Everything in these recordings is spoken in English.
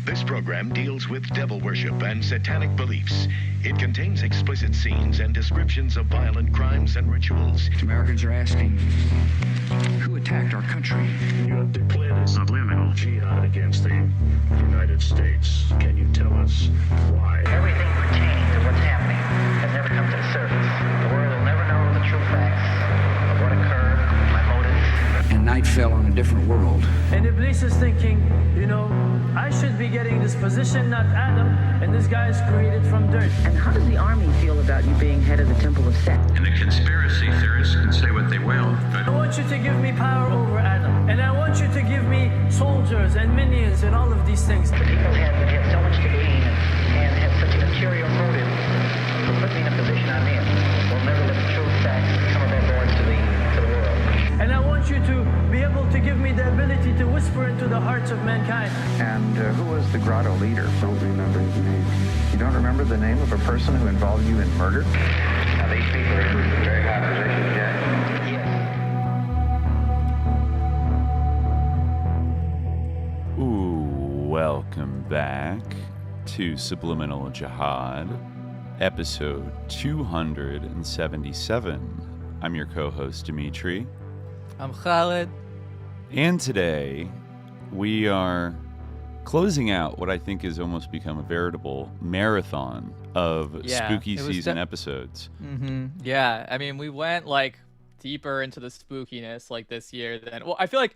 This program deals with devil worship and satanic beliefs. It contains explicit scenes and descriptions of violent crimes and rituals. Americans are asking, who attacked our country? You have declared subliminal jihad against the United States. Can you tell us why? Everything pertaining to what's happening has never come to the surface. The world will never know the true facts of what occurred, my motives. And night fell on a different world. And Iblis is thinking, I should be getting this position, not Adam, and this guy is created from dirt. And how does the army feel about you being head of the Temple of Set? And the conspiracy theorists can say what they will, but I want you to give me power over Adam, and I want you to give me soldiers and minions and all of these things. The people had so much to gain and had such an ulterior motive to put me in a position I'm in. We'll never let the true facts come above board to the world. And I want you to be able to give me the ability to whisper into the hearts of mankind. And who was the grotto leader? Don't remember his name. You don't remember the name of a person who involved you in murder? now these people are in very high positions, Jack. Yes. Ooh, welcome back to Subliminal Jihad, episode 277. I'm your co-host, Dimitri. I'm Khaled. And today, we are closing out what I think has almost become a veritable marathon of spooky season episodes. Mm-hmm. Yeah, I mean, we went, deeper into the spookiness, this year than... Well, I feel like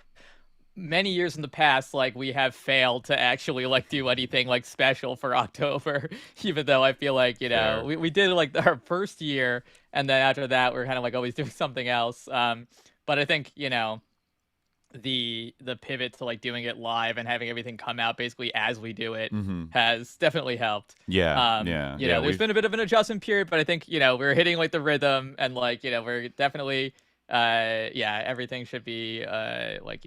many years in the past, we have failed to actually, do anything, special for October, even though I feel like, we did, our first year, and then after that, we're kind of, always doing something else. But I think, the pivot to doing it live and having everything come out basically as we do it has definitely helped. There's been a bit of an adjustment period, but I think we're hitting the rhythm and we're definitely everything should be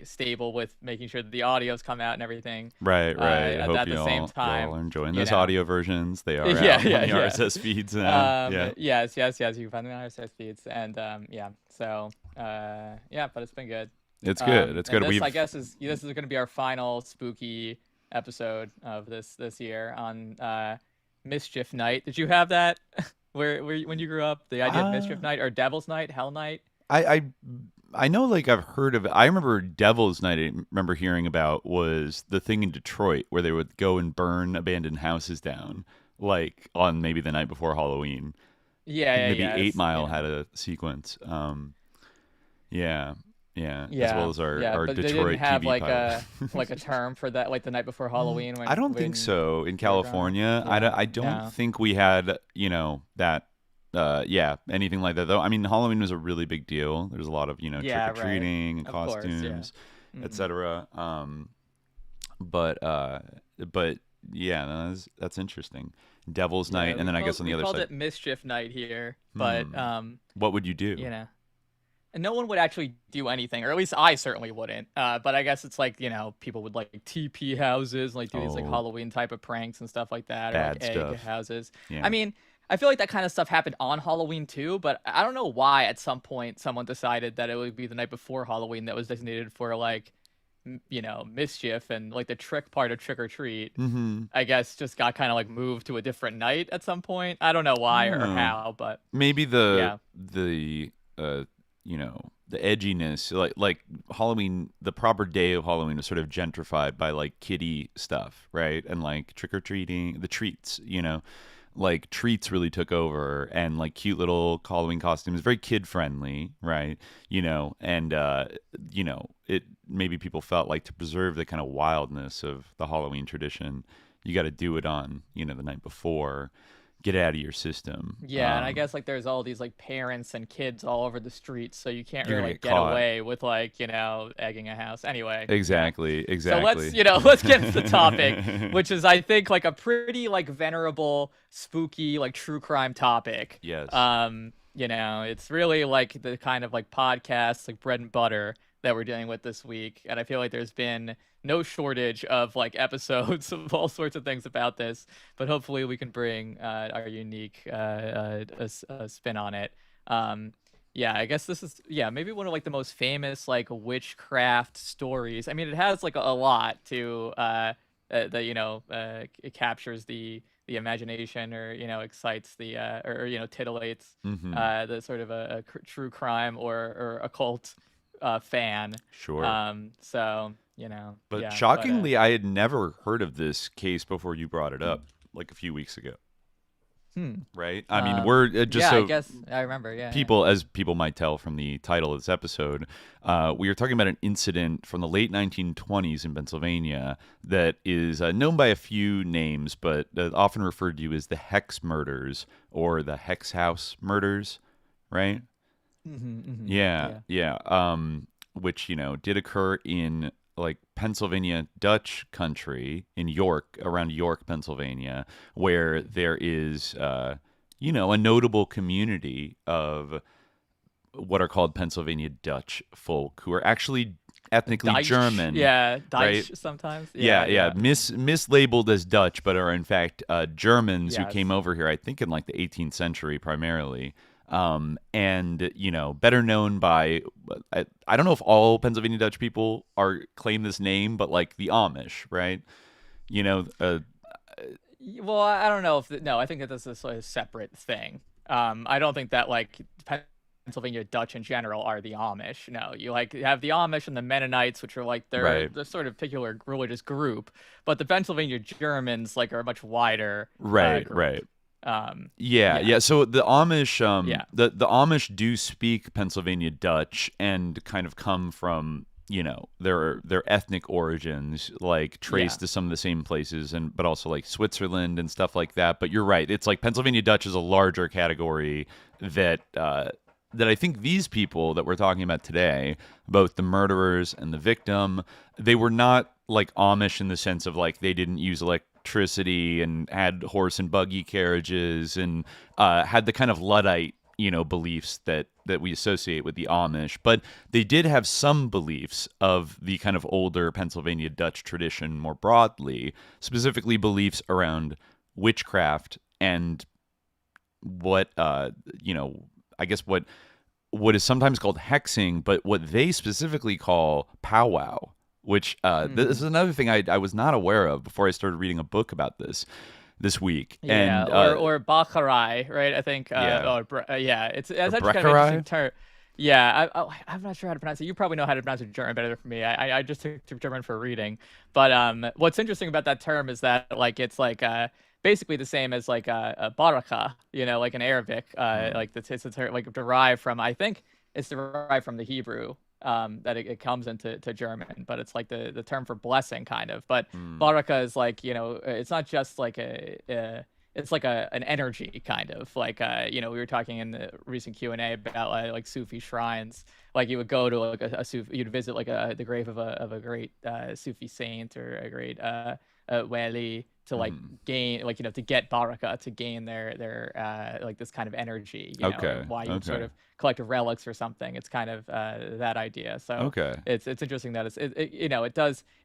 stable with making sure that the audios come out and everything. Right. I hope at the same time, y'all are enjoying those audio versions. They are out on the RSS feeds now. Yes. You can find them on RSS feeds, and but it's been good. It's good. It's good. This, I guess, this is going to be our final spooky episode of this year on Mischief Night. Did you have that? where when you grew up, the idea of Mischief Night or Devil's Night, Hell Night? I know, I've heard of it. I remember Devil's Night. I remember hearing about was the thing in Detroit where they would go and burn abandoned houses down, on maybe the night before Halloween. Maybe 8 Mile had a sequence. As well as our but Detroit they didn't have TV a term for that, the night before Halloween. I don't think so in California. I don't think we had that. Anything like that though. I mean, Halloween was a really big deal. There's a lot of trick or treating and costumes, etc. That's interesting. Devil's Night, and then I guess on the other side, we called it Mischief Night here. But what would you do? And no one would actually do anything, or at least I certainly wouldn't. But I guess it's people would TP houses, do these Halloween type of pranks and stuff like that, bad or egg stuff. houses. Yeah. I mean, I feel like that kind of stuff happened on Halloween too, but I don't know why at some point someone decided that it would be the night before Halloween that was designated for mischief, and the trick part of trick or treat. I guess just got kind of moved to a different night at some point. I don't know why or how, but maybe the edginess, like Halloween, the proper day of Halloween was sort of gentrified by kiddie stuff, right? And trick or treating, the treats, treats really took over, and cute little Halloween costumes, very kid friendly, right? And it maybe people felt to preserve the kind of wildness of the Halloween tradition, you got to do it on the night before. Get it out of your system. Yeah, and I guess there's all these parents and kids all over the streets, so you can't really get away with egging a house. Anyway. Exactly. So let's get to the topic, which is I think a pretty venerable, spooky true crime topic. Yes. It's really the kind of podcast bread and butter that we're dealing with this week, and I feel there's been no shortage of episodes of all sorts of things about this, but hopefully we can bring our unique spin on it. I guess this is maybe one of the most famous witchcraft stories. I mean, it has a lot to it captures the imagination, or excites the or titillates the sort of a true crime or occult fan. Sure. So But yeah, shockingly, I had never heard of this case before you brought it up, like a few weeks ago. Right? I mean, we're just so I guess I remember. Yeah. people, as people might tell from the title of this episode, we are talking about an incident from the late 1920s in Pennsylvania that is known by a few names, but often referred to as the Hex Murders or the Hex House Murders, right? Yeah. Which did occur in like Pennsylvania Dutch country in York, around York, Pennsylvania, where there is a notable community of what are called Pennsylvania Dutch folk who are actually ethnically Deutsch, German. Yeah, Deutsch right? sometimes. Yeah. Mislabeled as Dutch, but are in fact Germans who Yes. came over here, I think, in like the 18th century primarily. And better known by, I don't know if all Pennsylvania Dutch people claim this name, but like the Amish, right? Well, I don't know no, I think that this is a separate thing. I don't think that like Pennsylvania Dutch in general are the Amish. No, you have the Amish and the Mennonites, which are like they're the sort of particular religious group, but the Pennsylvania Germans like are a much wider Right. group. Yeah. So the Amish, Yeah. the Amish do speak Pennsylvania Dutch and kind of come from their ethnic origins, like traced to some of the same places, but also like Switzerland and stuff like that. But you're right; it's like Pennsylvania Dutch is a larger category that I think these people that we're talking about today, both the murderers and the victim, they were not like Amish in the sense of like they didn't use electricity and had horse and buggy carriages and had the kind of Luddite beliefs that we associate with the Amish, but they did have some beliefs of the kind of older Pennsylvania Dutch tradition more broadly, specifically beliefs around witchcraft and what I guess what is sometimes called hexing, but what they specifically call powwow, which this is another thing I was not aware of before I started reading a book about this week. Yeah, and, or Baccarai, right? I think. It's actually kind of an interesting term. Yeah, I'm not sure how to pronounce it. You probably know how to pronounce it German better than me. I just took German for reading. But what's interesting about that term is that like it's like basically the same as like a baraka, like in Arabic. Like it's like derived from, I think it's derived from the Hebrew. That it comes into German, but it's like the term for blessing kind of. But baraka is like, it's not just like it's like an energy kind of like, we were talking in the recent Q&A about like Sufi shrines. Like you would go to like a Sufi, you'd visit like the grave of a great Sufi saint or a great wali to like gain, like, to get baraka, to gain their like this kind of energy, and why you would sort of collect relics or something. It's kind of that idea. So it's interesting that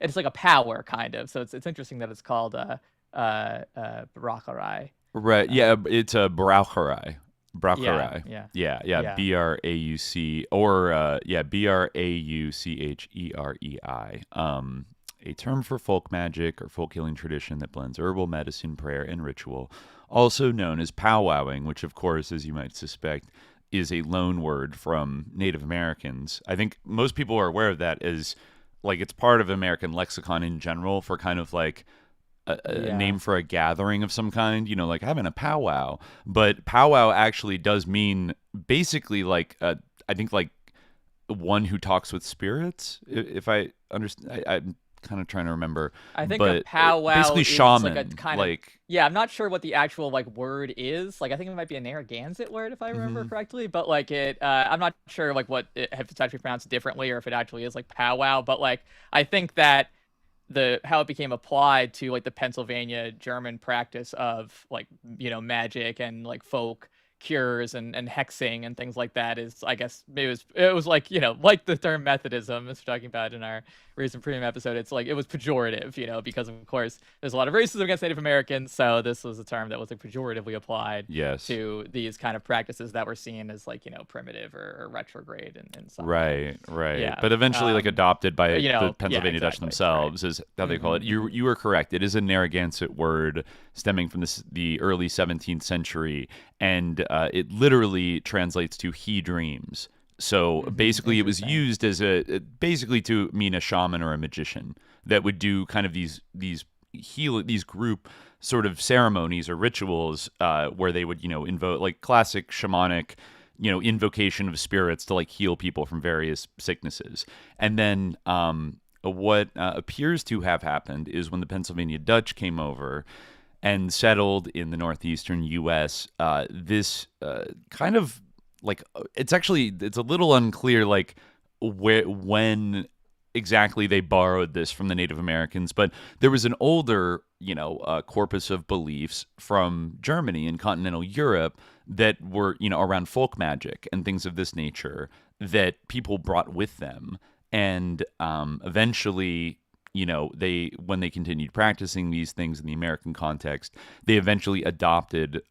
it's like a power kind of. So it's interesting that it's called Braucherei. Right. Yeah. It's a Braucherei. Braucherei. Yeah. BRAUC or BRAUCHEREI. A term for folk magic or folk healing tradition that blends herbal medicine, prayer, and ritual, also known as powwowing, which, of course, as you might suspect, is a loan word from Native Americans. I think most people are aware of that as, like, it's part of American lexicon in general for kind of like a name for a gathering of some kind, like having a powwow. But powwow actually does mean basically like, I think like one who talks with spirits, if I understand. I'm kind of trying to remember. I think a powwow basically is shaman, like a kind of, I'm not sure what the actual like word is. Like I think it might be a Narragansett word if I remember correctly, but like I'm not sure like if it's actually pronounced differently or if it actually is like powwow. But like I think that how it became applied to like the Pennsylvania German practice of like magic and like folk cures and hexing and things like that is, I guess, maybe it was like, like the term Methodism, as we're talking about in our Reason Premium episode, it's like it was pejorative, because of course there's a lot of racism against Native Americans, so this was a term that was like pejoratively applied to these kind of practices that were seen as like, primitive or retrograde in some right. Yeah. But eventually like adopted by the Pennsylvania Dutch exactly, themselves is how they call it. You were correct. It is a Narragansett word stemming from the early 17th century, and it literally translates to he dreams. So basically it was used as basically to mean a shaman or a magician that would do kind of these group sort of ceremonies or rituals where they would, invoke like classic shamanic, invocation of spirits to like heal people from various sicknesses. And then what appears to have happened is when the Pennsylvania Dutch came over and settled in the northeastern U.S., this kind of like it's a little unclear like when exactly they borrowed this from the Native Americans, but there was an older corpus of beliefs from Germany and continental Europe that were around folk magic and things of this nature that people brought with them, and eventually when they continued practicing these things in the American context, they eventually adopted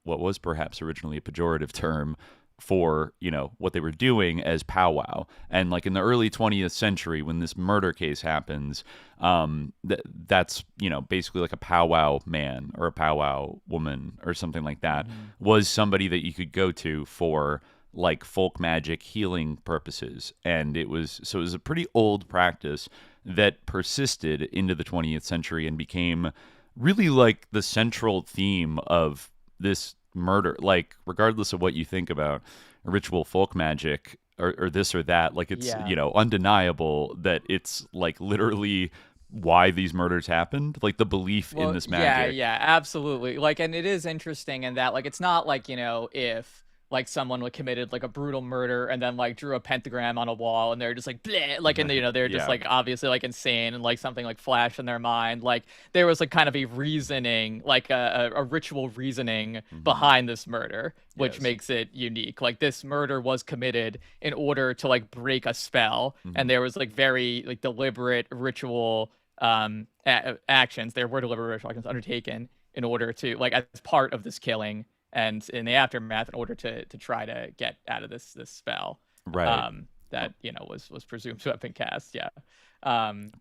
what was perhaps originally a pejorative term for what they were doing as powwow. And like in the early 20th century, when this murder case happens, that's basically like a powwow man or a powwow woman or something like that was somebody that you could go to for like folk magic healing purposes. And it was a pretty old practice that persisted into the 20th century and became really like the central theme of this murder. Like regardless of what you think about ritual folk magic or this or that, like it's undeniable that it's like literally why these murders happened, like the belief in this magic. Yeah, absolutely. Like, and it is interesting in that like it's not like if like someone like committed like a brutal murder and then like drew a pentagram on a wall and they're just like bleh, like, and they're just like obviously like insane and like something like flashed in their mind. Like there was like kind of a reasoning, like a ritual reasoning behind this murder, which makes it unique. Like this murder was committed in order to like break a spell, and there was like very like deliberate ritual actions. There were deliberate ritual actions undertaken in order to like as part of this killing. And in the aftermath, in order to try to get out of this spell, right? That was presumed to have been cast,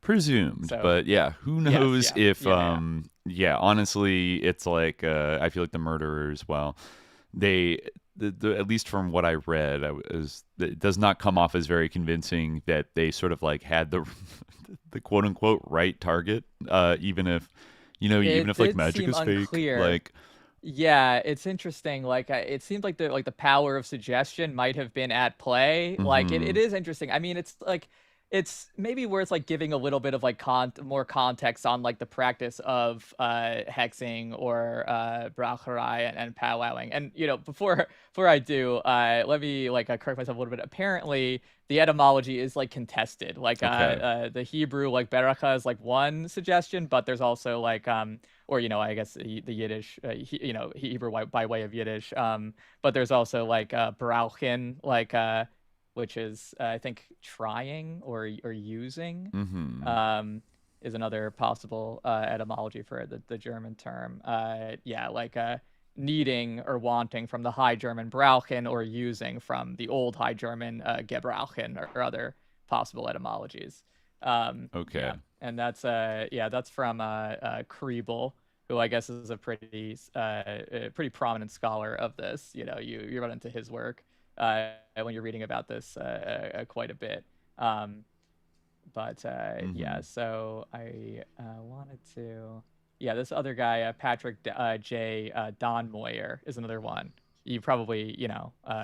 presumed, but who knows if honestly, it's like I feel like the murderers, well, they at least from what I read, it does not come off as very convincing that they sort of like had the quote unquote right target, even if even if like magic is unclear. Fake, like. Yeah, it's interesting. Like, it seemed like the power of suggestion might have been at play. Like, it is interesting. I mean, it's like it's maybe worth like giving a little bit of like more context on like the practice of hexing or braucherei and powwowing. And before I do, let me like correct myself a little bit. Apparently, the etymology is like contested. Like the Hebrew like beracha is like one suggestion, but there's also like or I guess the Yiddish, Hebrew by way of Yiddish. But there's also like brauchen, like which is I think trying or using, is another possible etymology for the German term. Like needing or wanting from the High German brauchen, or using from the Old High German gebrauchen, or other possible etymologies. Okay. And that's from Kriebel, who I guess is a pretty prominent scholar of this. You run into his work when you're reading about this quite a bit. So I wanted to. Yeah, this other guy, Patrick J. Donmoyer, is another one. You probably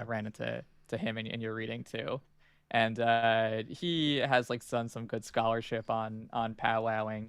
ran into him in your reading too. And he has like done some good scholarship on powwowing,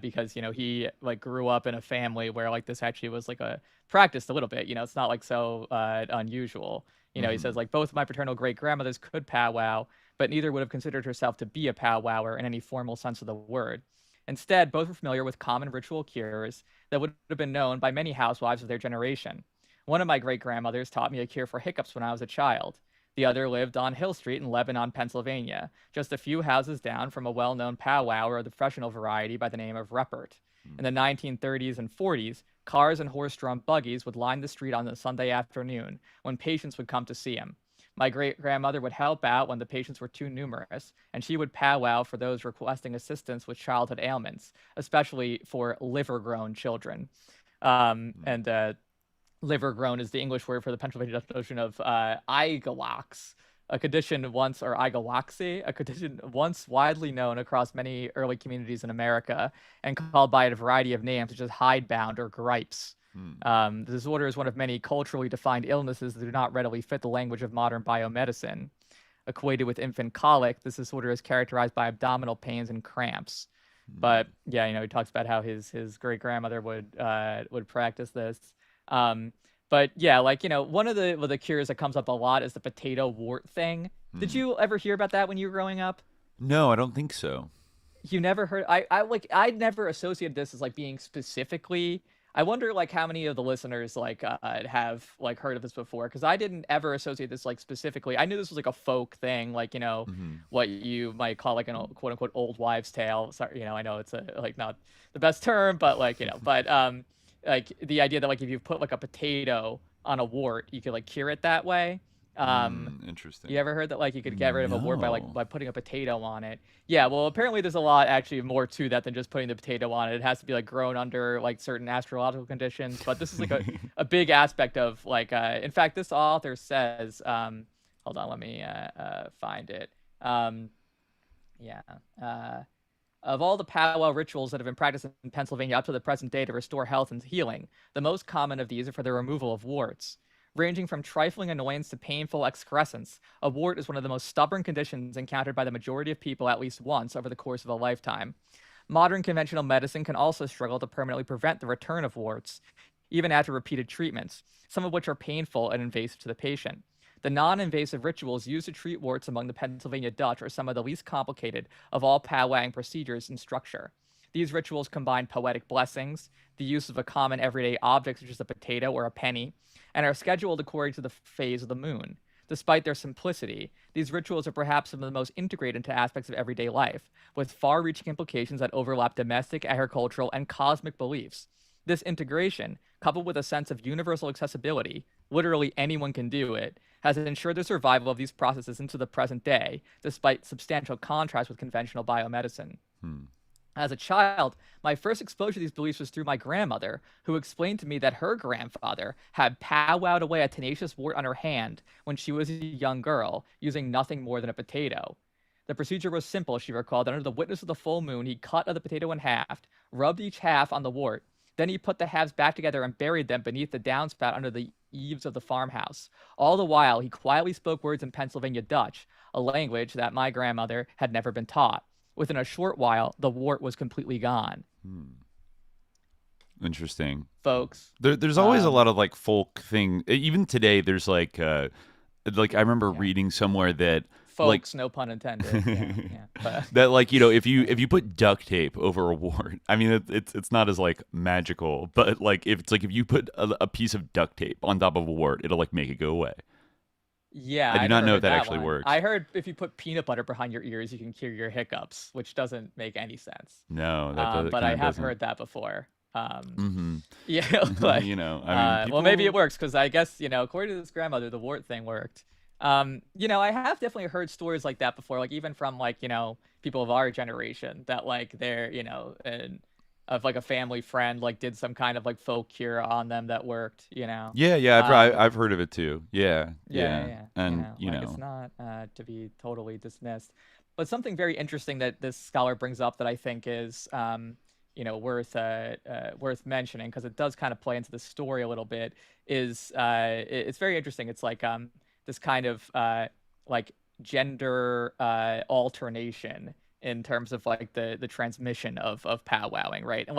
because he like grew up in a family where like this actually was like a practiced a little bit. It's not like so unusual. He says like both my paternal great grandmothers could powwow, but neither would have considered herself to be a powwower in any formal sense of the word. Instead, both were familiar with common ritual cures that would have been known by many housewives of their generation. One of my great-grandmothers taught me a cure for hiccups when I was a child. The other lived on Hill Street in Lebanon, Pennsylvania, just a few houses down from a well-known powwower of the professional variety by the name of Reppert. In the 1930s and 40s, cars and horse-drawn buggies would line the street on a Sunday afternoon when patients would come to see him. My great-grandmother would help out when the patients were too numerous, and she would powwow for those requesting assistance with childhood ailments, especially for liver-grown children. Liver-grown is the English word for the Pennsylvania definition of Igalax, a condition once widely known across many early communities in America and called by a variety of names such as hidebound or gripes. The disorder is one of many culturally defined illnesses that do not readily fit the language of modern biomedicine. Equated with infant colic, this disorder is characterized by abdominal pains and cramps. But yeah, he talks about how his great-grandmother would practice this. But yeah, one of the cures that comes up a lot is the potato wart thing. Did you ever hear about that when you were growing up? No, I don't think so. You never heard? I never associated this as being specifically. I wonder how many of the listeners have heard of this before, because I didn't ever associate this specifically. I knew this was a folk thing, what you might call an quote unquote old wives' tale. Sorry, I know it's not the best term, but the idea that if you put a potato on a wart, you could cure it that way. Interesting. You ever heard that you could get rid of a wart by putting a potato on it? Yeah, well, apparently there's a lot actually more to that than just putting the potato on it. It has to be grown under certain astrological conditions, but this is a big aspect of in fact, this author says hold on, let me find it. Of all the powwow rituals that have been practiced in Pennsylvania up to the present day to restore health and healing, the most common of these are for the removal of warts. Ranging from trifling annoyance to painful excrescence, a wart is one of the most stubborn conditions encountered by the majority of people at least once over the course of a lifetime. Modern conventional medicine can also struggle to permanently prevent the return of warts, even after repeated treatments, some of which are painful and invasive to the patient. The non-invasive rituals used to treat warts among the Pennsylvania Dutch are some of the least complicated of all powwowing procedures in structure. These rituals combine poetic blessings, the use of a common everyday object such as a potato or a penny, and are scheduled according to the phase of the moon. Despite their simplicity, these rituals are perhaps some of the most integrated into aspects of everyday life, with far-reaching implications that overlap domestic, agricultural, and cosmic beliefs. This integration, coupled with a sense of universal accessibility, literally anyone can do it, has ensured the survival of these processes into the present day, despite substantial contrast with conventional biomedicine. As a child, my first exposure to these beliefs was through my grandmother, who explained to me that her grandfather had powwowed away a tenacious wart on her hand when she was a young girl, using nothing more than a potato. The procedure was simple, she recalled. Under the witness of the full moon, he cut the potato in half, rubbed each half on the wart. Then he put the halves back together and buried them beneath the downspout under the eaves of the farmhouse. All the while, he quietly spoke words in Pennsylvania Dutch, a language that my grandmother had never been taught. Within a short while, the wart was completely gone. Interesting. Folks. There's always a lot of folk thing. Even today, there's I remember reading somewhere that folks, no pun intended. That if you put duct tape over a wart, I mean it's not as magical, but if you put a piece of duct tape on top of a wart, it'll make it go away. Yeah, I do not know if that actually works. I heard if you put peanut butter behind your ears, you can cure your hiccups, which doesn't make any sense. No, that but I have doesn't. heard that before. Yeah, well, maybe it works because I guess according to this grandmother, the wart thing worked. I have definitely heard stories like that before, even from people of our generation that they're of a family friend did some kind of folk cure on them that worked. I've heard of it too. Yeah. And it's not to be totally dismissed. But something very interesting that this scholar brings up that I think is worth mentioning, because it does kind of play into the story a little bit, is it's very interesting. It's this kind of gender alternation in terms of the transmission of powwowing, right? And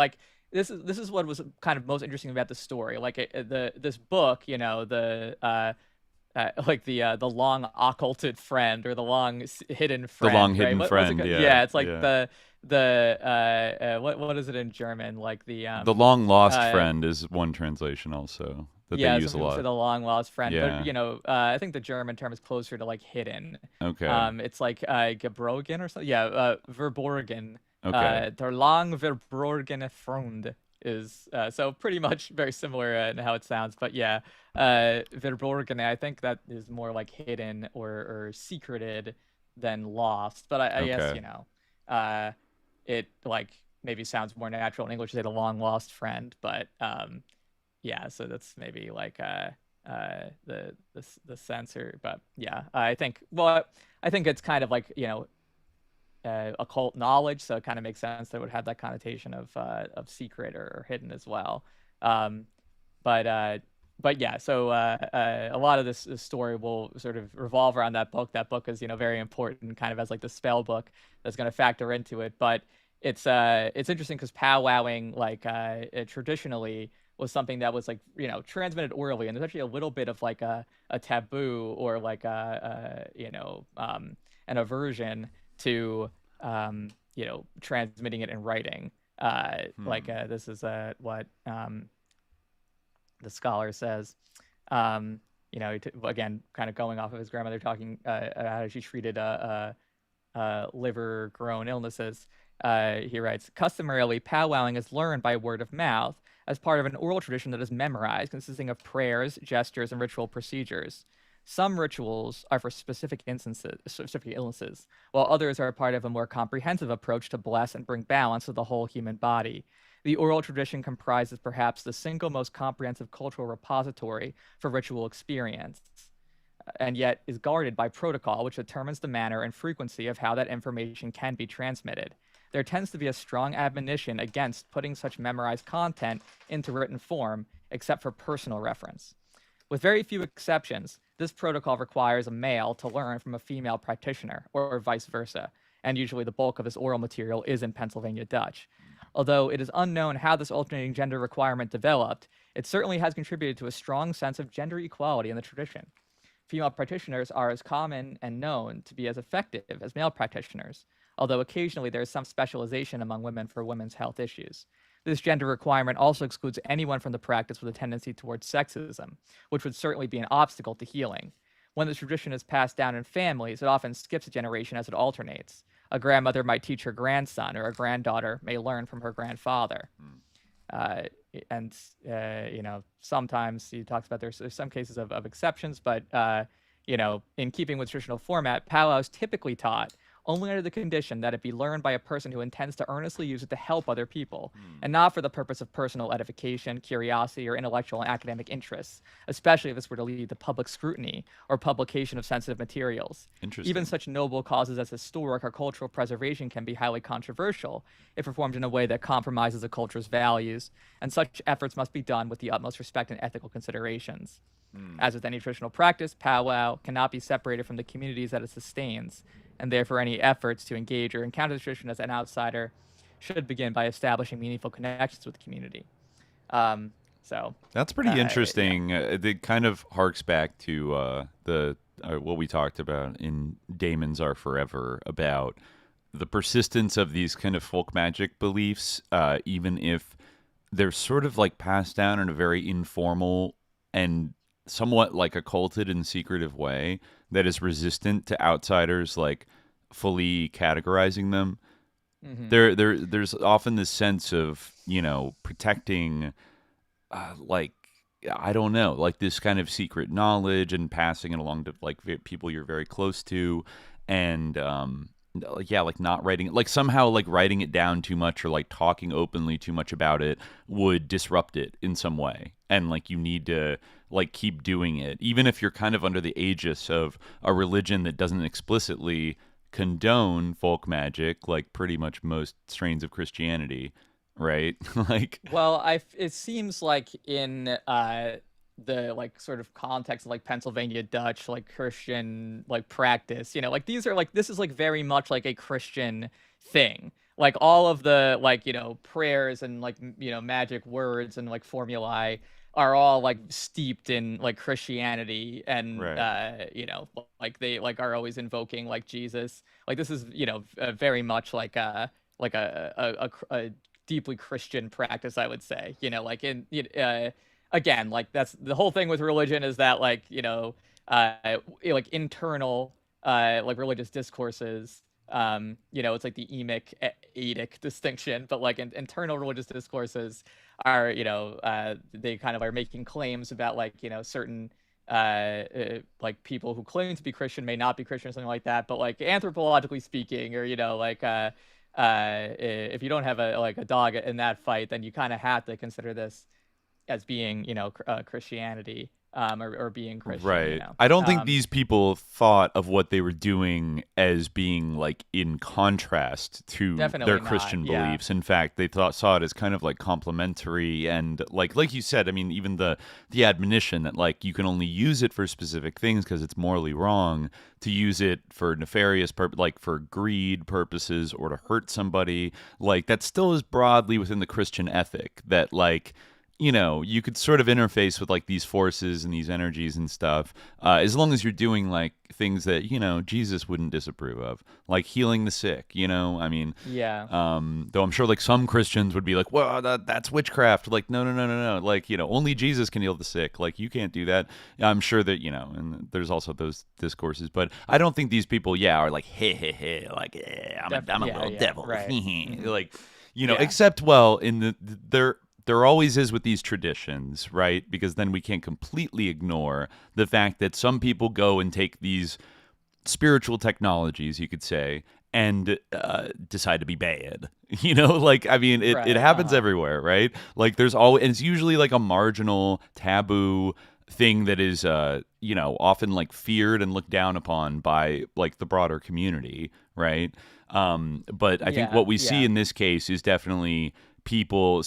this is what was kind of most interesting about the story. This book, the long occulted friend, or the long hidden friend. The long hidden right? friend, yeah. It's the what is it in German? The long lost friend is one translation also. that Yeah, they use some a people say lot. the long lost friend, Yeah. but I think the German term is closer to like hidden. Okay. It's like Gebrogen or something. Yeah, Verborgen. Okay. Der lang verborgene Freund is so pretty much very similar in how it sounds. But yeah, Verborgene, I think that is more like hidden or secreted than lost. But I guess, Okay. it like maybe sounds more natural in English to say the long lost friend. But yeah, so that's maybe like the censor. But yeah, I think it's kind of like occult knowledge, so it kind of makes sense that it would have that connotation of secret or hidden as well. But yeah, so a lot of this story will sort of revolve around that book. That book is very important, kind of as like the spell book that's going to factor into it. But it's interesting because powwowing traditionally was something that was like transmitted orally, and there's actually a little bit of like a taboo or like an aversion to transmitting it in writing. This is what the scholar says. Again, kind of going off of his grandmother talking how she treated liver-grown illnesses. He writes, customarily, powwowing is learned by word of mouth as part of an oral tradition that is memorized, consisting of prayers, gestures, and ritual procedures. Some rituals are for specific illnesses, while others are part of a more comprehensive approach to bless and bring balance to the whole human body. The oral tradition comprises perhaps the single most comprehensive cultural repository for ritual experience, and yet is guarded by protocol, which determines the manner and frequency of how that information can be transmitted. There tends to be a strong admonition against putting such memorized content into written form, except for personal reference. With very few exceptions, this protocol requires a male to learn from a female practitioner, or vice versa, and usually the bulk of this oral material is in Pennsylvania Dutch. Although it is unknown how this alternating gender requirement developed, it certainly has contributed to a strong sense of gender equality in the tradition. Female practitioners are as common and known to be as effective as male practitioners, although occasionally there is some specialization among women for women's health issues. This gender requirement also excludes anyone from the practice with a tendency towards sexism, which would certainly be an obstacle to healing. When this tradition is passed down in families, it often skips a generation as it alternates. A grandmother might teach her grandson, or a granddaughter may learn from her grandfather. Sometimes he talks about there's some cases of exceptions, but in keeping with traditional format, powwow is typically taught only under the condition that it be learned by a person who intends to earnestly use it to help other people, and not for the purpose of personal edification, curiosity, or intellectual and academic interests, especially if this were to lead to public scrutiny or publication of sensitive materials. Interesting. Even such noble causes as historic or cultural preservation can be highly controversial if performed in a way that compromises a culture's values, and such efforts must be done with the utmost respect and ethical considerations. As with any traditional practice, powwow cannot be separated from the communities that it sustains, and therefore any efforts to engage or encounter the tradition as an outsider should begin by establishing meaningful connections with the community. That's pretty interesting. Yeah. It kind of harks back to what we talked about in Daemons Are Forever about the persistence of these kind of folk magic beliefs, even if they're sort of like passed down in a very informal and somewhat like occulted and secretive way that is resistant to outsiders like fully categorizing them. There's often this sense of protecting like I don't know, like this kind of secret knowledge and passing it along to like people you're very close to, and like not writing, like somehow like writing it down too much or like talking openly too much about it would disrupt it in some way, and like you need to like keep doing it even if you're kind of under the aegis of a religion that doesn't explicitly condone folk magic, like pretty much most strains of Christianity, right? Like, well, it seems like in the like sort of context of like Pennsylvania Dutch, like Christian like practice, like these are like, this is like very much like a Christian thing. Like all of the like, prayers and like, magic words and like formulae are all like steeped in like Christianity, and right. Like they like are always invoking like Jesus. Like this is very much like a deeply Christian practice, I would say. Like in again, like that's the whole thing with religion is that like like internal like religious discourses. It's like the emic distinction, but like internal religious discourses are they kind of are making claims about like certain like people who claim to be Christian may not be Christian or something like that, but like anthropologically speaking, or if you don't have a dog in that fight, then you kind of have to consider this as being Christianity, or being Christian. Right. I don't think these people thought of what they were doing as being like in contrast to their Christian beliefs. In fact, they saw it as kind of like complementary, and like you said, I mean, even the admonition that like you can only use it for specific things because it's morally wrong to use it for nefarious like for greed purposes or to hurt somebody, like that still is broadly within the Christian ethic that like you could sort of interface with like these forces and these energies and stuff, as long as you're doing like things that Jesus wouldn't disapprove of, like healing the sick. I mean, though I'm sure like some Christians would be like, well, that's witchcraft. Like, no. Like, only Jesus can heal the sick. Like, you can't do that. I'm sure that and there's also those discourses, but I don't think these people, are like, hey, like, I'm a little devil, right. Like, except in there always is with these traditions, right? Because then we can't completely ignore the fact that some people go and take these spiritual technologies, you could say, and decide to be bad. Like, I mean, it happens everywhere, right? Like there's always, and it's usually like a marginal taboo thing that is, often like feared and looked down upon by like the broader community, right? But I think what we see in this case is definitely people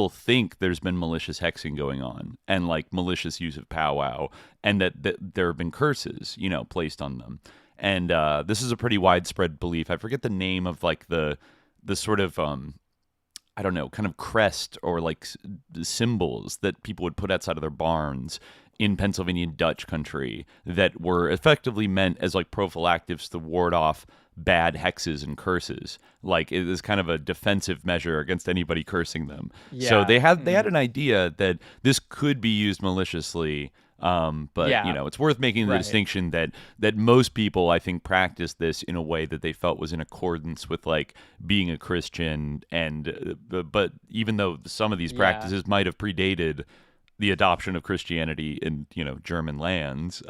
think there's been malicious hexing going on and like malicious use of powwow, and that there have been curses, placed on them. And this is a pretty widespread belief. I forget the name of like the sort of I don't know, kind of crest or like symbols that people would put outside of their barns in Pennsylvania Dutch country that were effectively meant as like prophylactics to ward off bad hexes and curses. Like it is kind of a defensive measure against anybody cursing them. So they had an idea that this could be used maliciously. But it's worth making the distinction that most people, I think, practice this in a way that they felt was in accordance with like being a Christian, and but even though some of these practices might have predated the adoption of Christianity in German lands,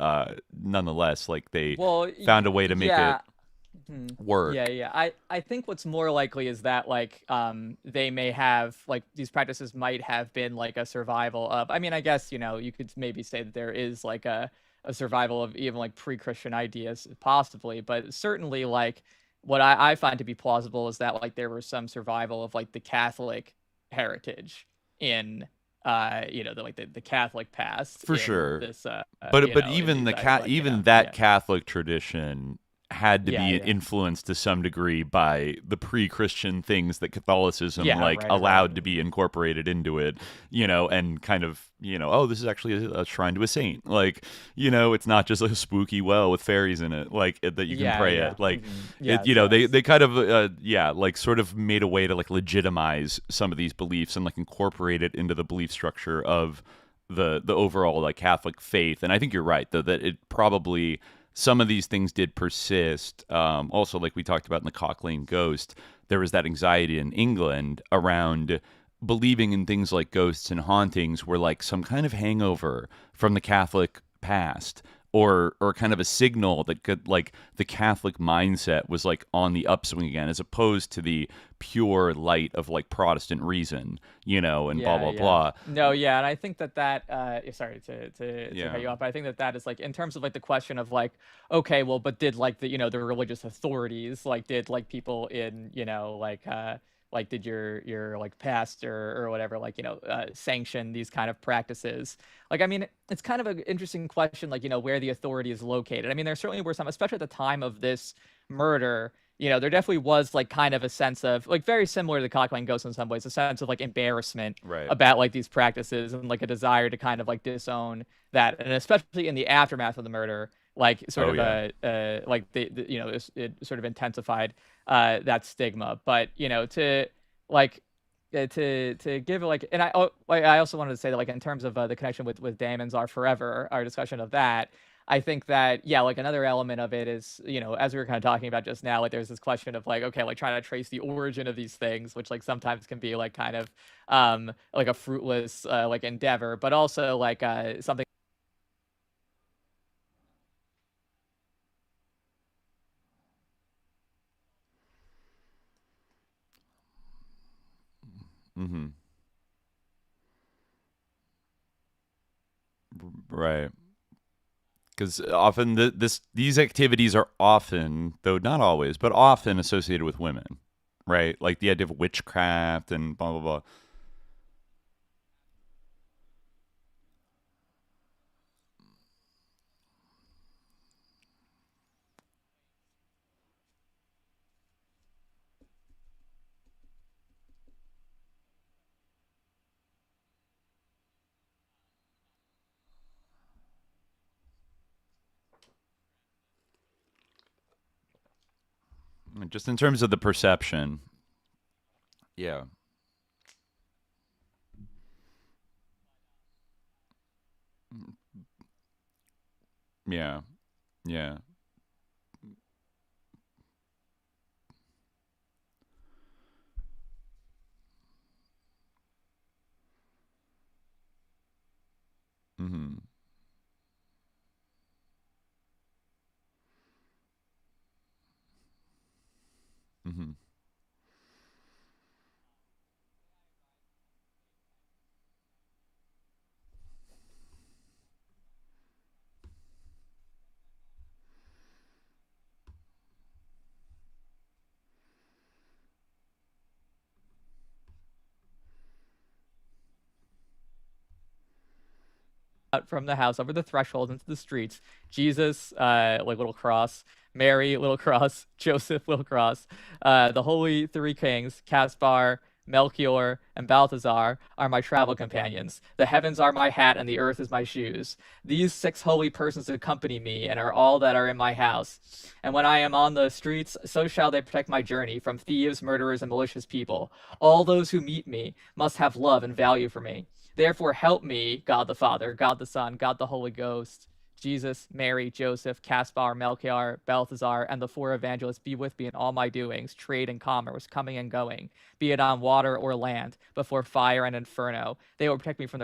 nonetheless, like they found a way to make it work. I think what's more likely is that like they may have like these practices might have been like a survival of, I mean, I guess you could maybe say that there is like a survival of even like pre-Christian ideas possibly, but certainly like what I find to be plausible is that like there was some survival of like the Catholic heritage in the Catholic past, for sure. This, but even that Catholic tradition had to be influenced to some degree by the pre-Christian things that Catholicism allowed to be incorporated into it, and kind of, oh, this is actually a shrine to a saint. Like, it's not just a spooky well with fairies in it, like that you can pray at. Like, they kind of, like sort of made a way to like legitimize some of these beliefs and like incorporate it into the belief structure of the overall like Catholic faith. And I think you're right, though, that it probably, some of these things did persist. Also, like we talked about in the Cock Lane Ghost, there was that anxiety in England around believing in things like ghosts and hauntings were like some kind of hangover from the Catholic past, or kind of a signal that could, like, the Catholic mindset was like on the upswing again, as opposed to the pure light of like Protestant reason, and blah blah blah. No, and I think that sorry to cut you off, but I think that is like, in terms of like the question of like, okay, well, but did like the the religious authorities, like did like people in like did your like pastor or whatever sanction these kind of practices? Like, I mean, it's kind of an interesting question, like where the authority is located. I mean, there certainly were some, especially at the time of this murder, there definitely was like kind of a sense of like, very similar to the Cock Lane Ghost in some ways, a sense of like embarrassment about like these practices, and like a desire to kind of like disown that, and especially in the aftermath of the murder, like sort like it sort of intensified that stigma. But to like to give like, and I also wanted to say that like in terms of the connection with Damon's Are Forever, our discussion of that, I think that yeah, like another element of it is, as we were kind of talking about just now, like there's this question of like, okay, like trying to trace the origin of these things, which like sometimes can be like kind of like a fruitless like endeavor, but also like something. Mm-hmm. Right. Because often these activities are often, though not always, but often associated with women, right? Like the idea of witchcraft and blah blah blah. Just in terms of the perception, yeah, yeah, yeah. Mm-hmm. Mm-hmm. Out from the house over the threshold into the streets, Jesus, like little cross, Mary, little cross, Joseph, little cross, the holy three kings, Caspar, Melchior, and Balthazar are my travel companions. The heavens are my hat and the earth is my shoes. These six holy persons accompany me and are all that are in my house. And when I am on the streets, so shall they protect my journey from thieves, murderers, and malicious people. All those who meet me must have love and value for me. Therefore, help me, God the Father, God the Son, God the Holy Ghost, Jesus, Mary, Joseph, Caspar, Melchior, Balthazar, and the four evangelists be with me in all my doings, trade and commerce, coming and going, be it on water or land, before fire and inferno. They will protect me from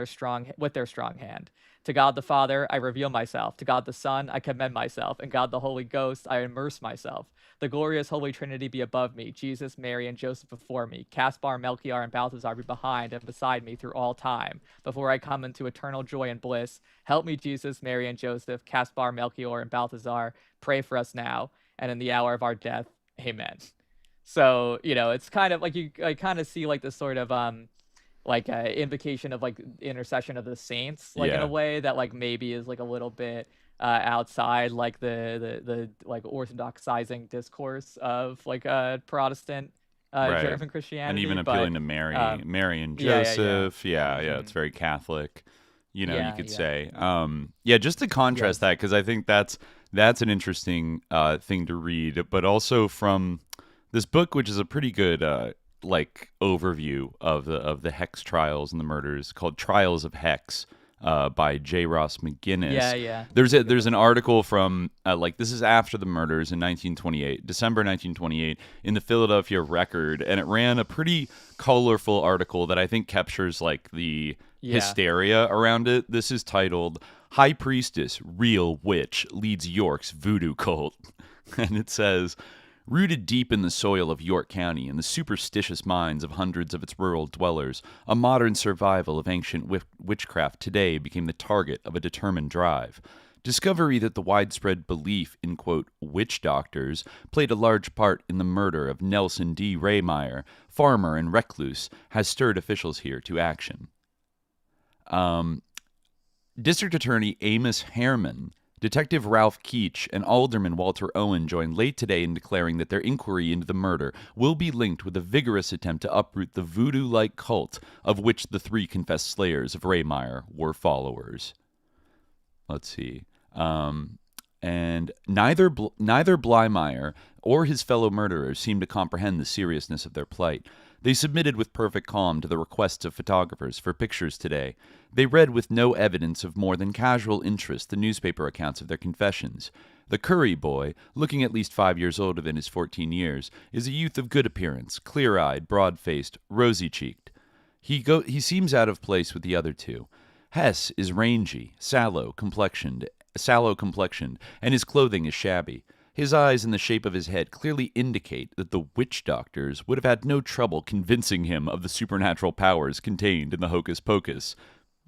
with their strong hand. To God the Father, I reveal myself. To God the Son, I commend myself. And God the Holy Ghost, I immerse myself. The glorious Holy Trinity be above me, Jesus, Mary, and Joseph before me, Caspar, Melchior, and Balthazar be behind and beside me through all time, before I come into eternal joy and bliss. Help me, Jesus, Mary, and Joseph, Caspar, Melchior, and Balthazar. Pray for us now and in the hour of our death. Amen. So, it's kind of like I kind of see like this sort of like invocation of like intercession of the saints, like in a way that like maybe is like a little bit outside like the like orthodoxizing discourse of like Protestant German Christianity, and even appealing to Mary and Joseph. Yeah, it's very Catholic. You could say. Just to contrast that, because I think that's an interesting thing to read, but also from this book, which is a pretty good like overview of the Hex trials and the murders, called Trials of Hex. By J. Ross McGinnis. Yeah. There's an article from like this is after the murders in 1928, December 1928, in the Philadelphia Record, and it ran a pretty colorful article that I think captures like the hysteria around it. This is titled "High Priestess, Real Witch Leads York's Voodoo Cult," and it says, rooted deep in the soil of York County and the superstitious minds of hundreds of its rural dwellers, a modern survival of ancient witchcraft today became the target of a determined drive. Discovery that the widespread belief in, quote, witch doctors played a large part in the murder of Nelson D. Raymeyer, farmer and recluse, has stirred officials here to action. District Attorney Amos Harriman, Detective Ralph Keach, and Alderman Walter Owen joined late today in declaring that their inquiry into the murder will be linked with a vigorous attempt to uproot the voodoo-like cult of which the three confessed slayers of Raymeyer were followers. Let's see. And neither Blymeyer or his fellow murderers seemed to comprehend the seriousness of their plight. They submitted with perfect calm to the requests of photographers for pictures today. They read with no evidence of more than casual interest the newspaper accounts of their confessions. The Curry boy, looking at least 5 years older than his 14 years, is a youth of good appearance, clear-eyed, broad-faced, rosy-cheeked. He seems out of place with the other two. Hess is rangy, sallow-complexioned, and his clothing is shabby. His eyes and the shape of his head clearly indicate that the witch doctors would have had no trouble convincing him of the supernatural powers contained in the Hocus Pocus.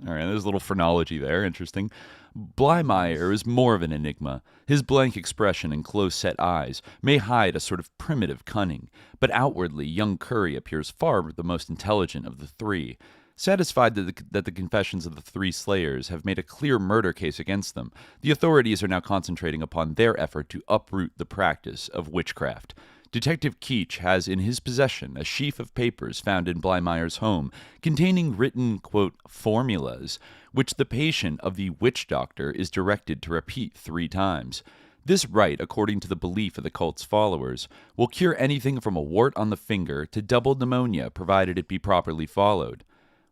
All right, there's a little phrenology there, interesting. Blymeyer is more of an enigma. His blank expression and close-set eyes may hide a sort of primitive cunning, but outwardly young Curry appears far the most intelligent of the three. Satisfied that the confessions of the three slayers have made a clear murder case against them, the authorities are now concentrating upon their effort to uproot the practice of witchcraft. Detective Keech has in his possession a sheaf of papers found in Blymeyer's home containing written, quote, formulas, which the patient of the witch doctor is directed to repeat 3 times. This rite, according to the belief of the cult's followers, will cure anything from a wart on the finger to double pneumonia, provided it be properly followed.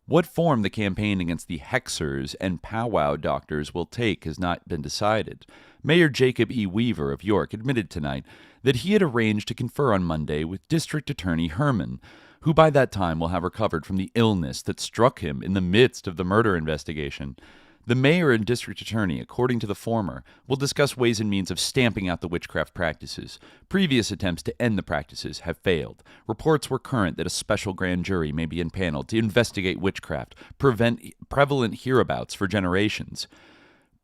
What form the campaign against the hexers and powwow doctors will take has not been decided. Mayor Jacob E. Weaver of York admitted tonight that he had arranged to confer on Monday with District Attorney Herman, who by that time will have recovered from the illness that struck him in the midst of the murder investigation. The mayor and district attorney, according to the former, will discuss ways and means of stamping out the witchcraft practices. Previous attempts to end the practices have failed. Reports were current that a special grand jury may be impaneled to investigate witchcraft, prevalent hereabouts for generations.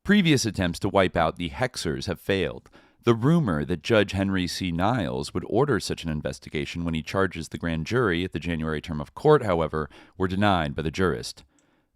Previous attempts to wipe out the hexers have failed. The rumor that Judge Henry C. Niles would order such an investigation when he charges the grand jury at the January term of court, however, were denied by the jurist.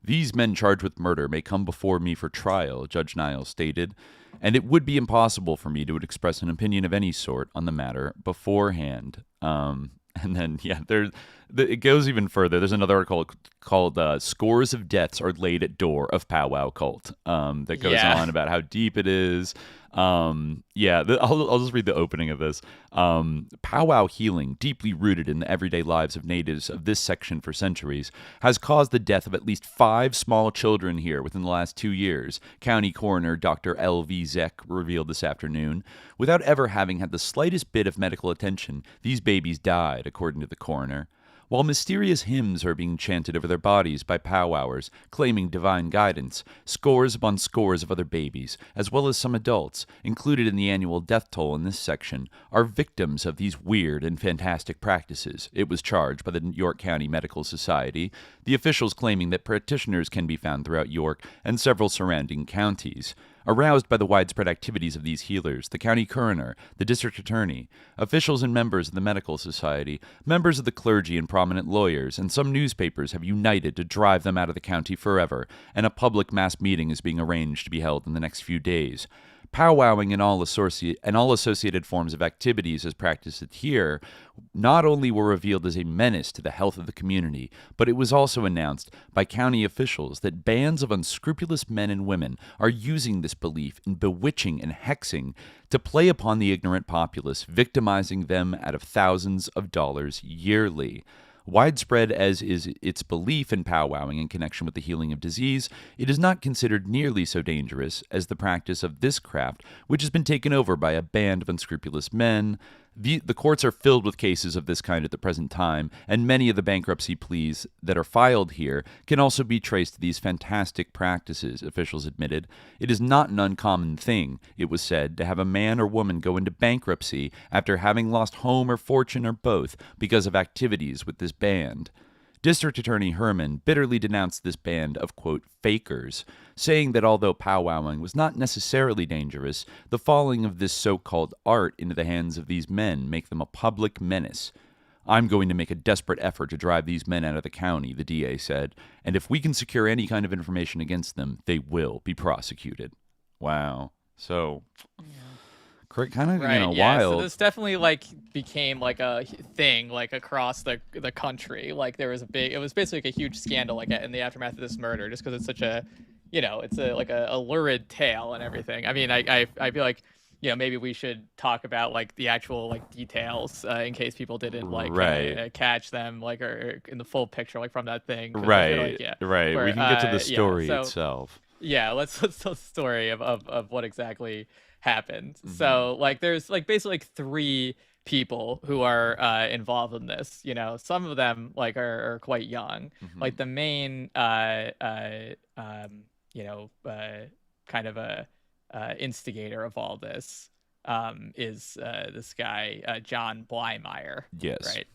"These men charged with murder may come before me for trial," Judge Niles stated, "and it would be impossible for me to express an opinion of any sort on the matter beforehand." And then, it goes even further. There's another article called "Scores of Deaths Are Laid at Door of Powwow Cult" that goes on about how deep it is. I'll just read the opening of this. Powwow healing, deeply rooted in the everyday lives of natives of this section for centuries, has caused the death of at least 5 small children here within the last 2 years, County Coroner Dr. L.V. Zeck revealed this afternoon. Without ever having had the slightest bit of medical attention, these babies died, according to the coroner. While mysterious hymns are being chanted over their bodies by powwowers, claiming divine guidance, scores upon scores of other babies, as well as some adults, included in the annual death toll in this section, are victims of these weird and fantastic practices, it was charged by the York County Medical Society, the officials claiming that practitioners can be found throughout York and several surrounding counties. Aroused by the widespread activities of these healers, the county coroner, the district attorney, officials and members of the medical society, members of the clergy and prominent lawyers, and some newspapers have united to drive them out of the county forever, and a public mass meeting is being arranged to be held in the next few days. Powwowing and all associated forms of activities as practiced here not only were revealed as a menace to the health of the community, but it was also announced by county officials that bands of unscrupulous men and women are using this belief in bewitching and hexing to play upon the ignorant populace, victimizing them out of thousands of dollars yearly. Widespread as is its belief in powwowing in connection with the healing of disease, it is not considered nearly so dangerous as the practice of this craft, which has been taken over by a band of unscrupulous men. The courts are filled with cases of this kind at the present time, and many of the bankruptcy pleas that are filed here can also be traced to these fantastic practices, officials admitted. It is not an uncommon thing, it was said, to have a man or woman go into bankruptcy after having lost home or fortune or both because of activities with this band. District Attorney Herman bitterly denounced this band of, quote, fakers, saying that although powwowing was not necessarily dangerous, the falling of this so-called art into the hands of these men make them a public menace. "I'm going to make a desperate effort to drive these men out of the county," the DA said, "and if we can secure any kind of information against them, they will be prosecuted." Wow. So... kind of wild. So this definitely became a thing across the country. There was it was basically a huge scandal in the aftermath of this murder, just because it's such a it's a lurid tale and everything. I mean, I feel like maybe we should talk about like the actual like details in case people didn't like Right. catch them like or in the full picture like from that thing. 'Cause I feel Right. like, yeah, Right. where, We can get to the yeah, story so itself. yeah, let's tell the story of what exactly happened. Hmm. So like there's like basically like three people who are involved in this. Some of them like are quite young. Like the main kind of a instigator of all this is this guy John Blymeyer. Yes. Right.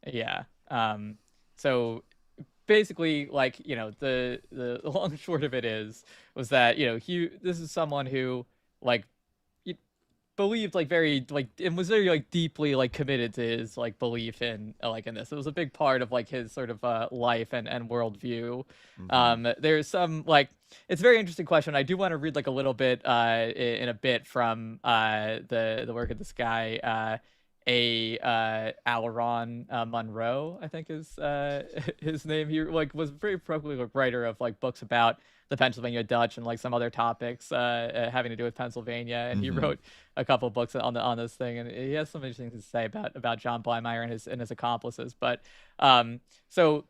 Yeah. So basically, like, the long and short of it was that this is someone who like believed like very like and was very like deeply like committed to his like belief in like in this. It was a big part of like his sort of life and worldview. There's some like it's a very interesting question. I do want to read like a little bit in a bit from the work of this guy Aileron Monroe, I think is his name. He like was very prolific writer of like books about the Pennsylvania Dutch and like some other topics having to do with Pennsylvania, and he wrote a couple books on this thing, and he has some interesting things to say about John Blymeyer and his accomplices. But so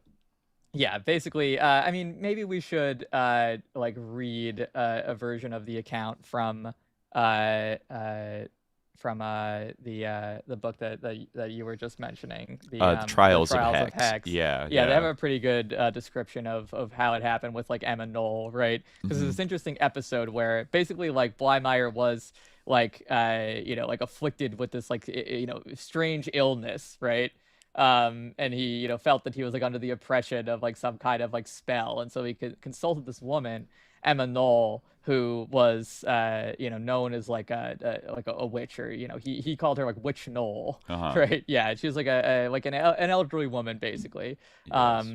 yeah, basically, I mean, maybe we should like read a version of the account from the book that you were just mentioning, the Trials of Trials Hex. Yeah, they have a pretty good description of how it happened with like Emma Knoll, right? Because there's this interesting episode where basically like Blymeyer was like like afflicted with this like strange illness, right? And he felt that he was like under the oppression of like some kind of like spell, and so he consulted this woman, Emma Knoll, who was known as like a witch, or he called her like Witch Knoll, right? Yeah, she was like an elderly woman basically. Yes.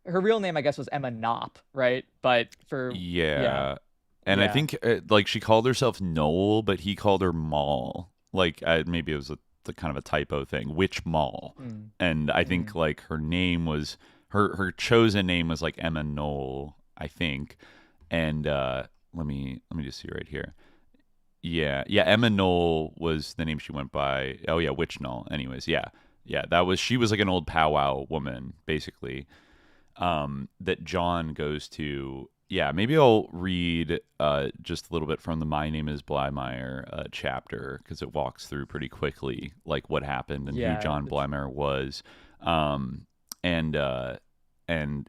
Her real name I guess was Emma Knopp, right? But for and I think like she called herself Knoll, but he called her Moll. Like maybe it was the kind of a typo thing, Witch Moll. And I think like her name was her chosen name was like Emma Knoll, I think. And let me just see right here. Yeah, Emma Knoll was the name she went by. Oh yeah, Witch Knoll. Anyways, yeah, she was like an old powwow woman basically. That John goes to. Yeah, maybe I'll read just a little bit from the "My Name Is Blymeyer" chapter, because it walks through pretty quickly like what happened and who John Blymeyer was. And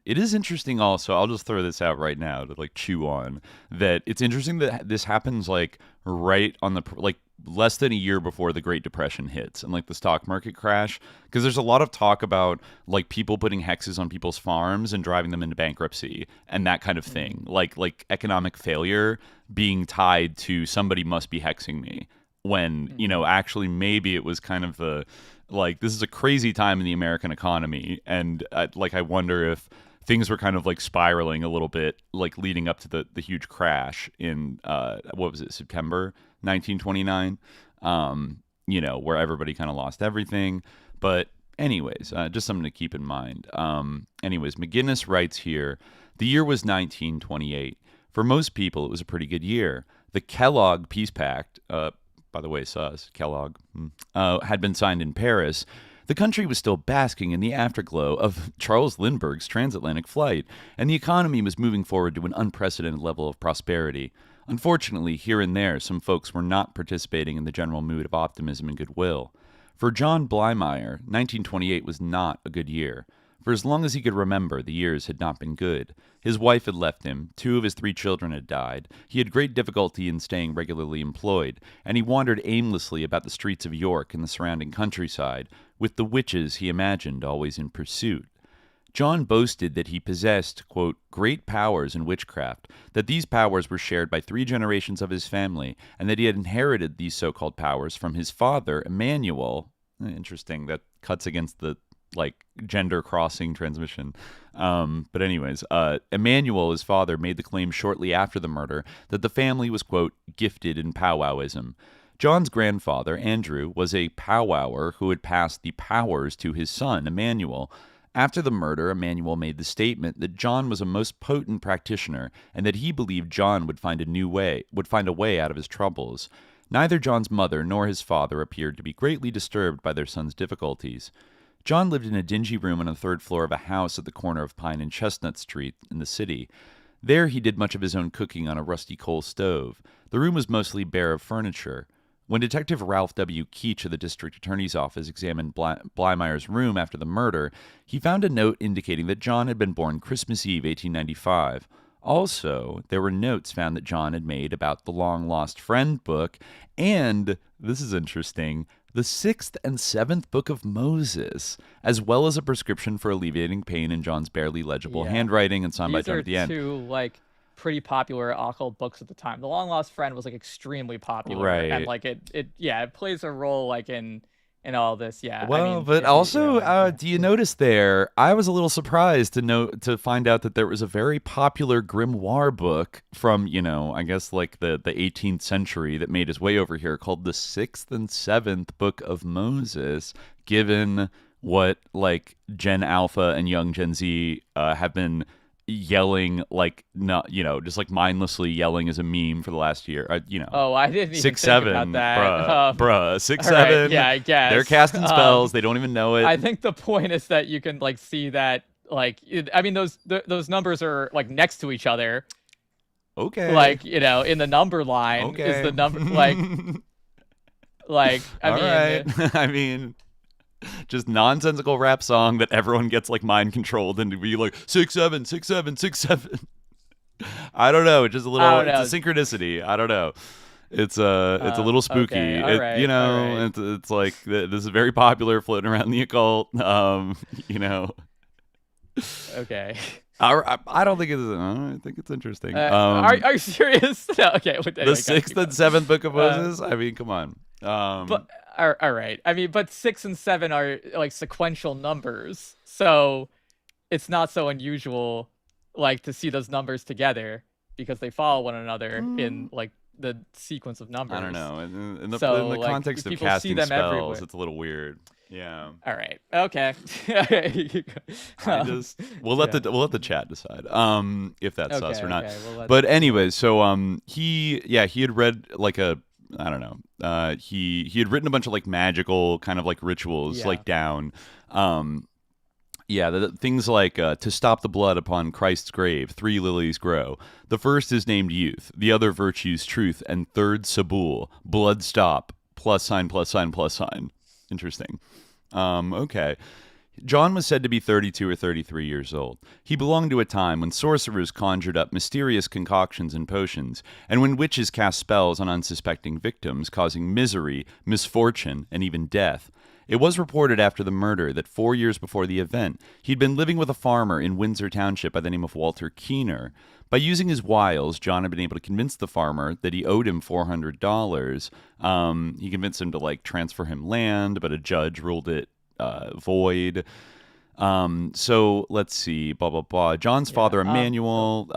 it is interesting also, I'll just throw this out right now to like chew on, that it's interesting that this happens like right on the, like less than a year before the Great Depression hits and like the stock market crash. Because there's a lot of talk about like people putting hexes on people's farms and driving them into bankruptcy and that kind of thing. Like economic failure being tied to somebody must be hexing me. When, actually maybe it was kind of the, like, this is a crazy time in the American economy. And I wonder if things were kind of like spiraling a little bit, like leading up to the huge crash in, what was it, September 1929, where everybody kind of lost everything. But anyways, just something to keep in mind. Anyways, McGinnis writes here, the year was 1928. For most people, it was a pretty good year. The Kellogg Peace Pact, by the way, Kellogg, had been signed in Paris. The country was still basking in the afterglow of Charles Lindbergh's transatlantic flight, and the economy was moving forward to an unprecedented level of prosperity. Unfortunately, here and there, some folks were not participating in the general mood of optimism and goodwill. For John Blymeyer, 1928 was not a good year. For as long as he could remember, the years had not been good. His wife had left him, 2 of his 3 children had died, he had great difficulty in staying regularly employed, and he wandered aimlessly about the streets of York and the surrounding countryside, with the witches he imagined always in pursuit. John boasted that he possessed, quote, great powers in witchcraft, that these powers were shared by 3 generations of his family, and that he had inherited these so-called powers from his father, Emmanuel. Interesting, that cuts against the like gender crossing transmission. But anyways, Emmanuel, his father, made the claim shortly after the murder that the family was, quote, gifted in powwowism. John's grandfather, Andrew, was a powwower who had passed the powers to his son, Emmanuel, After the murder, Emanuel made the statement that John was a most potent practitioner and that he believed John would find a way out of his troubles. Neither John's mother nor his father appeared to be greatly disturbed by their son's difficulties. John lived in a dingy room on the third floor of a house at the corner of Pine and Chestnut Street in the city. There he did much of his own cooking on a rusty coal stove. The room was mostly bare of furniture. When Detective Ralph W. Keach of the District Attorney's Office examined Bleymeyer's room after the murder, he found a note indicating that John had been born Christmas Eve, 1895. Also, there were notes found that John had made about the long-lost friend book and, this is interesting, the 6th and 7th book of Moses, as well as a prescription for alleviating pain in John's barely legible handwriting and signed by John at the end. These are two, pretty popular occult books at the time. The Long Lost Friend was, extremely popular. Right. And, it plays a role, in all this, yeah. Well, but also, do you notice there? I was a little surprised to find out that there was a very popular grimoire book from, I guess the 18th century that made its way over here called the 6th and 7th Book of Moses. Given what Gen Alpha and young Gen Z have been yelling just mindlessly yelling as a meme for the last year. Oh, I didn't even 6, think 7, about that. bruh, 6, right, 7. yeah, I guess they're casting spells. They don't even know it. I think the point is that you can see that those numbers are next to each other. Okay. In the number line is the number I mean, just nonsensical rap song that everyone gets mind controlled and to be 6, 7, 6, 7, 6, 7. I don't know. It's just a little. It's a synchronicity. I don't know. It's a little spooky. Okay. All right. It's this is very popular, floating around the occult. Okay. I don't think it's. I think it's interesting. Are you serious? No, okay. The 6th and 7th Book of Moses. I mean, come on. But all right. I mean, but 6 and 7 are sequential numbers, so it's not so unusual to see those numbers together because they follow one another in the sequence of numbers. I don't know. In the context of casting spells, everywhere. It's a little weird. Yeah. All right. Okay. We'll let the chat decide if that's sus or not. Okay, but anyways, so he had read I don't know. He had written a bunch of magical kind of rituals down. Things to stop the blood upon Christ's grave, 3 lilies grow. The first is named youth, the other virtues truth, and third Sabul, blood stop, plus sign, plus sign, plus sign. Interesting. Okay. John was said to be 32 or 33 years old. He belonged to a time when sorcerers conjured up mysterious concoctions and potions, and when witches cast spells on unsuspecting victims, causing misery, misfortune, and even death. It was reported after the murder that 4 years before the event, he'd been living with a farmer in Windsor Township by the name of Walter Keener. By using his wiles, John had been able to convince the farmer that he owed him $400. He convinced him to transfer him land, but a judge ruled it void. So let's see, blah blah blah. John's father Emanuel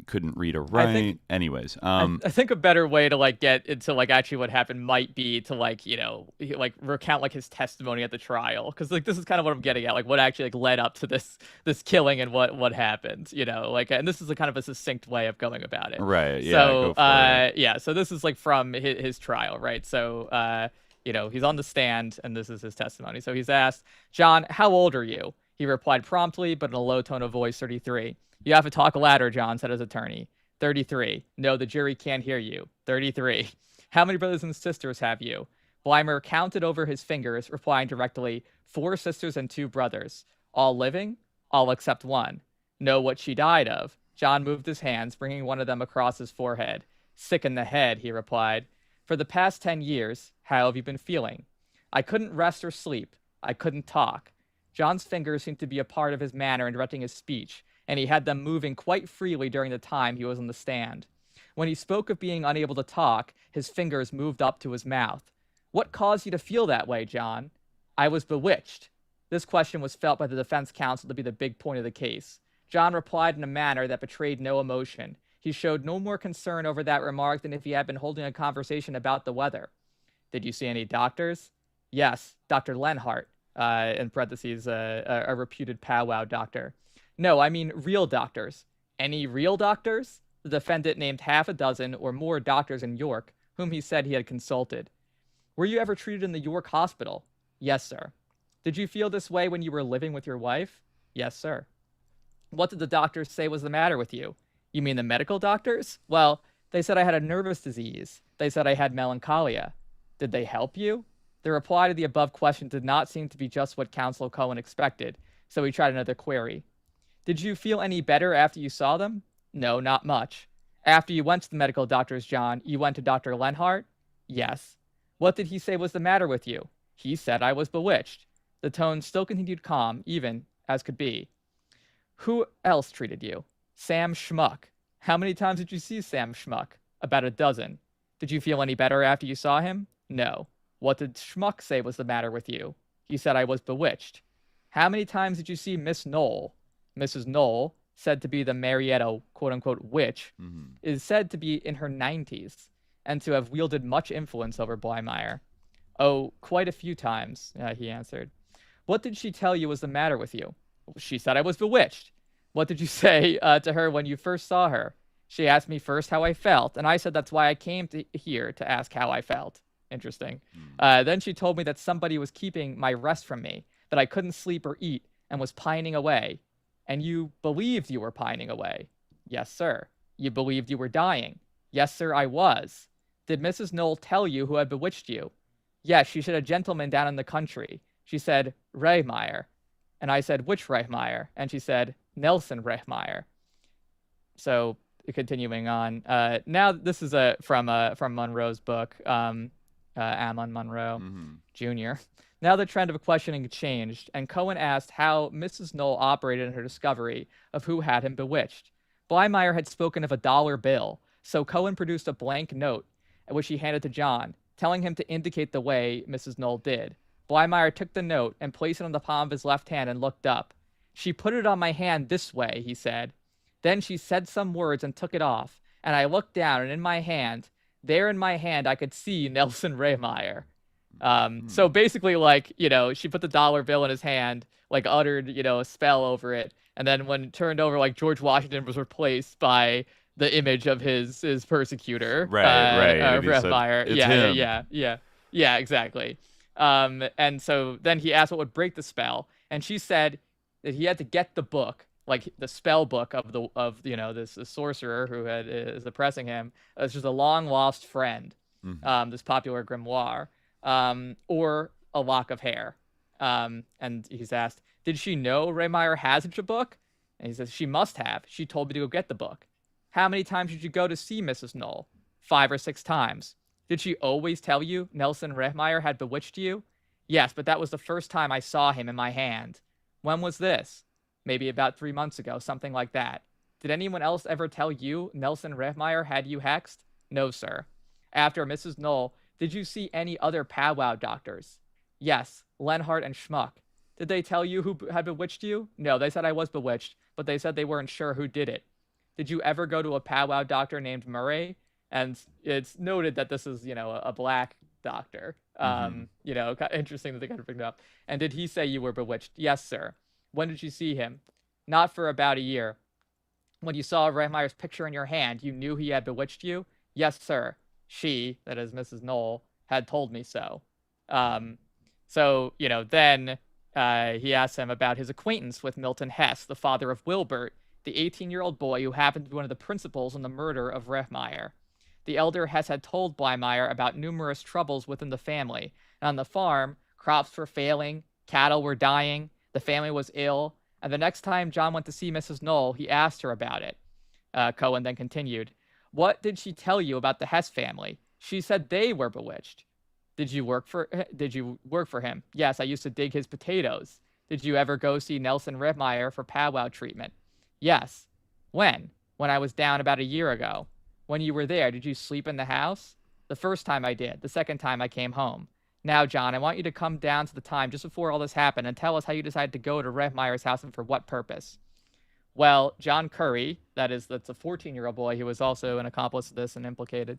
couldn't read or write. Anyways, I think a better way to get into actually what happened might be to recount his testimony at the trial, because this is kind of what I'm getting at, what actually led up to this killing and what happened, and this is a kind of a succinct way of going about it. Right. Yeah. So go for it. so this is from his trial, right? So he's on the stand, and this is his testimony. So he's asked, John, how old are you? He replied promptly, but in a low tone of voice, 33. You have to talk louder, John, said his attorney. 33. No, the jury can't hear you. 33. How many brothers and sisters have you? Bleimer counted over his fingers, replying directly, 4 sisters and 2 brothers. All living? All except one. Know what she died of? John moved his hands, bringing one of them across his forehead. Sick in the head, he replied. For the past 10 years, how have you been feeling? I couldn't rest or sleep. I couldn't talk. John's fingers seemed to be a part of his manner in directing his speech, and he had them moving quite freely during the time he was on the stand. When he spoke of being unable to talk, his fingers moved up to his mouth. What caused you to feel that way, John? I was bewitched. This question was felt by the defense counsel to be the big point of the case. John replied in a manner that betrayed no emotion. He showed no more concern over that remark than if he had been holding a conversation about the weather. Did you see any doctors? Yes, Dr. Lenhart. in parentheses, a reputed powwow doctor. No, I mean real doctors. Any real doctors? The defendant named half a dozen or more doctors in York, whom he said he had consulted. Were you ever treated in the York hospital? Yes, sir. Did you feel this way when you were living with your wife? Yes, sir. What did the doctors say was the matter with you? You mean the medical doctors? Well, they said I had a nervous disease. They said I had melancholia. Did they help you? The reply to the above question did not seem to be just what Counsel Cohen expected, so he tried another query. Did you feel any better after you saw them? No, not much. After you went to the medical doctors, John, you went to Dr. Lenhart? Yes. What did he say was the matter with you? He said I was bewitched. The tone still continued calm, even as could be. Who else treated you? Sam Schmuck. How many times did you see Sam Schmuck? About a dozen. Did you feel any better after you saw him? No. What did Schmuck say was the matter with you? He said I was bewitched. How many times did you see Miss Knoll? Mrs. Knoll, said to be the Marietta quote-unquote witch, is said to be in her 90s and to have wielded much influence over Blymeyer. Oh, quite a few times, he answered. What did she tell you was the matter with you? She said I was bewitched. What did you say to her when you first saw her? She asked me first how I felt, and I said that's why I came here to ask how I felt. Interesting. Then she told me that somebody was keeping my rest from me, that I couldn't sleep or eat, and was pining away. And you believed you were pining away? Yes, sir. You believed you were dying? Yes, sir, I was. Did Mrs. Knoll tell you who had bewitched you? Yes, she said a gentleman down in the country. She said, Rehmeyer. And I said, which Rehmeyer? And she said, Nelson Rehmeyer. So, continuing on. Now, this is from Monroe's book, Ammon Monroe Jr. Now the trend of questioning changed, and Cohen asked how Mrs. Knoll operated in her discovery of who had him bewitched. Blymeyer had spoken of $1 bill, so Cohen produced a blank note, which he handed to John, telling him to indicate the way Mrs. Knoll did. Blymeyer took the note and placed it on the palm of his left hand and looked up. She put it on my hand this way, he said. Then she said some words and took it off, and I looked down, and in my hand, I could see Nelson Rehmeyer. So basically, like, she put the $1 bill in his hand, like, uttered, a spell over it, and then when it turned over, like, George Washington was replaced by the image of his persecutor. Right. Rehmeyer. Yeah, exactly. And so then he asked what would break the spell, and she said that he had to get the book, like the spell book of this sorcerer who is oppressing him. It's just a long lost friend, this popular grimoire, or a lock of hair. And he's asked, did she know Rehmeyer has such a book? And he says, she must have. She told me to go get the book. How many times did you go to see Mrs. Knoll? 5 or 6 times. Did she always tell you Nelson Rehmeyer had bewitched you? Yes, but that was the first time I saw him in my hand. When was this? Maybe about 3 months ago, something like that. Did anyone else ever tell you Nelson Rehmeyer had you hexed? No, sir. After Mrs. Knoll, did you see any other powwow doctors? Yes, Lenhart and Schmuck. Did they tell you who had bewitched you? No, they said I was bewitched, but they said they weren't sure who did it. Did you ever go to a powwow doctor named Murray? And it's noted that this is, a black doctor. Interesting that they kind of bring it up. And did he say you were bewitched? Yes, sir. When did you see him? Not for about a year. When you saw Rehmeyer's picture in your hand, you knew he had bewitched you? Yes, sir. She, that is Mrs. Knoll, had told me so. Then he asked him about his acquaintance with Milton Hess, the father of Wilbert, the 18-year-old boy who happened to be one of the principals in the murder of Rehmeyer. The elder Hess had told Blymeyer about numerous troubles within the family, and on the farm, crops were failing, cattle were dying, the family was ill, and the next time John went to see Mrs. Knoll, he asked her about it. Cohen then continued, what did she tell you about the Hess family? She said they were bewitched. Did you work for him? Yes, I used to dig his potatoes. Did you ever go see Nelson Rehmeyer for powwow treatment? Yes. When? When I was down about a year ago. When you were there, did you sleep in the house? The first time I did. The second time I came home. Now, John, I want you to come down to the time just before all this happened and tell us how you decided to go to Rehmeyer's house and for what purpose. Well, John Curry, that's a 14-year-old boy who was also an accomplice to this and implicated,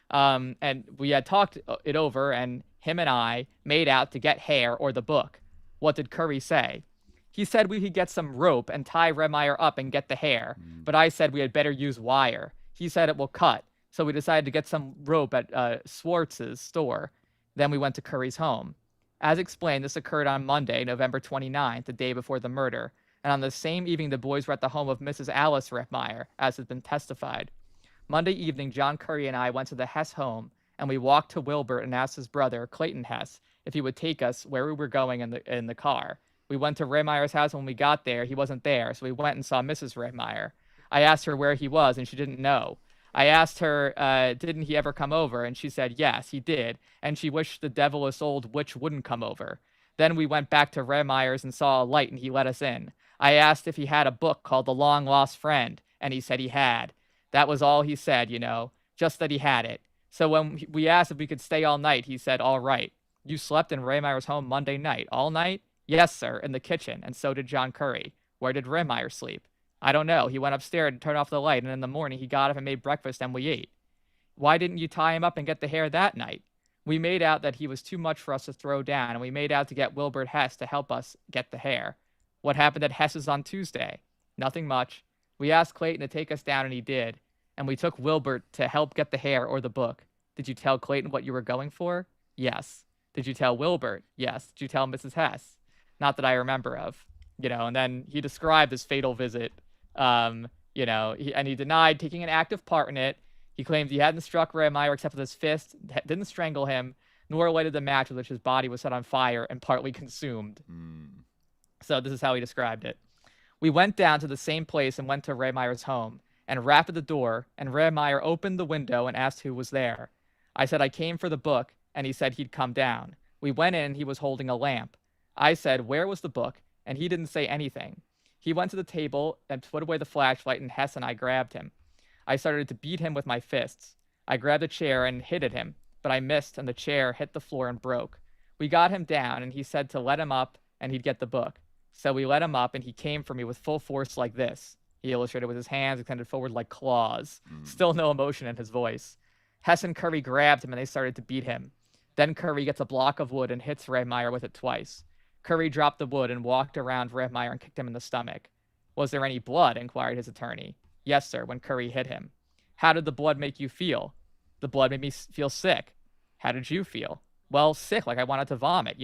and we had talked it over, and him and I made out to get hair or the book. What did Curry say? He said we could get some rope and tie Redmeyer up and get the hair, but I said we had better use wire. He said it will cut, so we decided to get some rope at Schwartz's store. Then we went to Curry's home. As explained, this occurred on Monday, November 29th, the day before the murder, and on the same evening the boys were at the home of Mrs. Alice Redmeyer, as has been testified. Monday evening, John Curry and I went to the Hess home, and we walked to Wilbert and asked his brother, Clayton Hess, if he would take us where we were going in the car. We went to Redmeyer's house. When we got there, he wasn't there, so we went and saw Mrs. Redmeyer. I asked her where he was, and she didn't know. I asked her, didn't he ever come over? And she said, yes, he did, and she wished the devilish old witch wouldn't come over. Then we went back to Redmeyer's and saw a light, and he let us in. I asked if he had a book called The Long Lost Friend, and he said he had. That was all he said, just that he had it. So when we asked if we could stay all night, he said, all right. You slept in Redmeyer's home Monday night, all night? Yes, sir, in the kitchen, and so did John Curry. Where did Redmeyer sleep? I don't know. He went upstairs and turned off the light, and in the morning he got up and made breakfast, and we ate. Why didn't you tie him up and get the hair that night? We made out that he was too much for us to throw down, and we made out to get Wilbert Hess to help us get the hair. What happened at Hess's on Tuesday? Nothing much. We asked Clayton to take us down, and he did. And we took Wilbert to help get the hair or the book. Did you tell Clayton what you were going for? Yes. Did you tell Wilbert? Yes. Did you tell Mrs. Hess? Not that I remember of. And then he described this fatal visit, and he denied taking an active part in it. He claimed he hadn't struck Redmeyer except with his fist, didn't strangle him, nor lighted the match with which his body was set on fire and partly consumed. So this is how he described it. We went down to the same place and went to Redmeyer's home and rapped at the door, and Redmeyer opened the window and asked who was there. I said I came for the book, and he said he'd come down. We went in and he was holding a lamp. I said, where was the book? And he didn't say anything. He went to the table and put away the flashlight, and Hess and I grabbed him. I started to beat him with my fists. I grabbed a chair and hit at him, but I missed, and the chair hit the floor and broke. We got him down, and he said to let him up, and he'd get the book. So we let him up, and he came for me with full force like this. He illustrated with his hands extended forward like claws. Still no emotion in his voice. Hess and Curry grabbed him, and they started to beat him. Then Curry gets a block of wood and hits Redmeyer with it twice. Curry dropped the wood and walked around Redmeyer and kicked him in the stomach. Was there any blood? Inquired his attorney. Yes, sir, when Curry hit him. How did the blood make you feel? The blood made me feel sick. How did you feel? Well, sick, like I wanted to vomit,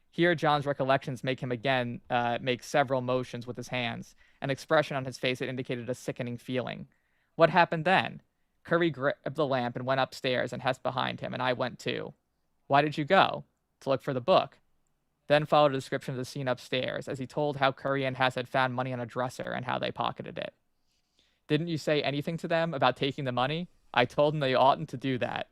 Here, John's recollections make him again make several motions with his hands, an expression on his face that indicated a sickening feeling. What happened then? Curry grabbed the lamp and went upstairs, and Hess behind him, and I went too. Why did you go? To look for the book. Then followed a description of the scene upstairs, as he told how Curry and Hess had found money on a dresser and how they pocketed it. Didn't you say anything to them about taking the money? I told them they oughtn't to do that.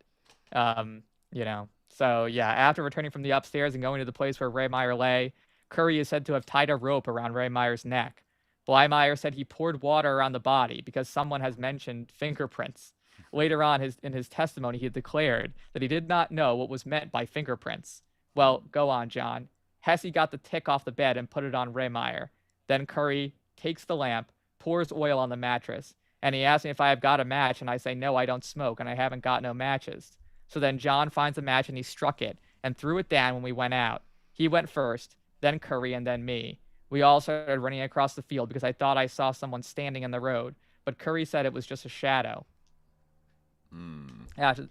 So, yeah, after returning from the upstairs and going to the place where Redmeyer lay, Curry is said to have tied a rope around Redmeyer's neck. Blymeyer said he poured water around the body because someone has mentioned fingerprints. Later on in his testimony, he had declared that he did not know what was meant by fingerprints. Well, go on, John. Hesse got the tick off the bed and put it on Redmeyer. Then Curry takes the lamp, pours oil on the mattress, and he asks me if I have got a match, and I say, no, I don't smoke, and I haven't got no matches. So then John finds a match, and he struck it and threw it down when we went out. He went first, then Curry, and then me. We all started running across the field because I thought I saw someone standing in the road, but Curry said it was just a shadow.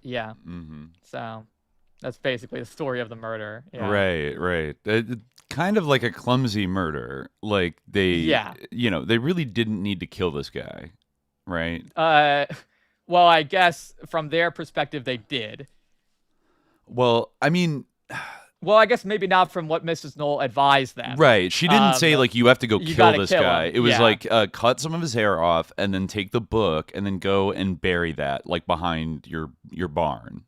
Yeah. So that's basically the story of the murder. Yeah. Right. Kind of like a clumsy murder. Like they really didn't need to kill this guy, right? Well, I guess from their perspective, they did. Well, I mean... Well, I guess maybe not from what Mrs. Knoll advised them. Right. She didn't say, like, you have to go kill this guy. It was yeah. like, cut some of his hair off and then take the book and then go and bury that, like, behind your barn.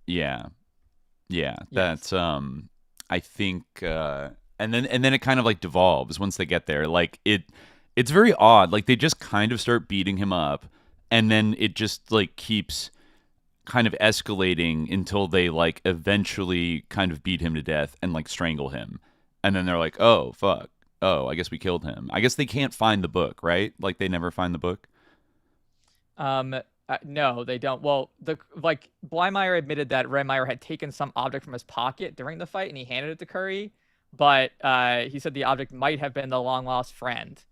Yeah. That's, I think, and then it kind of, like, devolves once they get there. Like, it's very odd. Like, they just kind of start beating him up, and then it just, like, keeps kind of escalating until they like eventually kind of beat him to death and like strangle him. And then they're like, oh, fuck. Oh, I guess we killed him. I guess they can't find the book, right? Like they never find the book. No, they don't. Well, Blymeyer admitted that Redmeyer had taken some object from his pocket during the fight and he handed it to Curry, but he said the object might have been the long lost friend,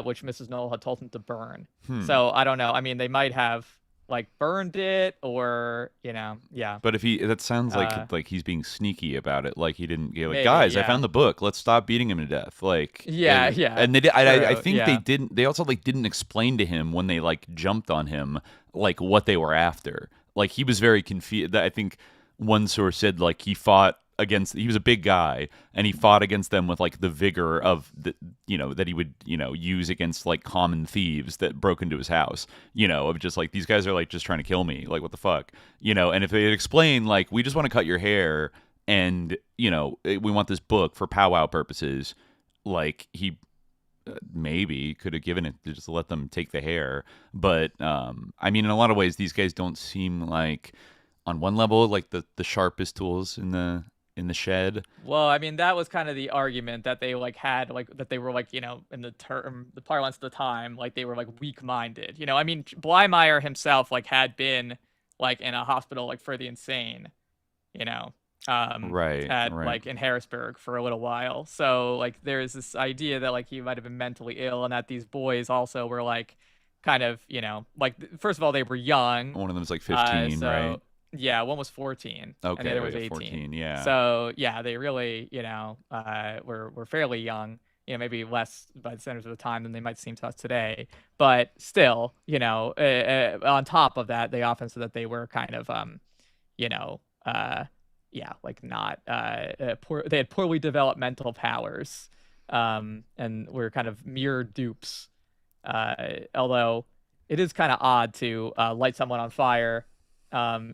which Mrs. Knoll had told him to burn. So I don't know. I mean, they might have like burned it, or yeah. But that sounds like he's being sneaky about it. Like he didn't go like, Maybe, guys, I yeah. found the book. Let's stop beating him to death. Like Yeah, and, yeah, And they did. I true, think they yeah. didn't. They also like didn't explain to him when they like jumped on him like what they were after. Like he was very confused. I think one source said like he fought against. He was a big guy and he fought against them with like the vigor of the that he would use against like common thieves that broke into his house. Of just like these guys are like just trying to kill me. Like what the fuck. And if they had explained like we just want to cut your hair and we want this book for powwow purposes, like he maybe could have given it to just let them take the hair. But I mean, in a lot of ways, these guys don't seem like, on one level, like the sharpest tools in the shed. Well, I mean, that was kind of the argument that they like had, like that they were like, in the parlance of the time, like they were like weak-minded. I mean, Blymeyer himself like had been like in a hospital like for the insane, Right. like in Harrisburg for a little while. So like there is this idea that like he might have been mentally ill, and that these boys also were like kind of, like first of all they were young. One of them was like 15, right? Yeah, one was 14. Okay, And the other was 18. 14, yeah. So yeah, they really, were fairly young. Maybe less by the standards of the time than they might seem to us today. But still, on top of that, they often said that they were kind of, like not poor. They had poorly developed mental powers, and were kind of mere dupes. Although it is kind of odd to light someone on fire.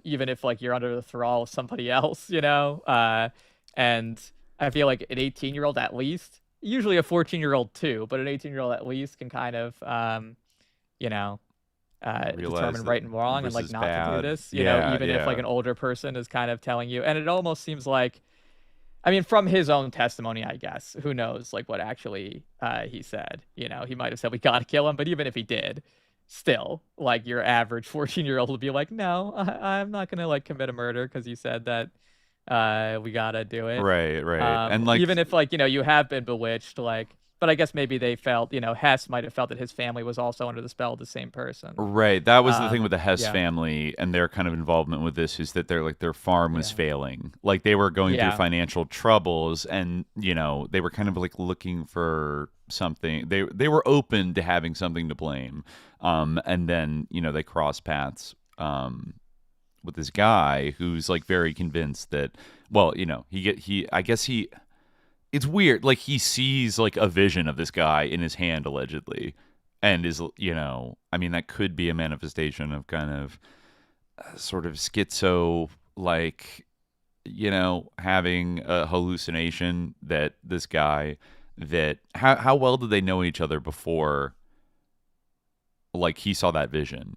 Even if like you're under the thrall of somebody else, and I feel like an 18-year-old at least, usually a 14-year-old too, but an 18-year-old at least can kind of, determine right and wrong and like not to do this, even if like an older person is kind of telling you. And it almost seems like, I mean, from his own testimony, I guess, who knows like what actually he said. He might have said we gotta kill him, but even if he did, still, like your average 14-year-old would be like, no, I'm not gonna like commit a murder because you said that we gotta do it. Right. And like even if like you have been bewitched, like, but I guess maybe they felt Hess might have felt that his family was also under the spell of the same person. Right. That was the thing with the Hess family and their kind of involvement with this, is that their farm was failing. Like they were going through financial troubles, and they were kind of like looking for something. They were open to having something to blame. And then they cross paths with this guy who's like very convinced that, well, it's weird. Like he sees like a vision of this guy in his hand allegedly, and is I mean that could be a manifestation of kind of sort of schizo, like having a hallucination that this guy, that how well did they know each other before like he saw that vision?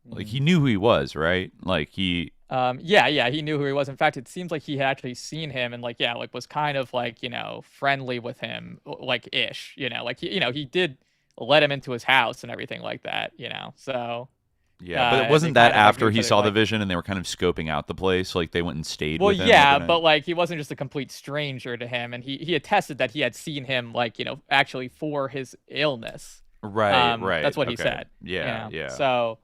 Like he knew who he was, right? Like he he knew who he was. In fact, it seems like he had actually seen him and like was kind of like friendly with him, like ish, like he did let him into his house and everything like that, so yeah. But it wasn't that after he saw the vision and they were kind of scoping out the place, like they went and stayed with him? Well, yeah, but like he wasn't just a complete stranger to him, and he attested that he had seen him like actually for his illness. Right. That's what he said. Yeah. So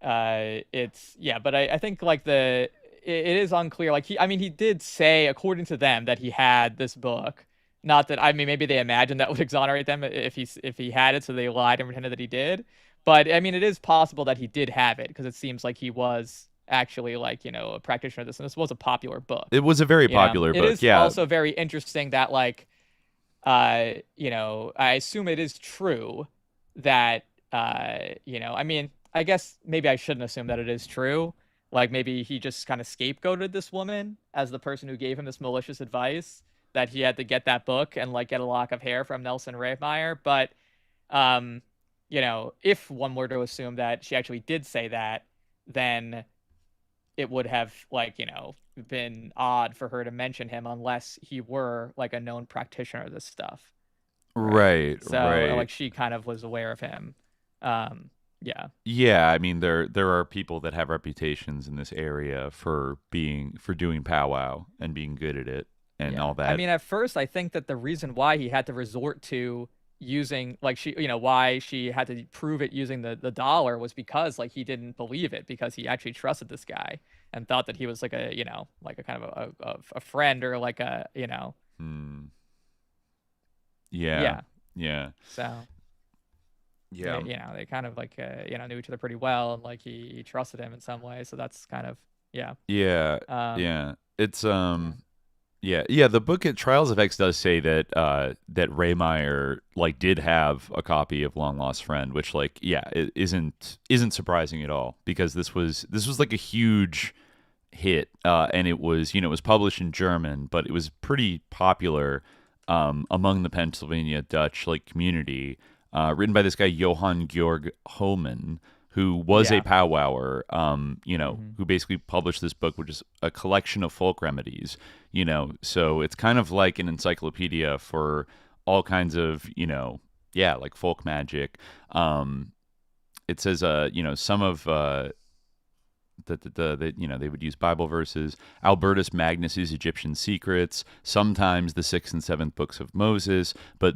but I think like it is unclear. Like he did say, according to them, that he had this book. Not that, I mean, maybe they imagined that would exonerate them if he had it, so they lied and pretended that he did. But I mean, it is possible that he did have it, because it seems like he was actually like a practitioner of this, and this was a popular book. It was a very popular book. It is also very interesting that like I assume it is true that I mean, I guess maybe I shouldn't assume that it is true. Like maybe he just kind of scapegoated this woman as the person who gave him this malicious advice, that he had to get that book and like get a lock of hair from Nelson Redmeyer. But if one were to assume that she actually did say that, then it would have like been odd for her to mention him unless he were like a known practitioner of this stuff. Right. So like she kind of was aware of him. Yeah. Yeah, I mean there are people that have reputations in this area for doing powwow and being good at it and all that. I mean, at first, I think that the reason why he had to resort to using like why she had to prove it using the dollar was because like he didn't believe it because he actually trusted this guy and thought that he was like a like a kind of a friend or like a Yeah. So Yeah. they kind of like knew each other pretty well and like he trusted him in some way. So that's kind of Yeah. It's the book at Trials of X does say that that Rehmeyer like did have a copy of Long Lost Friend, which like it isn't surprising at all because this was like a huge hit, and it was it was published in German, but it was pretty popular among the Pennsylvania Dutch like community, written by this guy Johann Georg Hohmann, who was a powwower, who basically published this book, which is a collection of folk remedies, so it's kind of like an encyclopedia for all kinds of, like folk magic. It says, some of they would use Bible verses, Albertus Magnus's Egyptian Secrets, sometimes the 6th and 7th books of Moses, but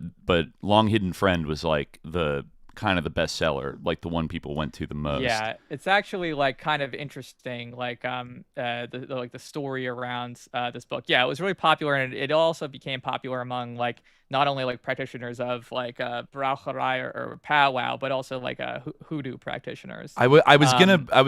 Long Hidden Friend was like the kind of the bestseller, like the one people went to the most. Yeah, it's actually like kind of interesting, like the story around this book. Yeah, it was really popular, and it also became popular among like not only like practitioners of like braucherei or powwow, but also like hoodoo practitioners. I was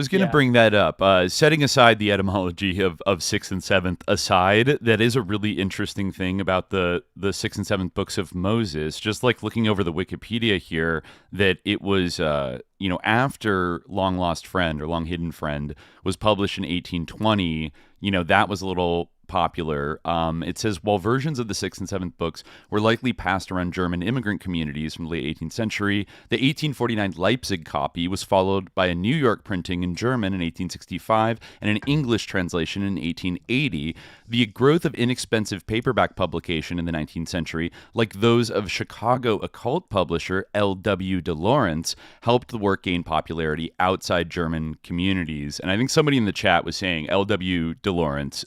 gonna bring that up. Setting aside the etymology of 6th and 7th aside, that is a really interesting thing about the 6th and 7th books of Moses. Just like looking over the Wikipedia here, that it was after Long Lost Friend or Long Hidden Friend was published in 1820. That was a little popular. It says, while versions of the 6th and 7th books were likely passed around German immigrant communities from the late 18th century, the 1849 Leipzig copy was followed by a New York printing in German in 1865 and an English translation in 1880. The growth of inexpensive paperback publication in the 19th century, like those of Chicago occult publisher L.W. de Lawrence, helped the work gain popularity outside German communities. And I think somebody in the chat was saying L.W. de Lawrence,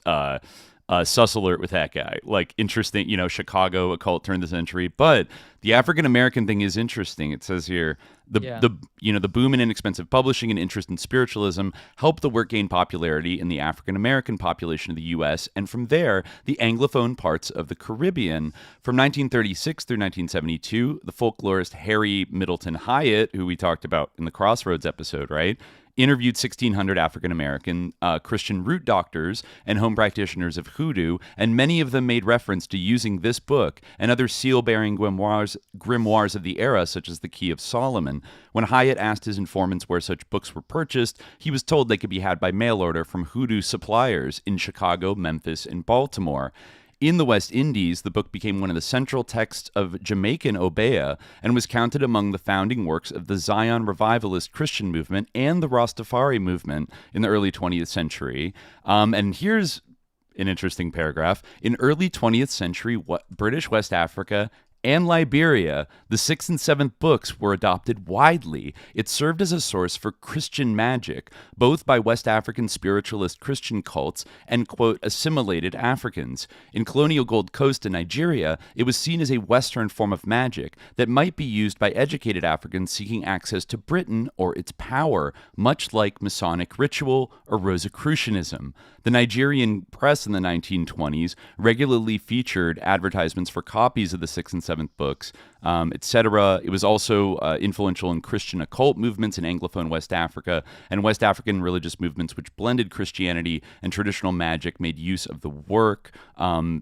sus alert with that guy. Like, interesting, Chicago occult turn of the century. But the African American thing is interesting. It says here the boom in inexpensive publishing and interest in spiritualism helped the work gain popularity in the African American population of the U.S. and from there the Anglophone parts of the Caribbean. From 1936 through 1972, the folklorist Harry Middleton Hyatt, who we talked about in the Crossroads episode, right, interviewed 1,600 African-American Christian root doctors and home practitioners of hoodoo, and many of them made reference to using this book and other seal-bearing grimoires of the era, such as the Key of Solomon. When Hyatt asked his informants where such books were purchased, he was told they could be had by mail order from hoodoo suppliers in Chicago, Memphis, and Baltimore. In the West Indies, the book became one of the central texts of Jamaican Obeah and was counted among the founding works of the Zion Revivalist Christian movement and the Rastafari movement in the early 20th century. And here's an interesting paragraph. In early 20th century British West Africa and Liberia, the 6th and 7th books were adopted widely. It served as a source for Christian magic, both by West African spiritualist Christian cults and, quote, assimilated Africans. In colonial Gold Coast and Nigeria, it was seen as a Western form of magic that might be used by educated Africans seeking access to Britain or its power, much like Masonic ritual or Rosicrucianism. The Nigerian press in the 1920s regularly featured advertisements for copies of the 6th and 7th books, etc. It was also influential in Christian occult movements in Anglophone West Africa, and West African religious movements which blended Christianity and traditional magic made use of the work.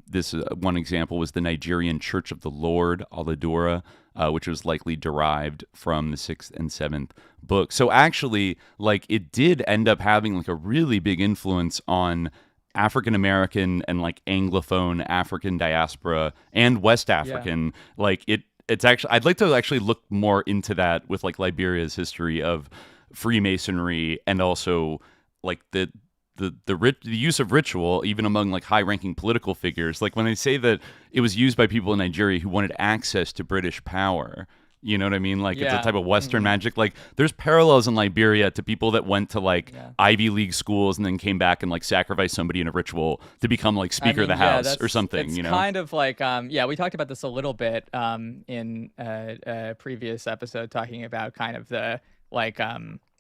This one example was the Nigerian Church of the Lord, Aladura, which was likely derived from the 6th and 7th book. So actually, like, it did end up having like a really big influence on African American and like Anglophone African diaspora and West African. Yeah. Like it's actually, I'd like to actually look more into that with like Liberia's history of Freemasonry and also like the use of ritual even among like high-ranking political figures. Like when they say that it was used by people in Nigeria who wanted access to British power, You know what I mean? Like it's Yeah. a type of Western magic. Like there's parallels in Liberia to people that went to like Ivy League schools and then came back and like sacrificed somebody in a ritual to become like Speaker of the House or something. It's You know? kind of like we talked about this a little bit in a previous episode, talking about kind of the like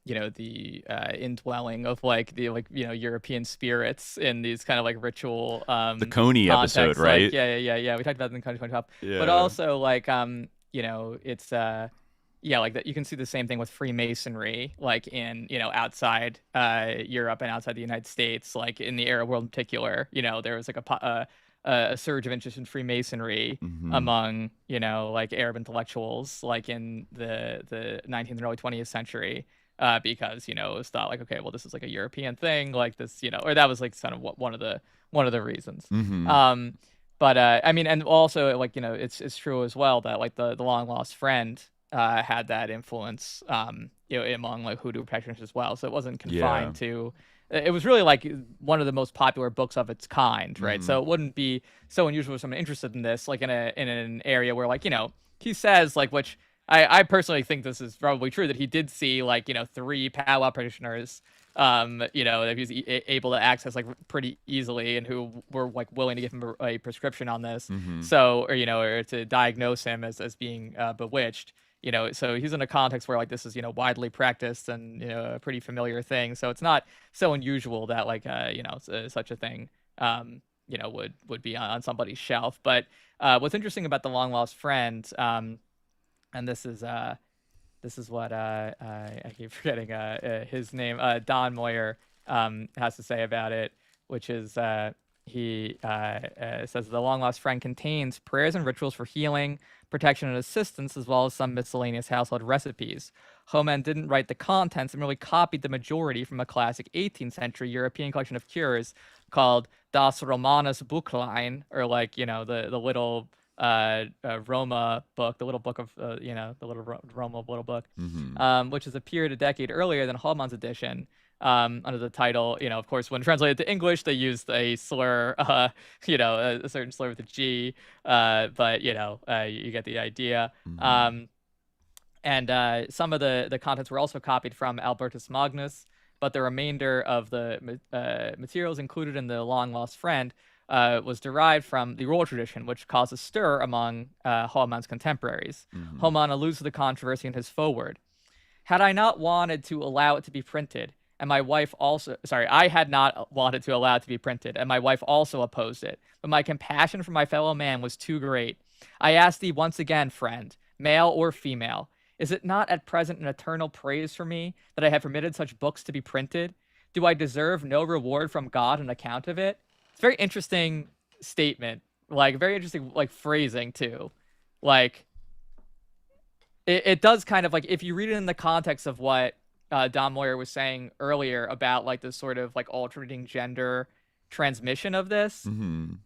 the indwelling of like the European spirits in these kind of like ritual the Coney contexts. episode, right? Like, yeah. We talked about it in Coney 2012. Yeah. But also like it's like that. You can see the same thing with Freemasonry, like in outside Europe and outside the United States, like in the Arab world in particular. There was like a surge of interest in Freemasonry among like Arab intellectuals, like in the 19th and early 20th century, because it was thought like, okay, well, this is like a European thing, like this, or that was like kind of one of the reasons. But I mean, and also like it's true as well that like the long lost friend had that influence among like Hoodoo practitioners as well. So it wasn't confined to. It was really like one of the most popular books of its kind, right? So it wouldn't be so unusual for someone interested in this, like in an area where like he says like, which I personally think this is probably true, that he did see like 3 powwow practitioners that he was able to access like pretty easily, and who were like willing to give him a prescription on this. So, or to diagnose him as being bewitched. So he's in a context where like this is widely practiced and a pretty familiar thing. So it's not so unusual that like such a thing would be on somebody's shelf. But what's interesting about the long lost friend, and this is what I keep forgetting his name, Don Moyer has to say about it, which is he says the long lost friend contains prayers and rituals for healing, protection, and assistance, as well as some miscellaneous household recipes. Hohmann didn't write the contents and merely copied the majority from a classic 18th century European collection of cures called Das Romanes Buchlein, or like the little Roma book, the little book of the little Roma little book, which has appeared a decade earlier than Hohmann's edition, under the title. Of course, when translated to English, they used a slur, a certain slur with a G, but you get the idea. And some of the contents were also copied from Albertus Magnus, but the remainder of the materials included in the long lost friend was derived from the oral tradition, which caused a stir among Hohmann's contemporaries. Hohmann alludes to the controversy in his foreword. Had I not wanted to allow it to be printed, and my wife also, I had not wanted to allow it to be printed, and my wife also opposed it, but my compassion for my fellow man was too great. I ask thee once again, friend, male or female, is it not at present an eternal praise for me that I have permitted such books to be printed? Do I deserve no reward from God on account of it? It's a very interesting statement, like very interesting, like phrasing too. Like it does kind of like, if you read it in the context of what Don Moyer was saying earlier about like this sort of like alternating gender transmission of this,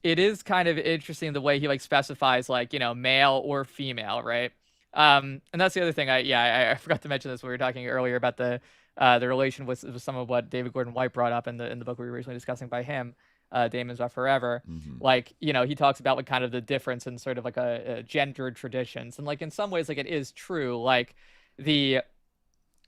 it is kind of interesting the way he like specifies like, male or female, right? And that's the other thing. I forgot to mention this when we were talking earlier about the relation with some of what David Gordon White brought up in the book we were recently discussing by him, Demons Are Forever. Like, he talks about like kind of the difference in sort of like a gendered traditions, and like in some ways like it is true, like the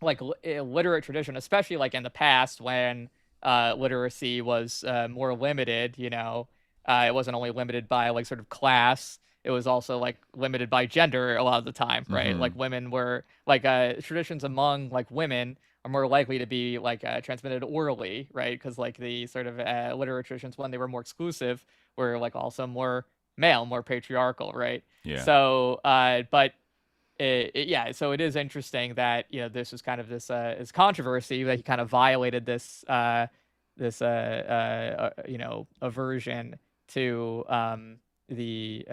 like literate tradition, especially like in the past when literacy was more limited, it wasn't only limited by like sort of class, it was also like limited by gender a lot of the time, right? Like women were like traditions among like women are more likely to be like transmitted orally, right? Because like the sort of literary traditions, when they were more exclusive, were like also more male, more patriarchal, right? Yeah. So, so it is interesting that this was kind of this controversy that he kind of violated this aversion to the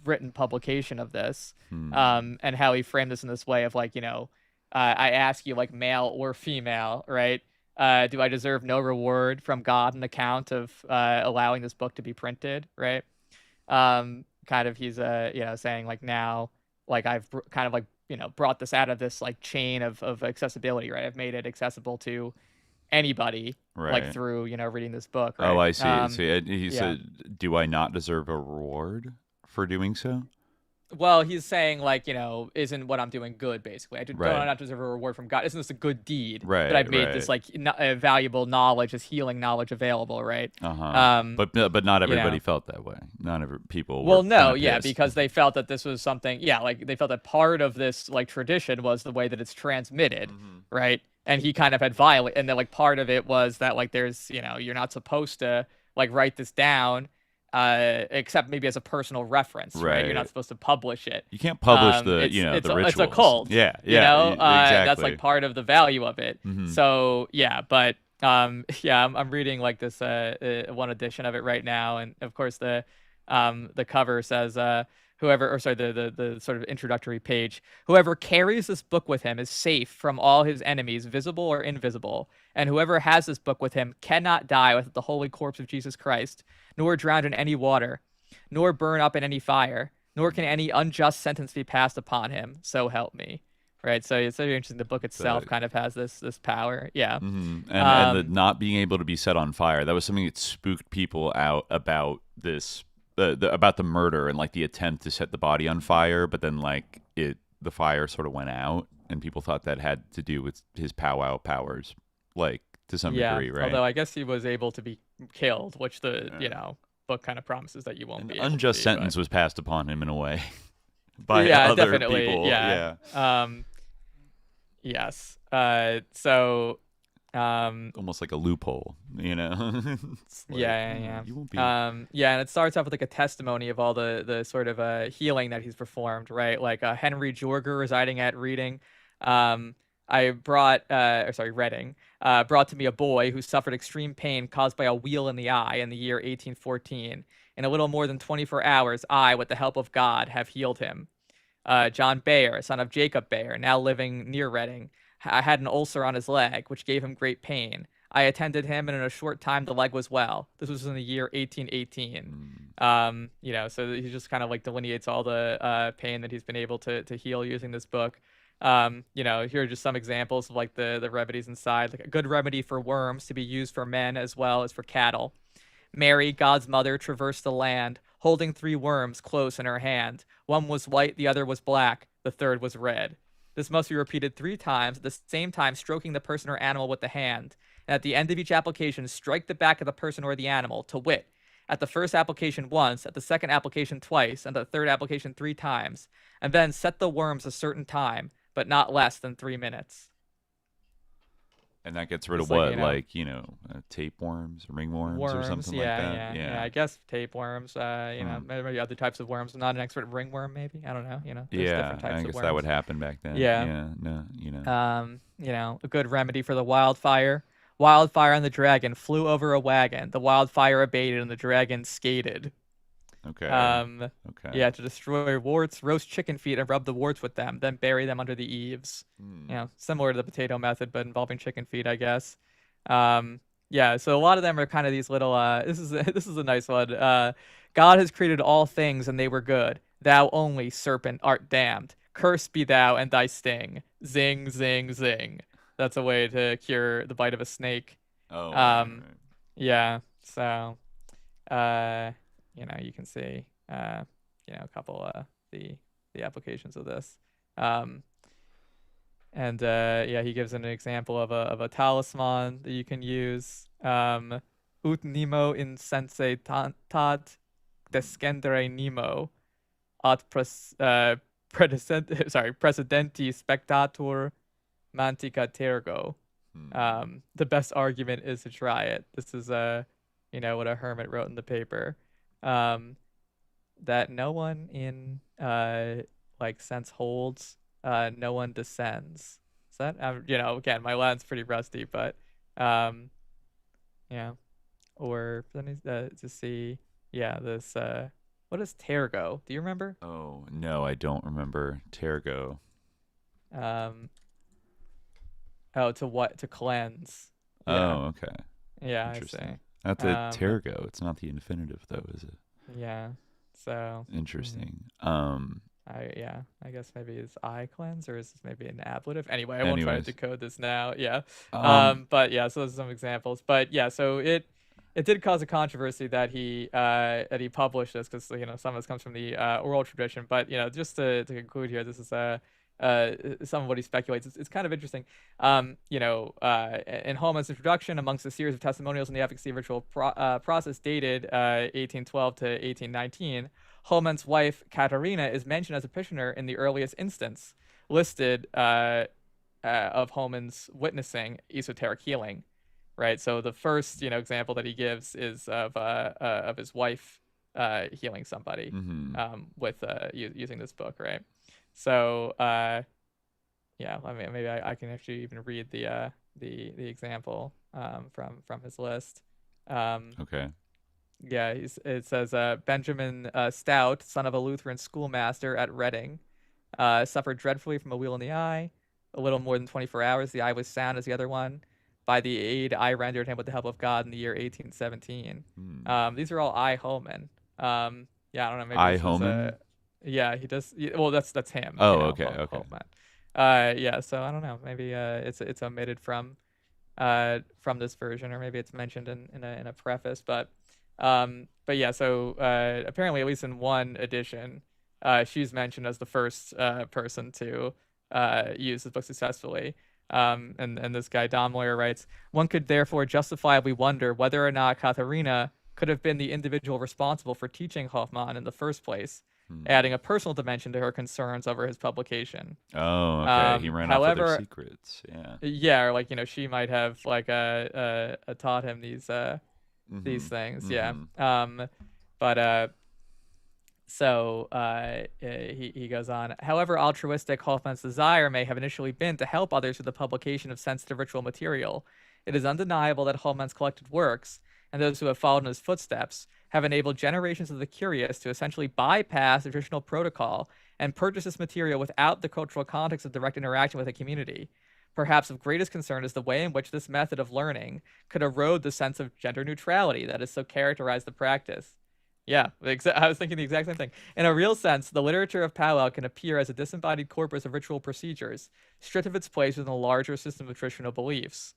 written publication of this, and how he framed this in this way of like, I ask you like male or female, right? Do I deserve no reward from God on account of allowing this book to be printed, right? Kind of he's saying like now, like I've kind of like brought this out of this like chain of accessibility, right? I've made it accessible to anybody, right, like through reading this book, right? Oh, I see. He said, do I not deserve a reward for doing so? Well, he's saying like, isn't what I'm doing good? Basically, don't Right. I not deserve a reward from God? Isn't this a good deed Right, that I've made right. this like valuable knowledge, this healing knowledge available, right? But not everybody know. felt that way. Not every people. Well, were no, kinda yeah, pissed. because they felt that this was something, like they felt that part of this like tradition was the way that it's transmitted, right? And he kind of had violated, and then like part of it was that like there's, you're not supposed to like write this down, except maybe as a personal reference, right? You're not Right. supposed to publish it. You can't publish the it's the rituals. it's a cult. Yeah, That's exactly. like part of the value of it. Mhm. So yeah, but I'm reading like this one edition of it right now, and of course the cover says the sort of introductory page, whoever carries this book with him is safe from all his enemies, visible or invisible, and whoever has this book with him cannot die without the holy corpse of Jesus Christ, nor drown in any water, nor burn up in any fire, nor can any unjust sentence be passed upon him. So help me. Right, so it's very interesting. The book itself kind of has this power, yeah. And the not being able to be set on fire, that was something that spooked people out about this, about the murder and like the attempt to set the body on fire, but then like the fire sort of went out, and people thought that had to do with his powwow powers, like to some degree, right? Although I guess he was able to be killed, which the book kind of promises that you won't be. An unjust sentence was passed upon him in a way. By other definitely. people. Yeah. Yes. So, almost like a loophole, It's like, yeah. You won't be. And it starts off with like a testimony of all the sort of healing that he's performed, right? Like Henry Jorger residing at Reading. Reading, brought to me a boy who suffered extreme pain caused by a wheal in the eye in the year 1814. In a little more than 24 hours, I, with the help of God, have healed him. John Bayer, son of Jacob Bayer, now living near Reading, had an ulcer on his leg, which gave him great pain. I attended him, and in a short time the leg was well. This was in the year 1818. So he just kind of like delineates all the pain that he's been able to heal using this book. Here are just some examples of like the remedies inside. Like a good remedy for worms to be used for men as well as for cattle. Mary, God's mother, traversed the land, holding 3 worms close in her hand. One was white, the other was black, the third was red. This must be repeated 3 times, at the same time stroking the person or animal with the hand. And at the end of each application, strike the back of the person or the animal, to wit, at the first application once, at the second application twice, and the third application 3 times. And then set the worms a certain time, but not less than 3 minutes. And that gets rid of what, tapeworms, ringworms, or something like that. Yeah. I guess tapeworms. Maybe other types of worms. I'm not an expert at ringworm. Maybe I don't know. There's different types I of guess worms. that would happen back then. A good remedy for the wildfire. Wildfire and the dragon flew over a wagon. The wildfire abated and the dragon skated. Okay. Yeah, to destroy warts, roast chicken feet and rub the warts with them, then bury them under the eaves. Similar to the potato method, but involving chicken feet, I guess. So a lot of them are kind of these little. This is a nice one. God has created all things, and they were good. Thou only, serpent, art damned. Cursed be thou and thy sting. Zing, zing, zing. That's a way to cure the bite of a snake. Oh. Yeah. So. You can see, a couple of the applications of this. He gives an example of a talisman that you can use. Ut nemo insense tad descendere nemo, ad precedenti spectator mantica tergo. The best argument is to try it. This is what a hermit wrote in the paper. That no one in sense holds, no one descends. Is that again, my Latin's pretty rusty, but or let me to see this what is tergo? Do you remember? Oh no, I don't remember tergo. To cleanse. Oh, okay. Yeah, I see. That's a tergo. It's not the infinitive, though, is it? Yeah. So. Interesting. I guess maybe it's I cleanse, or is this maybe an ablative? Anyway, I won't try to decode this now. Yeah. So those are some examples. But yeah, so it it did cause a controversy that he published this, because some of this comes from the oral tradition. But just to conclude here, this is some of what he speculates. It's kind of interesting. In Holman's introduction, amongst a series of testimonials in the efficacy of ritual process dated 1812 to 1819, Holman's wife Katharina is mentioned as a petitioner in the earliest instance listed of Holman's witnessing esoteric healing. Right, so the first example that he gives is of his wife healing somebody with using this book, right? So yeah, I mean, maybe I can actually even read the example from his list. Okay. Yeah, it says Benjamin Stout, son of a Lutheran schoolmaster at Reading, suffered dreadfully from a wheal in the eye. A little more than 24 hours, the eye was sound as the other one. By the aid I rendered him with the help of God in the year 1817. These are all I. Holman. Yeah, I don't know. Maybe I. Holman? Yeah, he does. Well, that's him. Oh, okay, okay. Holman. Yeah, so I don't know. Maybe it's omitted from this version, or maybe it's mentioned in a preface. But yeah. So apparently, at least in one edition, she's mentioned as the first person to use this book successfully. And this guy Don Moyer writes, one could therefore justifiably wonder whether or not Katharina could have been the individual responsible for teaching Hoffmann in the first place, adding a personal dimension to her concerns over his publication. Oh, okay. He ran off with their secrets. Yeah, or she might have taught him these things. Yeah. But so he goes on. However altruistic Hoffmann's desire may have initially been to help others with the publication of sensitive ritual material, it is undeniable that Hoffmann's collected works, and those who have followed in his footsteps, have enabled generations of the curious to essentially bypass the traditional protocol and purchase this material without the cultural context of direct interaction with a community. Perhaps of greatest concern is the way in which this method of learning could erode the sense of gender neutrality that has so characterized the practice. Yeah, I was thinking the exact same thing. In a real sense, the literature of powwow can appear as a disembodied corpus of ritual procedures, stripped of its place within a larger system of traditional beliefs.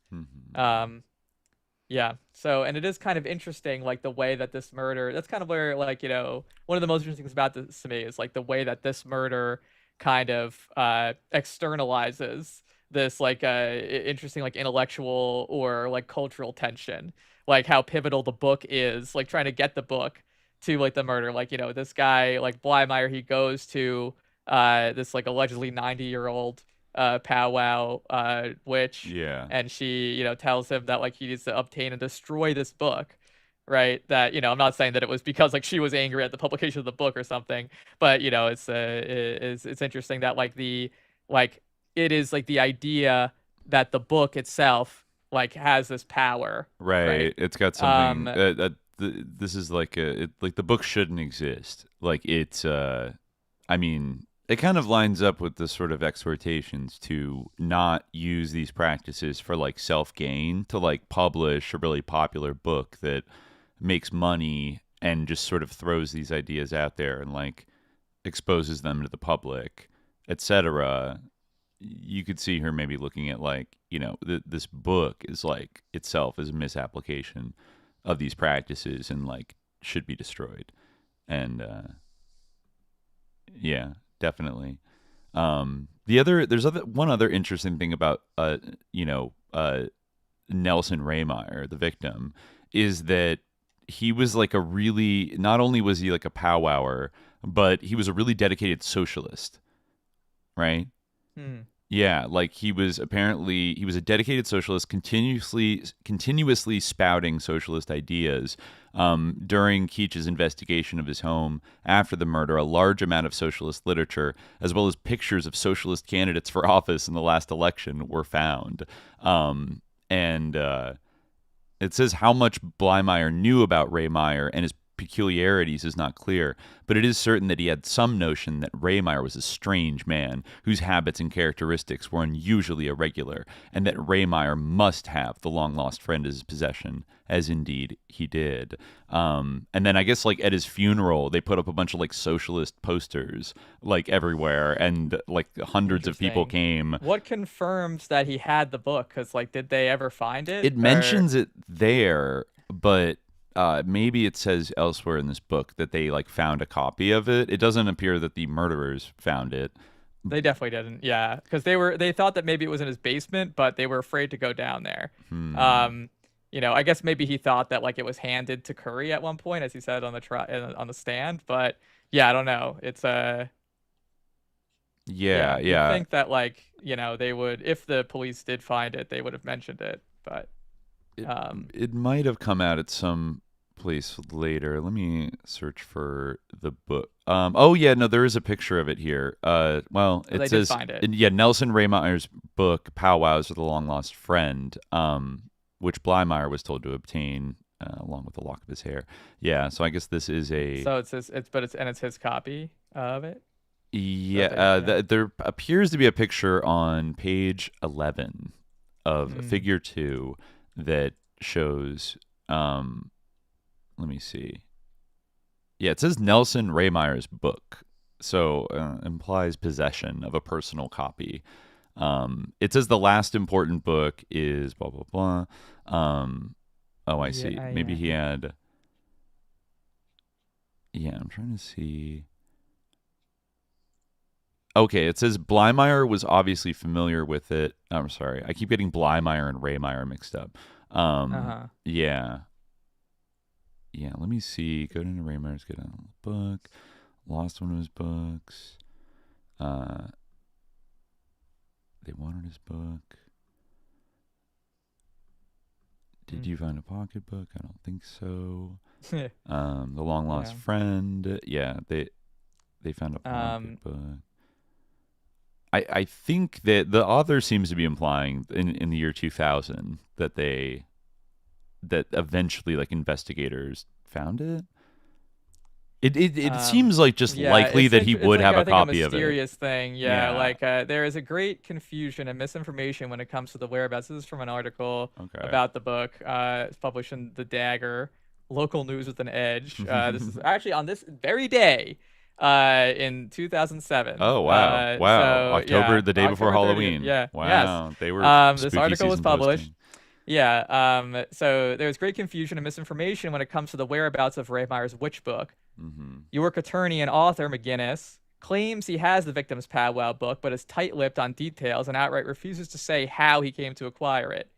Yeah, so, and it is kind of interesting, the way that this murder, that's kind of where, one of the most interesting things about this to me is, the way that this murder kind of externalizes this, interesting, intellectual or, cultural tension. How pivotal the book is, trying to get the book to the murder. This guy Blymeyer, he goes to this allegedly 90-year-old powwow witch, and she tells him that he needs to obtain and destroy this book, right? That I'm not saying that it was because she was angry at the publication of the book or something, but it's interesting that it is the idea that the book itself has this power, right? It's got something that this is the book shouldn't exist. I mean, it kind of lines up with the sort of exhortations to not use these practices for self-gain, to publish a really popular book that makes money and just sort of throws these ideas out there and exposes them to the public, etc. You could see her maybe looking at this book is itself is a misapplication of these practices and should be destroyed. And yeah, definitely. There's one other interesting thing about Nelson Rehmeyer, the victim, is that he was not only was he a powwower, but he was a really dedicated socialist, right? Yeah, he was a dedicated socialist, continuously spouting socialist ideas. During Keach's investigation of his home after the murder, a large amount of socialist literature, as well as pictures of socialist candidates for office in the last election, were found. And it says how much Blymeyer knew about Rehmeyer and his peculiarities is not clear, but it is certain that he had some notion that Rehmeyer was a strange man whose habits and characteristics were unusually irregular, and that Rehmeyer must have the long-lost friend in his possession, as indeed he did. And then I guess at his funeral, they put up a bunch of socialist posters everywhere, and hundreds of people came. What confirms that he had the book? Because did they ever find it? It mentions it there, but maybe it says elsewhere in this book that they like found a copy of it. It doesn't appear that the murderers found it. They definitely didn't. Yeah, because they thought that maybe it was in his basement, but they were afraid to go down there. I guess maybe he thought that like it was handed to Curry at one point, as he said on the stand. But yeah, I don't know. It's yeah. I think that like they would, if the police did find it, they would have mentioned it. But it might have come out at some place later. Let me search for the book. Oh yeah, no, there is a picture of it here. Well, it says did find it. Yeah, Nelson Raymeyer's book Powwows with a Long Lost Friend, which Blymeyer was told to obtain along with the lock of his hair. Yeah, so I guess this is a. So it's his copy of it. Yeah, there appears to be a picture on page 11 of Figure 2 that shows. Let me see. Yeah, it says Nelson Raymeyer's book, so implies possession of a personal copy. It says the last important book is blah blah blah. Oh, I see. Maybe he had. Yeah, I'm trying to see. Okay, it says Blymeyer was obviously familiar with it. I'm sorry, I keep getting Blymeyer and Raymeyer mixed up. Yeah. Yeah, let me see. Go to Raymeyer's, get on the book. Lost one of his books. They wanted his book. Did you find a pocketbook? I don't think so. The Long Lost Friend. Yeah, they found a pocketbook. I think that the author seems to be implying in the year 2000 that eventually like investigators found it. It seems like just likely that he would have a copy of it. Mysterious thing, like there is a great confusion and misinformation when it comes to the whereabouts. This is from an article about the book. It's published in The Dagger, local news with an edge. This is actually on this very day. In 2007. Oh wow! Wow, so, October, the day before Halloween. Yeah. Wow. Yes. They were. This article was published. Posting. Yeah. So there's great confusion and misinformation when it comes to the whereabouts of Raymeyer's witch book. York attorney and author McGinnis claims he has the victim's powwow book, but is tight-lipped on details and outright refuses to say how he came to acquire it.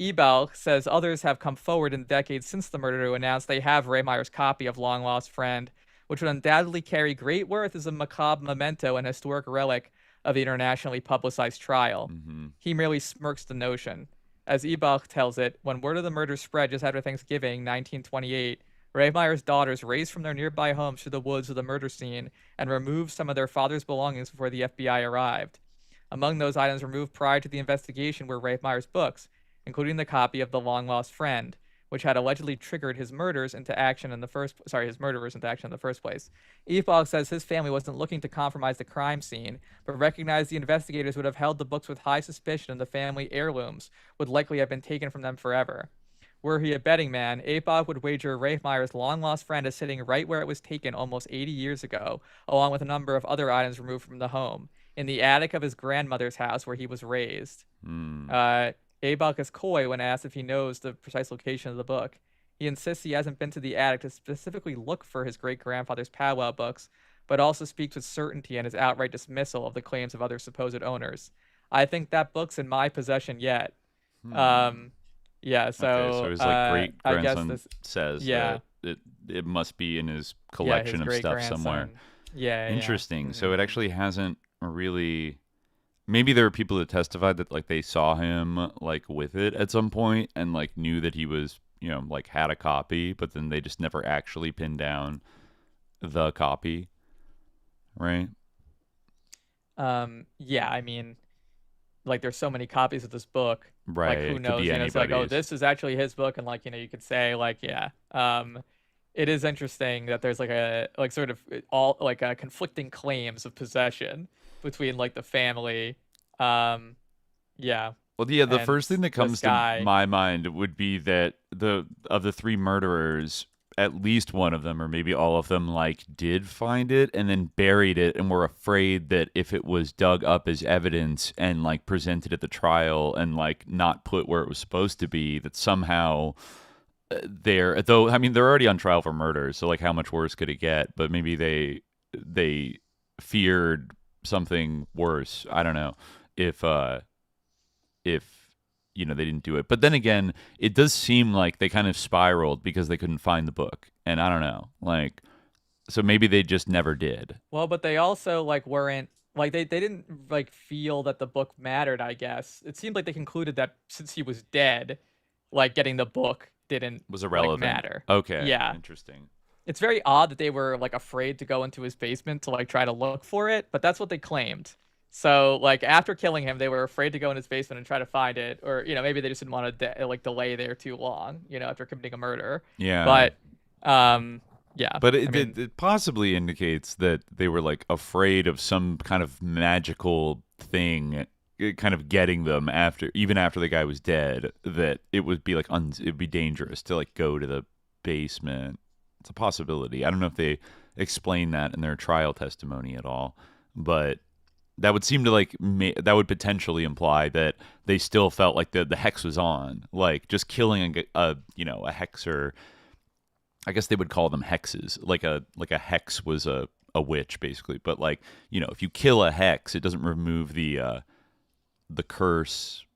Ebalk says others have come forward in the decades since the murder to announce they have Raymeyer's copy of Long Lost Friend, which would undoubtedly carry great worth as a macabre memento and historic relic of the internationally publicized trial. He merely smirks the notion. As Ebalk tells it, when word of the murder spread just after Thanksgiving, 1928, Raymeyer's daughters raced from their nearby homes to the woods of the murder scene and removed some of their father's belongings before the FBI arrived. Among those items removed prior to the investigation were Raymeyer's books, including the copy of The Long Lost Friend, which had allegedly triggered his murderers into action in the first place. Ebalk says his family wasn't looking to compromise the crime scene, but recognized the investigators would have held the books with high suspicion and the family heirlooms would likely have been taken from them forever. Were he a betting man, Ebalk would wager Raymeyer's long-lost friend is sitting right where it was taken almost 80 years ago, along with a number of other items removed from the home, in the attic of his grandmother's house where he was raised. Ebalk is coy when asked if he knows the precise location of the book. He insists he hasn't been to the attic to specifically look for his great-grandfather's powwow books, but also speaks with certainty in his outright dismissal of the claims of other supposed owners. I think that book's in my possession yet. Yeah, so... Okay, so his great-grandson says that it must be in his collection of stuff somewhere. Yeah, interesting. Yeah. So it actually hasn't really... Maybe there were people that testified that like they saw him like with it at some point and like knew that he was, like had a copy, but then they just never actually pinned down the copy, right? Yeah, I mean, like there's so many copies of this book, right? Like who knows? It's like, oh, this is actually his book, and like you could say like, yeah. It is interesting that there's like sort of all like conflicting claims of possession between like the family. Yeah. Well, yeah, the first thing that comes to my mind would be that of the three murderers, at least one of them or maybe all of them like did find it and then buried it and were afraid that if it was dug up as evidence and like presented at the trial and like not put where it was supposed to be, that somehow there, though. I mean, they're already on trial for murder, so like, how much worse could it get? But maybe they feared something worse. I don't know if they didn't do it. But then again, it does seem like they kind of spiraled because they couldn't find the book, and I don't know, like, so maybe they just never did. Well, but they also like weren't like they didn't like feel that the book mattered, I guess. It seemed like they concluded that since he was dead, like getting the book didn't Was irrelevant. like, matter. Okay. Yeah. Interesting. It's very odd that they were like afraid to go into his basement to like try to look for it, but that's what they claimed. So like after killing him, they were afraid to go in his basement and try to find it, or maybe they just didn't want to like delay there too long, after committing a murder. Yeah. But yeah. But it possibly indicates that they were like afraid of some kind of magical thing kind of getting them even after the guy was dead, that it would be like it'd be dangerous to like go to the basement. It's a possibility. I don't know if they explain that in their trial testimony at all, but that would seem to like that would potentially imply that they still felt like the hex was on. Like just killing a hexer. I guess they would call them hexes. Like a hex was a witch basically, but like if you kill a hex, it doesn't remove the curse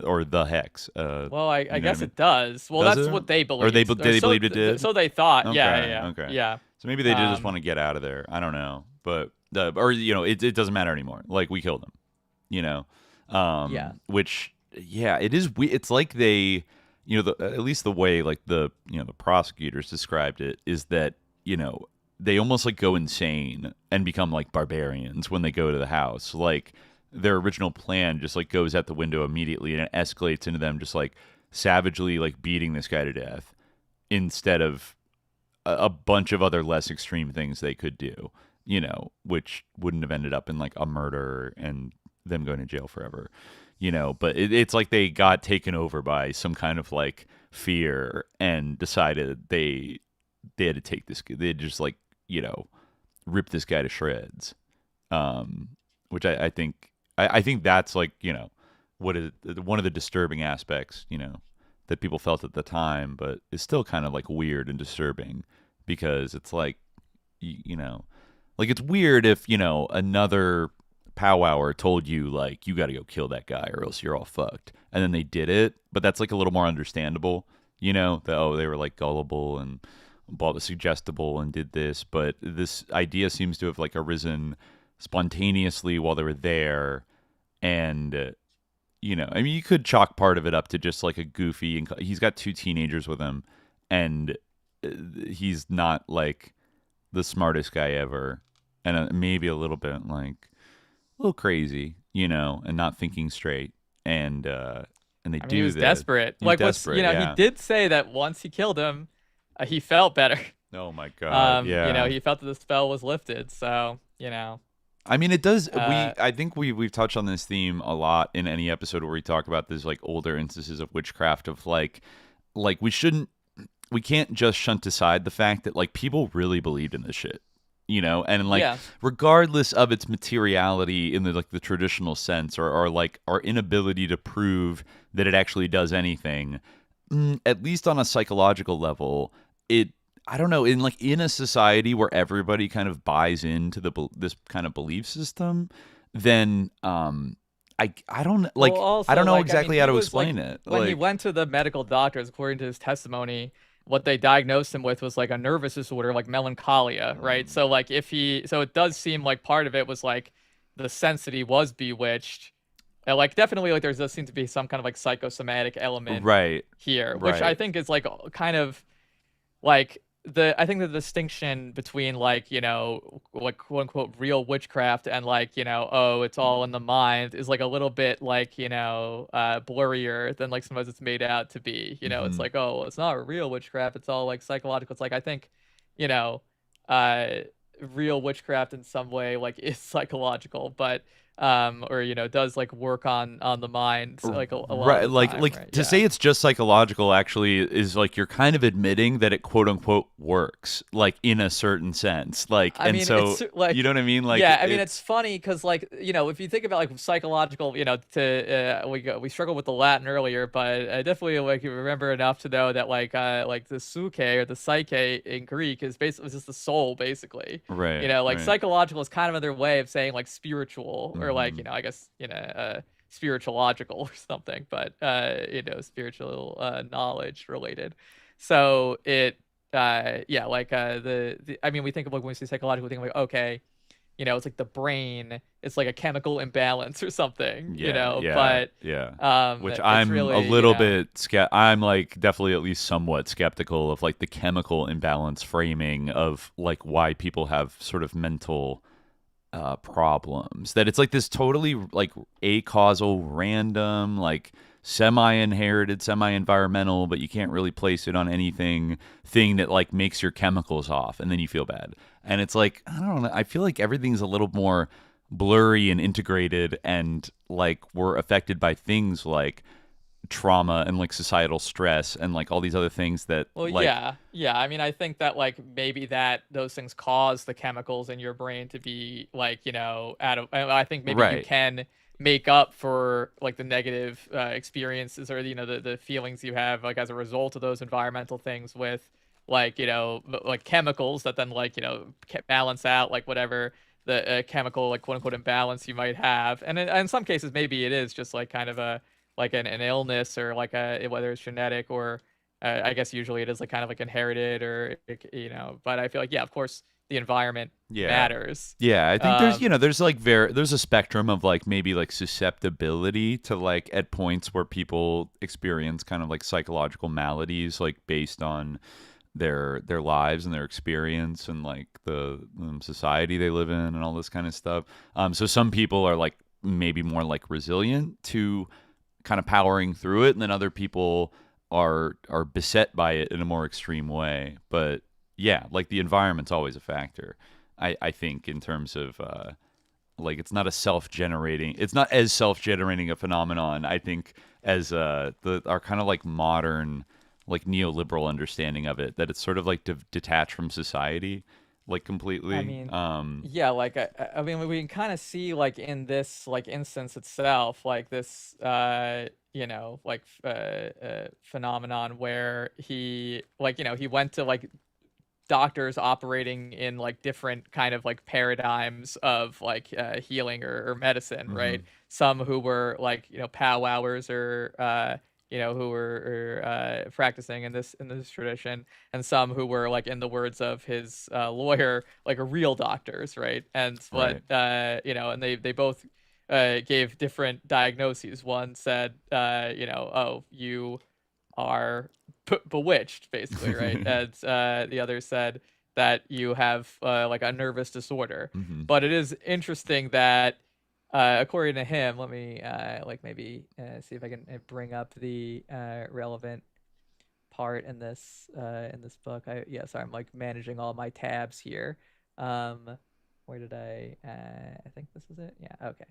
or the hex. Well, I guess it does. Well, that's what they believe. Or they believed it did. So they thought. Okay, Yeah. Okay. Yeah. So maybe they did just want to get out of there. I don't know, but it doesn't matter anymore. Like we killed them. Yeah. Which it is. It's like they. At least the way like the prosecutors described it is that they almost like go insane and become like barbarians when they go to the house. Like their original plan just like goes out the window immediately, and it escalates into them just like savagely like beating this guy to death instead of a bunch of other less extreme things they could do, which wouldn't have ended up in like a murder and them going to jail forever. But it's like they got taken over by some kind of like fear and decided they had to take this. They had just like rip this guy to shreds, which I think that's like what is one of the disturbing aspects that people felt at the time, but it's still kind of like weird and disturbing because it's like like it's weird if another powwower told you like you got to go kill that guy or else you're all fucked, and then they did it, but that's like a little more understandable, they were like gullible and suggestible and did this, but this idea seems to have like arisen spontaneously while they were there, and I mean you could chalk part of it up to just like a goofy, and he's got 2 teenagers with him, and he's not like the smartest guy ever, and maybe a little bit like a little crazy, and not thinking straight, and they he was desperate. Like desperate, he did say that once he killed him, he felt better. Oh my god! Yeah, he felt that the spell was lifted. So I mean, it does. I think we've touched on this theme a lot in any episode where we talk about this like older instances of witchcraft of like we can't just shunt aside the fact that like people really believed in this shit. And like regardless of its materiality in the like the traditional sense, or like our inability to prove that it actually does anything, at least on a psychological level, I don't know, in a society where everybody kind of buys into this kind of belief system, then I don't like, well, also, I don't know exactly how to explain it. When he went to the medical doctors, according to his testimony, what they diagnosed him with was like a nervous disorder, like melancholia, right? So like so it does seem like part of it was like the sense that he was bewitched. And like definitely like there does seem to be some kind of like psychosomatic element here, which I think is like kind of like I think the distinction between like, like quote unquote real witchcraft and like, it's all in the mind is like a little bit like, blurrier than like sometimes it's made out to be, it's like, oh, it's not real witchcraft. It's all like psychological. It's like, I think, real witchcraft in some way like is psychological, but or does like work on the mind like a lot Right, of the time, right? to Yeah. say it's just psychological actually is like you're kind of admitting that it quote unquote works, like in a certain sense, like, I and mean, so it's like, you know what I mean, like yeah, I mean, it's funny because, like, if you think about like psychological, we struggled with the Latin earlier, but I definitely like remember enough to know that like the suke or the psyche in Greek is basically just the soul, basically. right, Like right. psychological is kind of another way of saying like spiritual or like Mhm. I guess spiritualogical or something, but spiritual knowledge related. So it yeah, like the I mean, we think of like when we say psychological, we think of like, okay, it's like the brain, it's like a chemical imbalance or something, Yeah, yeah, but yeah. Which it's I'm a really, little bit I'm like definitely at least somewhat skeptical of like the chemical imbalance framing of like why people have sort of mental problems. That it's like this totally like acausal, random, like semi-inherited, semi-environmental, but you can't really place it on anything thing that like makes your chemicals off, and then you feel bad. And it's like, I don't know. I feel like everything's a little more blurry and integrated, and like we're affected by things like trauma and like societal stress and like all these other things that well, like yeah. I mean, I think that like maybe that those things cause the chemicals in your brain to be like out of. I think maybe you right. can make up for like the negative experiences or the feelings you have like as a result of those environmental things with like like chemicals that then like balance out like whatever the chemical like quote unquote imbalance you might have, and in some cases maybe it is just like kind of a like an illness or like whether it's genetic or I guess usually it is like kind of like inherited or but I feel like yeah, of course the environment Yeah. matters. Yeah, I think there's like there's a spectrum of like maybe like susceptibility to like at points where people experience kind of like psychological maladies like based on their lives and their experience and like the society they live in and all this kind of stuff. So some people are like maybe more like resilient to kind of powering through it, and then other people are beset by it in a more extreme way. But yeah, like the environment's always a factor. I think in terms of like it's not as self-generating a phenomenon, I think, as our kind of like modern like neoliberal understanding of it, that it's sort of like detached from society like completely. I mean, yeah, like I mean, we can kind of see like in this like instance itself, like this, phenomenon where he like he went to like doctors operating in like different kind of like paradigms of like healing or medicine, right? Some who were like powwowers or who were practicing in this tradition, and some who were like, in the words of his lawyer, like real doctors, right? And what and they both gave different diagnoses. One said, oh, you are bewitched, basically, right? And the other said that you have like a nervous disorder. But it is interesting that according to him, let me like maybe see if I can bring up the relevant part in this book. Sorry, I'm like managing all my tabs here. Where did I think this is it. Yeah, okay.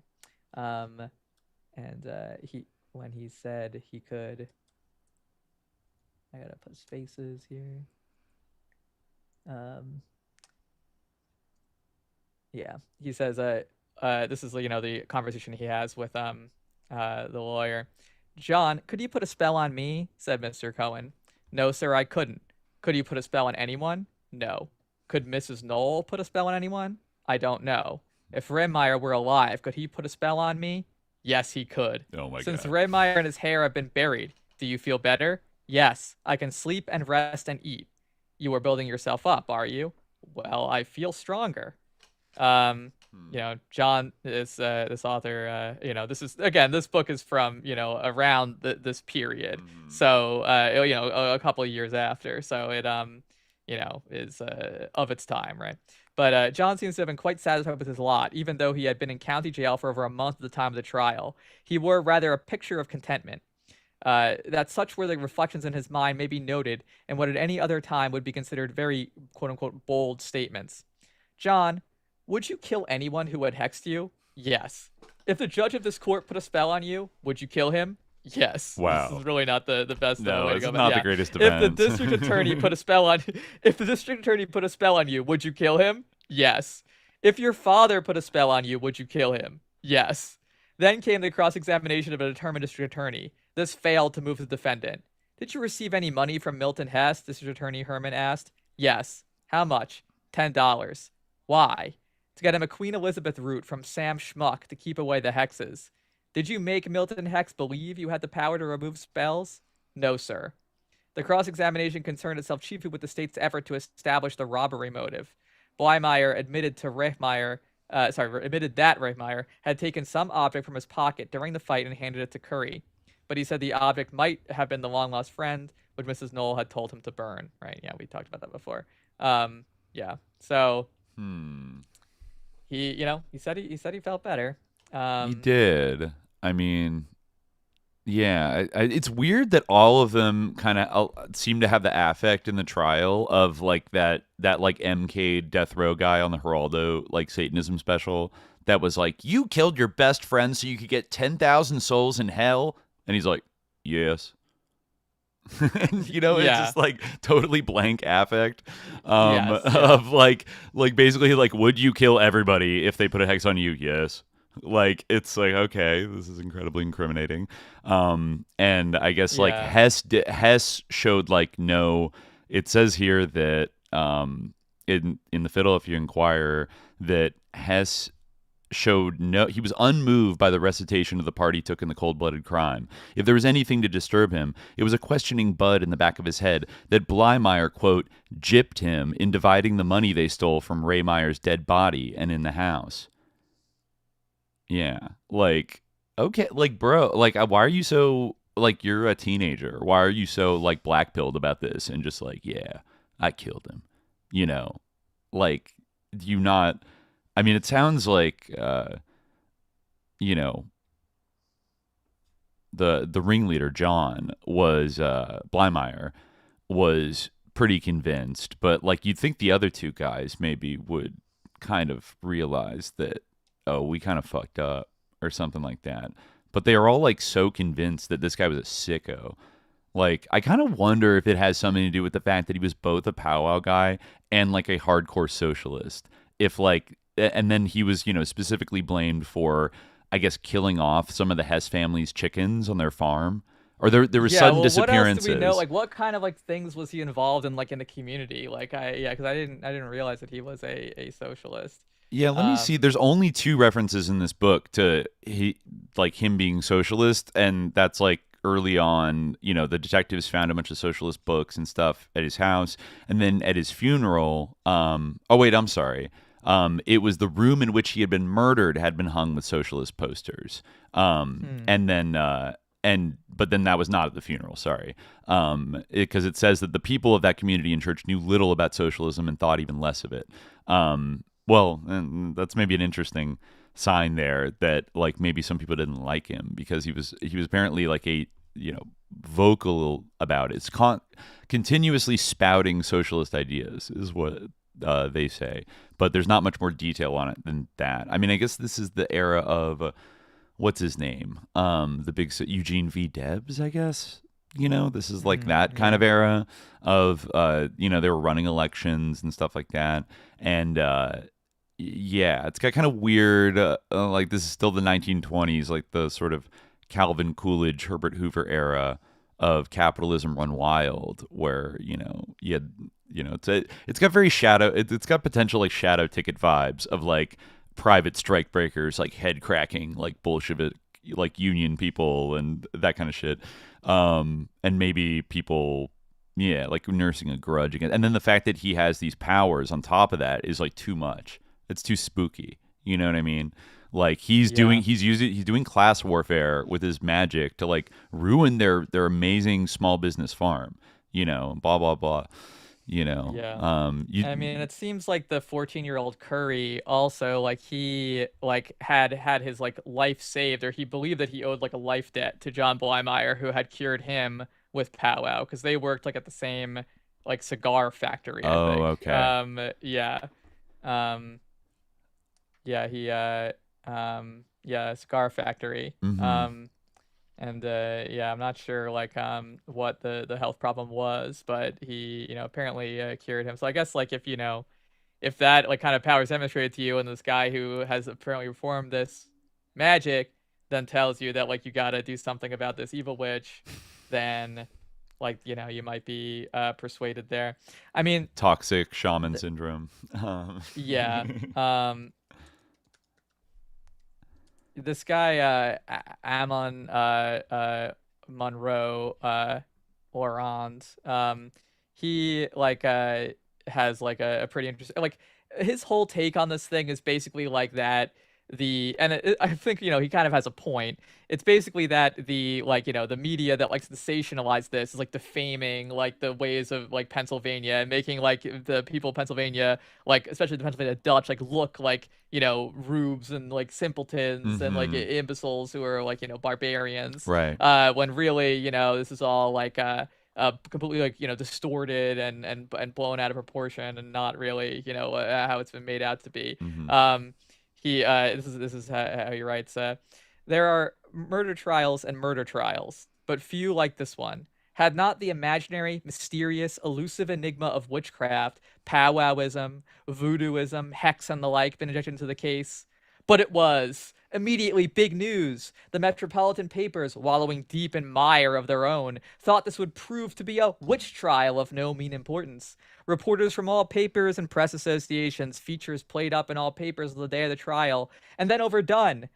And when he said he could, I gotta put spaces here. Yeah, he says this is the conversation he has with the lawyer. John, could you put a spell on me? Said Mr. Cohen. No, sir, I couldn't. Could you put a spell on anyone? No. Could Mrs. Knoll put a spell on anyone? I don't know. If Redmeyer were alive, could he put a spell on me? Yes, he could. Oh my Since God. Redmeyer and his hair have been buried, do you feel better? Yes, I can sleep and rest and eat. You are building yourself up, are you? Well, I feel stronger. John is this author. This is again. This book is from around this period. So a couple of years after. So it is of its time, right? But John seems to have been quite satisfied with his lot, even though he had been in county jail for over a month at the time of the trial. He wore rather a picture of contentment. That such were the reflections in his mind may be noted in what at any other time would be considered very quote-unquote bold statements. John, would you kill anyone who had hexed you? Yes. If the judge of this court put a spell on you, would you kill him? Yes. Wow. This is really not the best No, way to it's go. not But the greatest If defense. the district attorney put a spell on if the district attorney put a spell on you, would you kill him? Yes. If your father put a spell on you, would you kill him? Yes. Then came the cross-examination of a determined district attorney. This failed to move the defendant. Did you receive any money from Milton Hess? District Attorney Herman asked. Yes. How much? $10. Why? To get him a Queen Elizabeth root from Sam Schmuck to keep away the hexes. Did you make Milton Hex believe you had the power to remove spells? No, sir. The cross-examination concerned itself chiefly with the state's effort to establish the robbery motive. Blymeyer admitted that Rehmeyer had taken some object from his pocket during the fight and handed it to Curry. But he said the object might have been the long-lost friend, which Mrs. Knoll had told him to burn. Right? Yeah, we talked about that before. Yeah. So he said he felt better. He did. I mean, yeah, it's weird that all of them kind of seem to have the affect in the trial of like that like MK death row guy on the Geraldo like Satanism special that was like, you killed your best friend so you could get 10,000 souls in hell, and he's like, yes. It's just like totally blank affect of like basically like, would you kill everybody if they put a hex on you? Yes. Like, it's like, okay, this is incredibly incriminating. And I guess like Hess showed like no. It says here that in the Philadelphia Inquirer that Hess showed no. He was unmoved by the recitation of the part he took in the cold-blooded crime. If there was anything to disturb him, it was a questioning bud in the back of his head that Blymeyer, quote, gypped him in dividing the money they stole from Ray Meyer's dead body and in the house. Yeah, like, okay, like, bro, like, why are you so, like, you're a teenager. Why are you so, like, black-pilled about this? And just like, yeah, I killed him. Like, you not, I mean, it sounds like, the ringleader, John, was, Blymeyer, was pretty convinced. But, like, you'd think the other two guys maybe would kind of realize that, oh, we kind of fucked up or something like that. But they are all like so convinced that this guy was a sicko. Like, I kind of wonder if it has something to do with the fact that he was both a powwow guy and like a hardcore socialist. If like, and then he was, specifically blamed for, I guess, killing off some of the Hess family's chickens on their farm. Or there were sudden disappearances. What else do we know? Like, what kind of like things was he involved in, like in the community? Like, because I didn't realize that he was a socialist. Yeah, let me see. There's only 2 references in this book to him being socialist, and that's like early on. The detectives found a bunch of socialist books and stuff at his house, and then at his funeral. Oh wait, I'm sorry. It was the room in which he had been murdered had been hung with socialist posters. And then but then that was not at the funeral. Sorry, because it says that the people of that community and church knew little about socialism and thought even less of it. Well, and that's maybe an interesting sign there that like maybe some people didn't like him because he was apparently like a vocal about it. It's continuously spouting socialist ideas is what they say, but there's not much more detail on it than that. I mean, I guess this is the era of what's his name, the big Eugene V. Debs, I guess. This is like that kind of era of they were running elections and stuff like that, and yeah, it's got kind of weird. Like, this is still the 1920s, like the sort of Calvin Coolidge, Herbert Hoover era of capitalism run wild, where you had it's got very shadow. It's got potential like shadow ticket vibes of like private strike breakers, like head cracking, like Bolshevik, like union people and that kind of shit. And maybe people, like nursing a grudge against. And then the fact that he has these powers on top of that is like too much. It's too spooky. You know what I mean? Like he's doing class warfare with his magic to like ruin their amazing small business farm. Blah blah blah. Yeah. I mean, it seems like the 14-year-old Curry also like he like had his like life saved, or he believed that he owed like a life debt to John Blymeyer, who had cured him with powwow, because they worked like at the same like cigar factory. I think. Okay. Yeah. cigar factory. Mhm. And I'm not sure like what the health problem was, but he apparently cured him. So I guess like if that like kind of power is demonstrated to you, and this guy who has apparently performed this magic then tells you that like you got to do something about this evil witch, then like you might be persuaded there. I mean, Toxic shaman syndrome. yeah. This guy Amon Monroe Laurent, he like has like a pretty interesting, like his whole take on this thing is basically like that I think he kind of has a point. It's basically that the like the media that likes to sensationalize this is like defaming like the ways of like Pennsylvania and making like the people of Pennsylvania, like especially the Pennsylvania Dutch, like look like rubes and like simpletons and like imbeciles who are like barbarians, Right. When really this is all like completely like distorted and blown out of proportion and not really how it's been made out to be. This is how he writes. There are murder trials and murder trials, but few like this one. Had not the imaginary, mysterious, elusive enigma of witchcraft, powwowism, voodooism, hex, and the like been injected into the case? But it was. Immediately big news. The metropolitan papers, wallowing deep in mire of their own, thought this would prove to be a witch trial of no mean importance. Reporters from all papers and press associations, features played up in all papers on the day of the trial, and then overdone.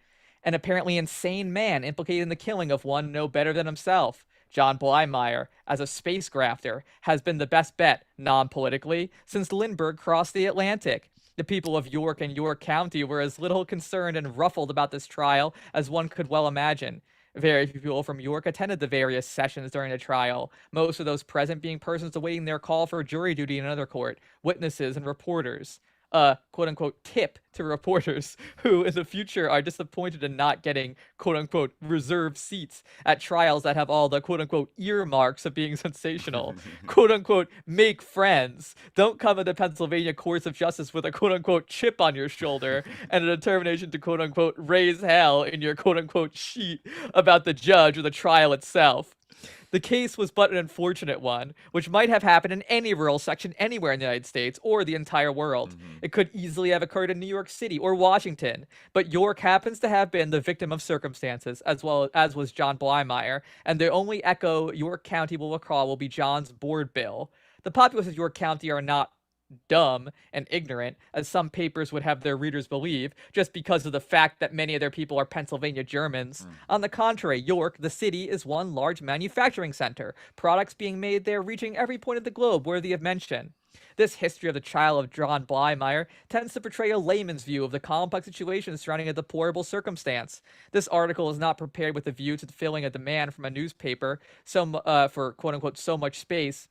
An apparently insane man implicated in the killing of one no better than himself. John Blymeyer, as a space grafter, has been the best bet, non-politically, since Lindbergh crossed the Atlantic. The people of York and York County were as little concerned and ruffled about this trial as one could well imagine. Very few people from York attended the various sessions during the trial, most of those present being persons awaiting their call for jury duty in another court, witnesses and reporters. Quote-unquote tip to reporters who in the future are disappointed in not getting quote-unquote reserved seats at trials that have all the quote-unquote earmarks of being sensational. Quote-unquote make friends. Don't come into Pennsylvania courts of justice with a quote-unquote chip on your shoulder and a determination to quote-unquote raise hell in your quote-unquote sheet about the judge or the trial itself. The case was but an unfortunate one, which might have happened in any rural section anywhere in the United States or the entire world. It could easily have occurred in New York City or Washington, but York happens to have been the victim of circumstances, as well as was John Blymeyer, and the only echo York County will recall will be John's board bill. The populace of York County are not dumb and ignorant, as some papers would have their readers believe, just because of the fact that many of their people are Pennsylvania Germans. On the contrary, York, the city, is one large manufacturing center, products being made there reaching every point of the globe worthy of mention. This history of the trial of John Blymeyer tends to portray a layman's view of the complex situation surrounding a deplorable circumstance. This article is not prepared with a view to filling a demand from a newspaper for quote-unquote so much space,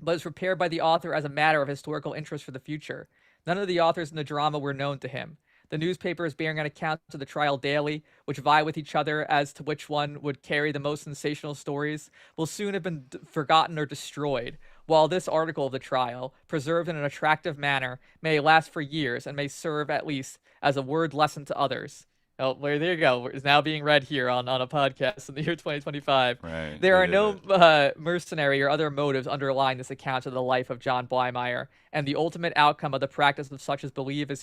but is prepared by the author as a matter of historical interest for the future. None of the authors in the drama were known to him. The newspaper is bearing an account of the trial daily, which vie with each other as to which one would carry the most sensational stories, will soon have been forgotten or destroyed, while this article of the trial, preserved in an attractive manner, may last for years and may serve at least as a word lesson to others. Oh, well, there you go. It's now being read here on a podcast in the year 2025. Right. There are no mercenary or other motives underlying this account of the life of John Blymeyer, and the ultimate outcome of the practice of such as believe as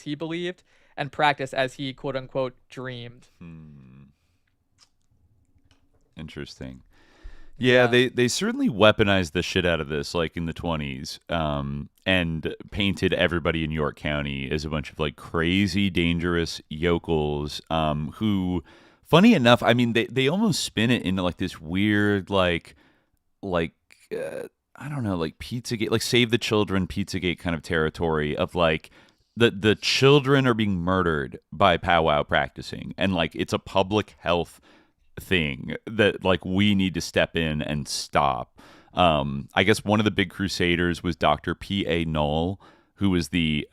he believed, and practice as he quote unquote dreamed. Interesting. Yeah, they certainly weaponized the shit out of this, like in the 20s, and painted everybody in York County as a bunch of like crazy, dangerous yokels, who, funny enough, I mean, they almost spin it into like this weird, like I don't know, like Pizzagate, like Save the Children, Pizzagate kind of territory of like the children are being murdered by powwow practicing, and like it's a public health thing that like we need to step in and stop. I guess one of the big crusaders was Dr. P.A. Null, who was the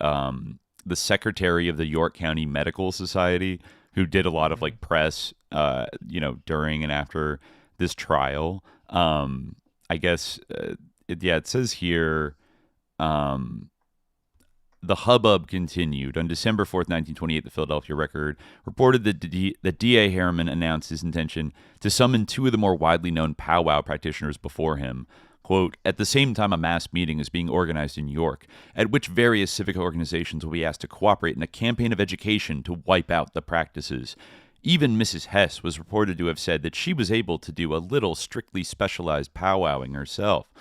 secretary of the York County Medical Society, who did a lot of like press, during and after this trial. I guess, it says here, the hubbub continued. On December 4th, 1928, the Philadelphia Record reported that D.A. Harriman announced his intention to summon two of the more widely known powwow practitioners before him. Quote, at the same time, a mass meeting is being organized in New York, at which various civic organizations will be asked to cooperate in a campaign of education to wipe out the practices. Even Mrs. Hess was reported to have said that she was able to do a little strictly specialized powwowing herself.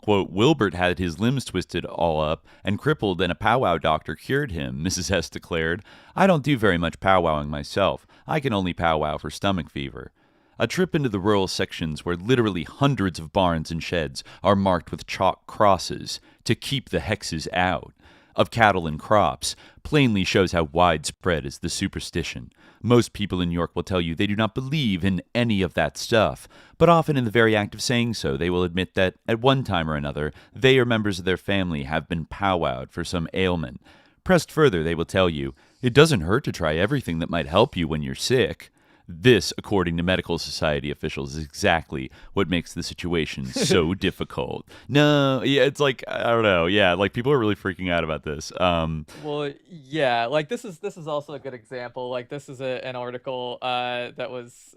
Quote, Wilbert had his limbs twisted all up and crippled, and a powwow doctor cured him, Mrs. Hess declared. I don't do very much powwowing myself. I can only powwow for stomach fever. A trip into the rural sections where literally hundreds of barns and sheds are marked with chalk crosses to keep the hexes out of cattle and crops plainly shows how widespread is the superstition. Most people in New York will tell you they do not believe in any of that stuff, but often in the very act of saying so, they will admit that at one time or another, they or members of their family have been powwowed for some ailment. Pressed further, they will tell you, it doesn't hurt to try everything that might help you when you're sick. This, according to medical society officials, is exactly what makes the situation so difficult. No, yeah, it's like, I don't know. Yeah, like people are really freaking out about this. Well, yeah, like this is also a good example. Like this is an article that was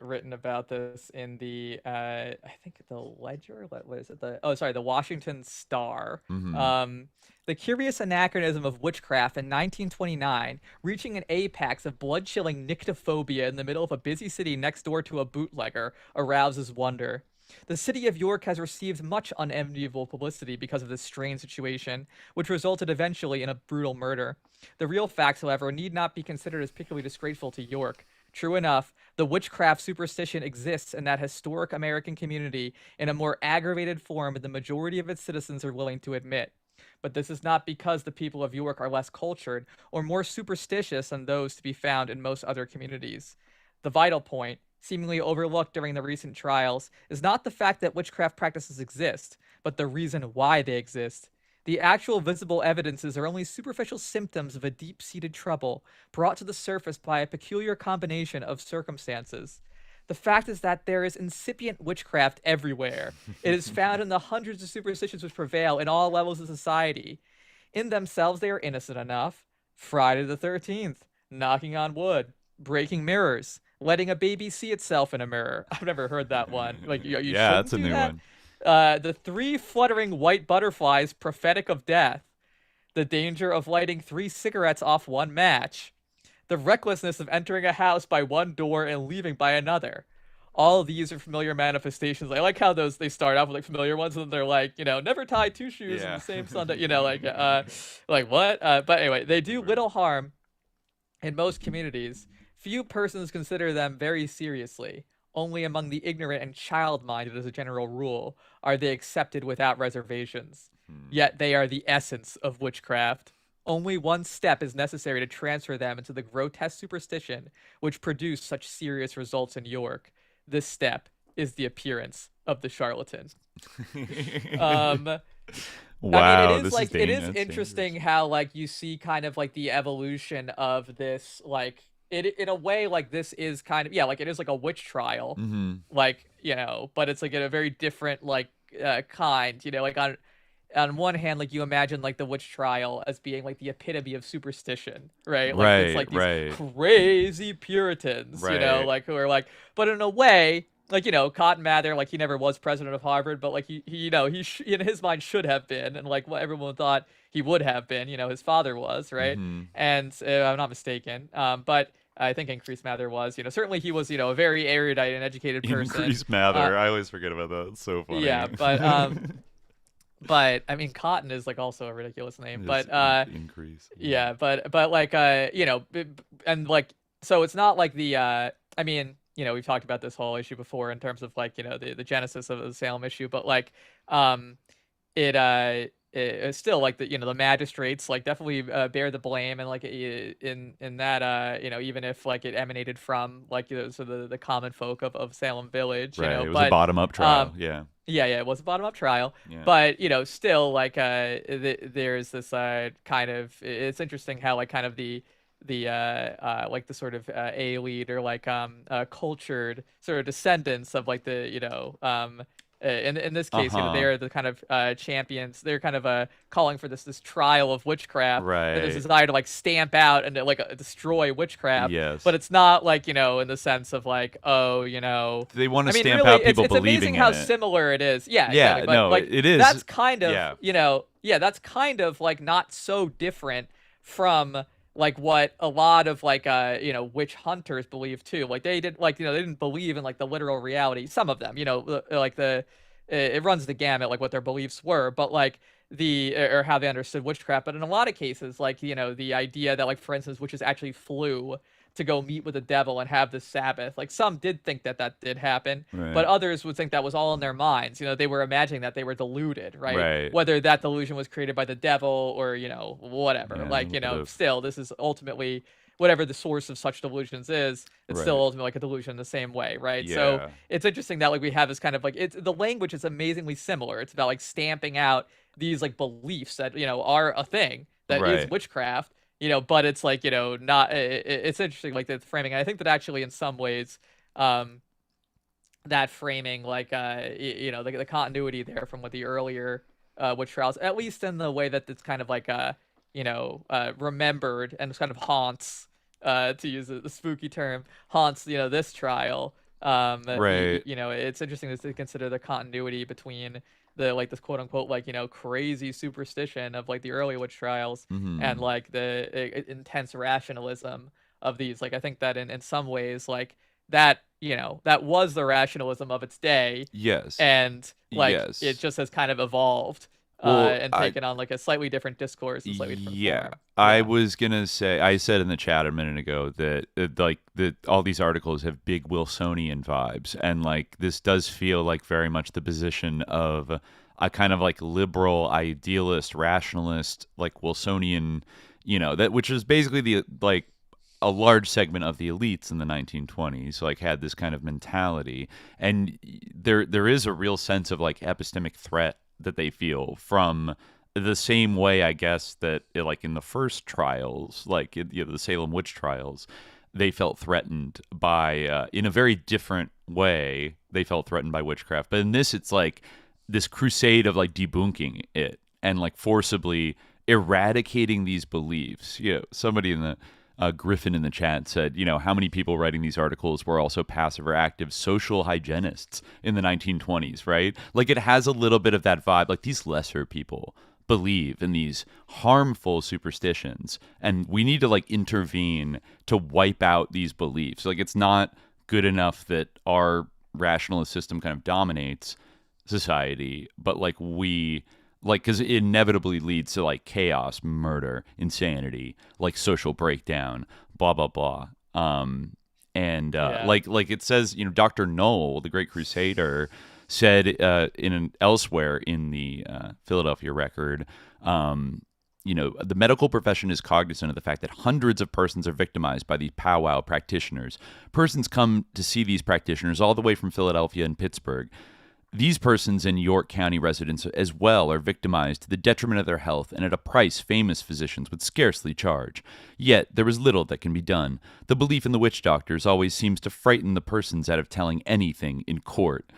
written about this in the I think the Ledger. What is it? The Washington Star. Mm-hmm. The curious anachronism of witchcraft in 1929, reaching an apex of blood-chilling nyctophobia in the middle of a busy city next door to a bootlegger, arouses wonder. The city of York has received much unenviable publicity because of this strange situation, which resulted eventually in a brutal murder. The real facts, however, need not be considered as particularly disgraceful to York. True enough, the witchcraft superstition exists in that historic American community in a more aggravated form than the majority of its citizens are willing to admit. But this is not because the people of York are less cultured or more superstitious than those to be found in most other communities. The vital point, seemingly overlooked during the recent trials, is not the fact that witchcraft practices exist, but the reason why they exist. The actual visible evidences are only superficial symptoms of a deep-seated trouble brought to the surface by a peculiar combination of circumstances. The fact is that there is incipient witchcraft everywhere. It is found in the hundreds of superstitions which prevail in all levels of society. In themselves, they are innocent enough. Friday the 13th, knocking on wood, breaking mirrors, letting a baby see itself in a mirror. I've never heard that one. Like, you yeah, that's a new that? one. The 3 fluttering white butterflies, prophetic of death. The danger of lighting 3 cigarettes off 1 match. The recklessness of entering a house by one door and leaving by another. All of these are familiar manifestations. I like how they start off with like familiar ones, and they're like, never tie 2 shoes in the same Sunday. Like what? But anyway, they do little harm in most communities. Few persons consider them very seriously. Only among the ignorant and child-minded, as a general rule, are they accepted without reservations. Yet they are the essence of witchcraft. Only one step is necessary to transfer them into the grotesque superstition which produced such serious results in York. This step is the appearance of the charlatan. Wow, it is interesting how like you see kind of like the evolution of this, like it in a way, like this is kind of like it is like a witch trial, like but it's like in a very different like kind, like on one hand, like you imagine like the witch trial as being like the epitome of superstition, right? Like it's like these crazy Puritans, like who are like, but in a way, like Cotton Mather, like he never was president of Harvard, but like he in his mind should have been, and like what everyone thought he would have been, his father was, right? And I'm not mistaken, but I think Increase Mather was, certainly he was, a very erudite and educated person. Increase Mather, I always forget about that. It's so funny. Yeah, but I mean, Cotton is like also a ridiculous name, but Increase. Yeah, but like and like so it's not like the I mean, we've talked about this whole issue before in terms of like the genesis of the Salem issue, but like it's still like the magistrates like definitely bear the blame, and like in that even if like it emanated from like so the common folk of Salem Village, it was a bottom up trial. Yeah, it was a bottom-up trial, but still, like, there's this kind of. It's interesting how, like, kind of the like the sort of elite or like cultured sort of descendants of like the In this case, they're the kind of champions. They're kind of calling for this trial of witchcraft. Right. This desire to like stamp out and destroy witchcraft. Yes. But it's not like, in the sense of like, oh, they want to stamp really, out people it's believing amazing in how it. similar it is. Yeah. Yeah. Exactly. But, No, like, it is. That's kind of yeah. that's kind of like not so different from like what a lot of like witch hunters believe too. Like they didn't they didn't believe in like the literal reality. Some of them, like it runs the gamut like what their beliefs were, but like or how they understood witchcraft. But in a lot of cases, like the idea that like for instance witches actually flew to go meet with the devil and have this Sabbath. Like some did think that did happen, right. but others would think that was all in their minds. They were imagining that they were deluded, right? Whether that delusion was created by the devil or, whatever. Yeah, still, this is ultimately whatever the source of such delusions is. It's still ultimately like a delusion the same way, right? Yeah. So it's interesting that like we have this kind of like the language is amazingly similar. It's about like stamping out these like beliefs that are a thing that is witchcraft. But it's like, not, it's interesting, like the framing. I think that actually in some ways, that framing, like, the continuity there from what the earlier witch trials, at least in the way that it's kind of like, remembered and kind of haunts, to use the spooky term, haunts, this trial. It's interesting to consider the continuity between this quote unquote crazy superstition of like the early witch trials and like the intense rationalism of these. Like I think that in some ways like that that was the rationalism of its day. Yes. And it just has kind of evolved and taken on like a slightly different discourse and slightly different form. I was gonna say, I said in the chat a minute ago that that all these articles have big Wilsonian vibes, and like this does feel like very much the position of a kind of like liberal idealist rationalist like Wilsonian, that which is basically the like a large segment of the elites in the 1920s like had this kind of mentality, and there is a real sense of like epistemic threat that they feel from the same way, I guess, that like in the first trials, like the Salem witch trials, they felt threatened by, in a very different way, they felt threatened by witchcraft. But in this, it's like this crusade of like debunking it and like forcibly eradicating these beliefs. Somebody in the Griffin in the chat said, how many people writing these articles were also passive or active social hygienists in the 1920s, right? Like it has a little bit of that vibe. Like these lesser people believe in these harmful superstitions, and we need to like intervene to wipe out these beliefs. Like it's not good enough that our rationalist system kind of dominates society, but like because it inevitably leads to like chaos, murder, insanity, like social breakdown, blah blah blah. Like it says, Dr. Knoll, the great crusader, said elsewhere in the Philadelphia Record, the medical profession is cognizant of the fact that hundreds of persons are victimized by these powwow practitioners. Persons come to see these practitioners all the way from Philadelphia and Pittsburgh. These persons and York County residents as well are victimized to the detriment of their health and at a price famous physicians would scarcely charge. Yet there is little that can be done. The belief in the witch doctors always seems to frighten the persons out of telling anything in court.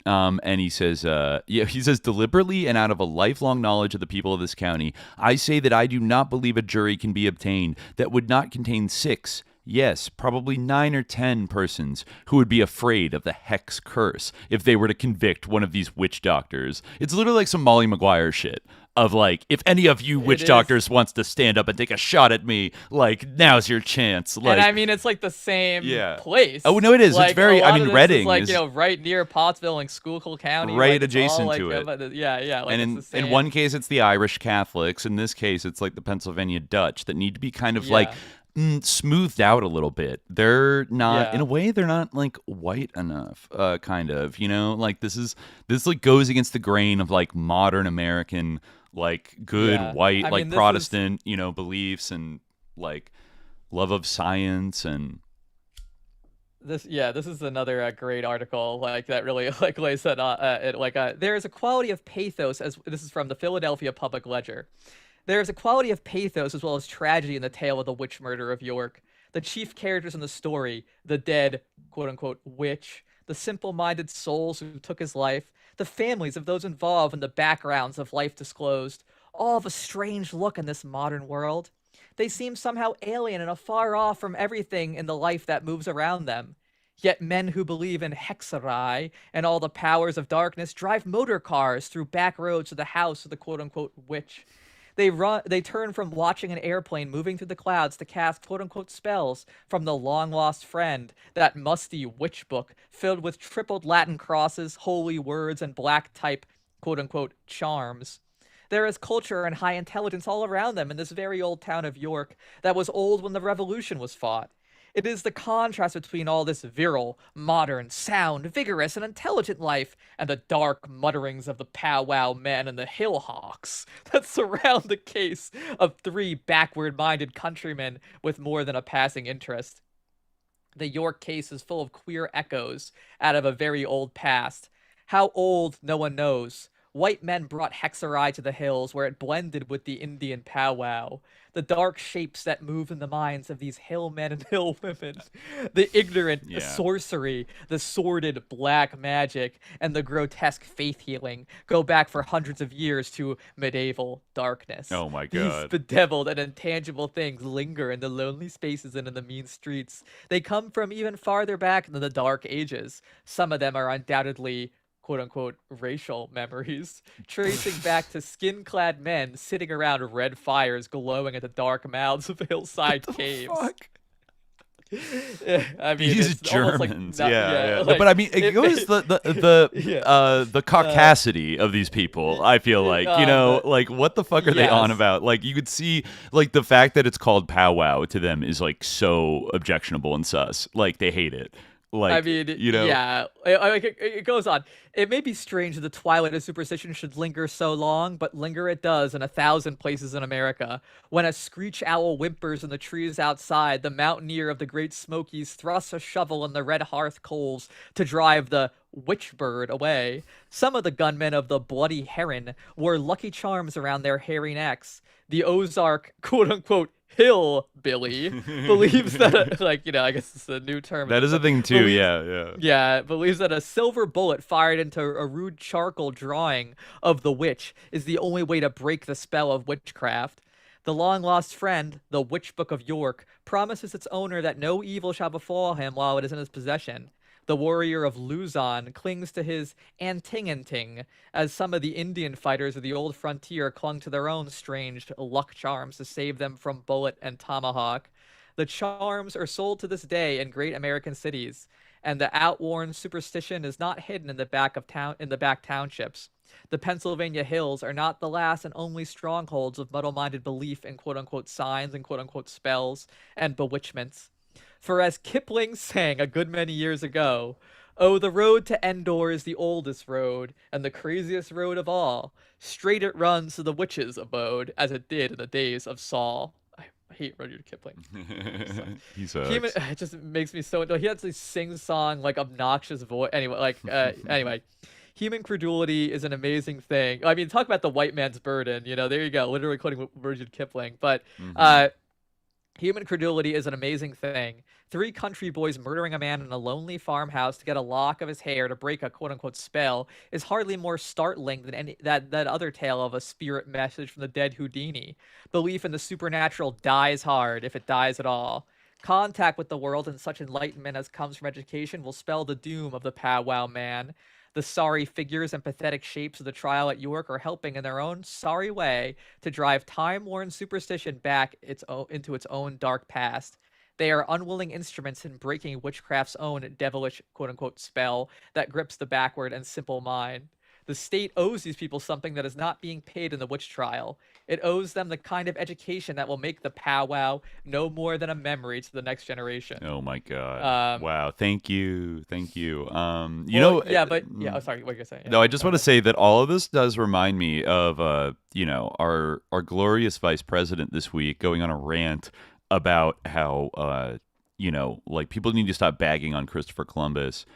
And he says, deliberately and out of a lifelong knowledge of the people of this county, I say that I do not believe a jury can be obtained that would not contain 6, yes, probably 9 or 10 persons who would be afraid of the hex curse if they were to convict one of these witch doctors. It's literally like some Molly Maguire shit of like, if any of you witch doctors wants to stand up and take a shot at me, like now's your chance. Like, and I mean, it's like the same place. Oh no, it is. Like, it's very. I mean, Reading is like right near Pottsville and Schuylkill County, right like, adjacent all, to like, it. Like, and in one case, it's the Irish Catholics. In this case, it's like the Pennsylvania Dutch that need to be kind of like smoothed out a little bit. They're not in a way. They're not like white enough. Kind of. Like this like goes against the grain of like modern American, like good white, like Protestant, beliefs and like love of science and this is another great article like that really like lays that there is a quality of pathos, as this is from the Philadelphia Public Ledger. There is a quality of pathos as well as tragedy in the tale of the witch murder of York. The chief characters in the story, the dead quote unquote witch, the simple-minded souls who took his life, the families of those involved, and the backgrounds of life disclosed, all have a strange look in this modern world. They seem somehow alien and afar off from everything in the life that moves around them. Yet men who believe in Hexerai and all the powers of darkness drive motor cars through back roads to the house of the quote-unquote witch. They turn from watching an airplane moving through the clouds to cast quote-unquote spells from the long-lost friend, that musty witch book filled with tripled Latin crosses, holy words, and black-type quote-unquote charms. There is culture and high intelligence all around them in this very old town of York that was old when the Revolution was fought. It is the contrast between all this virile, modern, sound, vigorous, and intelligent life and the dark mutterings of the powwow men and the hill hawks that surround the case of three backward-minded countrymen with more than a passing interest. The York case is full of queer echoes out of a very old past. How old, no one knows. White men brought Hexerai to the hills where it blended with the Indian powwow. The dark shapes that move in the minds of these hill men and hill women. The ignorant sorcery, the sordid black magic, and the grotesque faith healing go back for hundreds of years to medieval darkness. Oh my God. These bedeviled and intangible things linger in the lonely spaces and in the mean streets. They come from even farther back than the Dark Ages. Some of them are undoubtedly quote-unquote racial memories, tracing back to skin-clad men sitting around red fires glowing at the dark mouths of hillside caves. Fuck? I mean, these it's Germans, like like, but I mean, it goes the caucasity of these people. I feel like like what the fuck are they on about? Like you could see, like the fact that it's called powwow to them is like so objectionable and sus. Like they hate it. Like, I mean, it goes on. It may be strange that the twilight of superstition should linger so long, but linger it does in 1,000 places in America. When a screech owl whimpers in the trees outside, the mountaineer of the Great Smokies thrusts a shovel in the red hearth coals to drive the witch bird away. Some of the gunmen of the Bloody Heron wore lucky charms around their hairy necks. The Ozark, quote-unquote, hillbilly believes that, I guess it's a new term. That is a thing too, believes that a silver bullet fired into a rude charcoal drawing of the witch is the only way to break the spell of witchcraft. The long-lost friend, the Witch Book of York, promises its owner that no evil shall befall him while it is in his possession. The warrior of Luzon clings to his anting-anting, as some of the Indian fighters of the old frontier clung to their own strange luck charms to save them from bullet and tomahawk. The charms are sold to this day in great American cities, and the outworn superstition is not hidden in the back townships. The Pennsylvania hills are not the last and only strongholds of muddle-minded belief in quote-unquote signs and quote-unquote spells and bewitchments. For as Kipling sang a good many years ago, "Oh, the road to Endor is the oldest road, and the craziest road of all. Straight it runs to the witch's abode, as it did in the days of Saul." I hate Rudyard Kipling. He sucks. It just makes me so... He actually sings song, obnoxious voice. Anyway, human credulity is an amazing thing. I mean, talk about the white man's burden. There you go. Literally quoting Rudyard Kipling. But... human credulity is an amazing thing. 3 country boys murdering a man in a lonely farmhouse to get a lock of his hair to break a quote-unquote spell is hardly more startling than that other tale of a spirit message from the dead Houdini. Belief in the supernatural dies hard, if it dies at all. Contact with the world and such enlightenment as comes from education will spell the doom of the powwow man. The sorry figures and pathetic shapes of the trial at York are helping in their own sorry way to drive time-worn superstition back into its own dark past. They are unwilling instruments in breaking witchcraft's own devilish quote-unquote spell that grips the backward and simple mind. The state owes these people something that is not being paid in the witch trial. It owes them the kind of education that will make the powwow no more than a memory to the next generation. Oh my God! Wow, thank you. Sorry, what were you gonna say? No, I just want to say that all of this does remind me of our glorious vice president this week going on a rant about how people need to stop bagging on Christopher Columbus.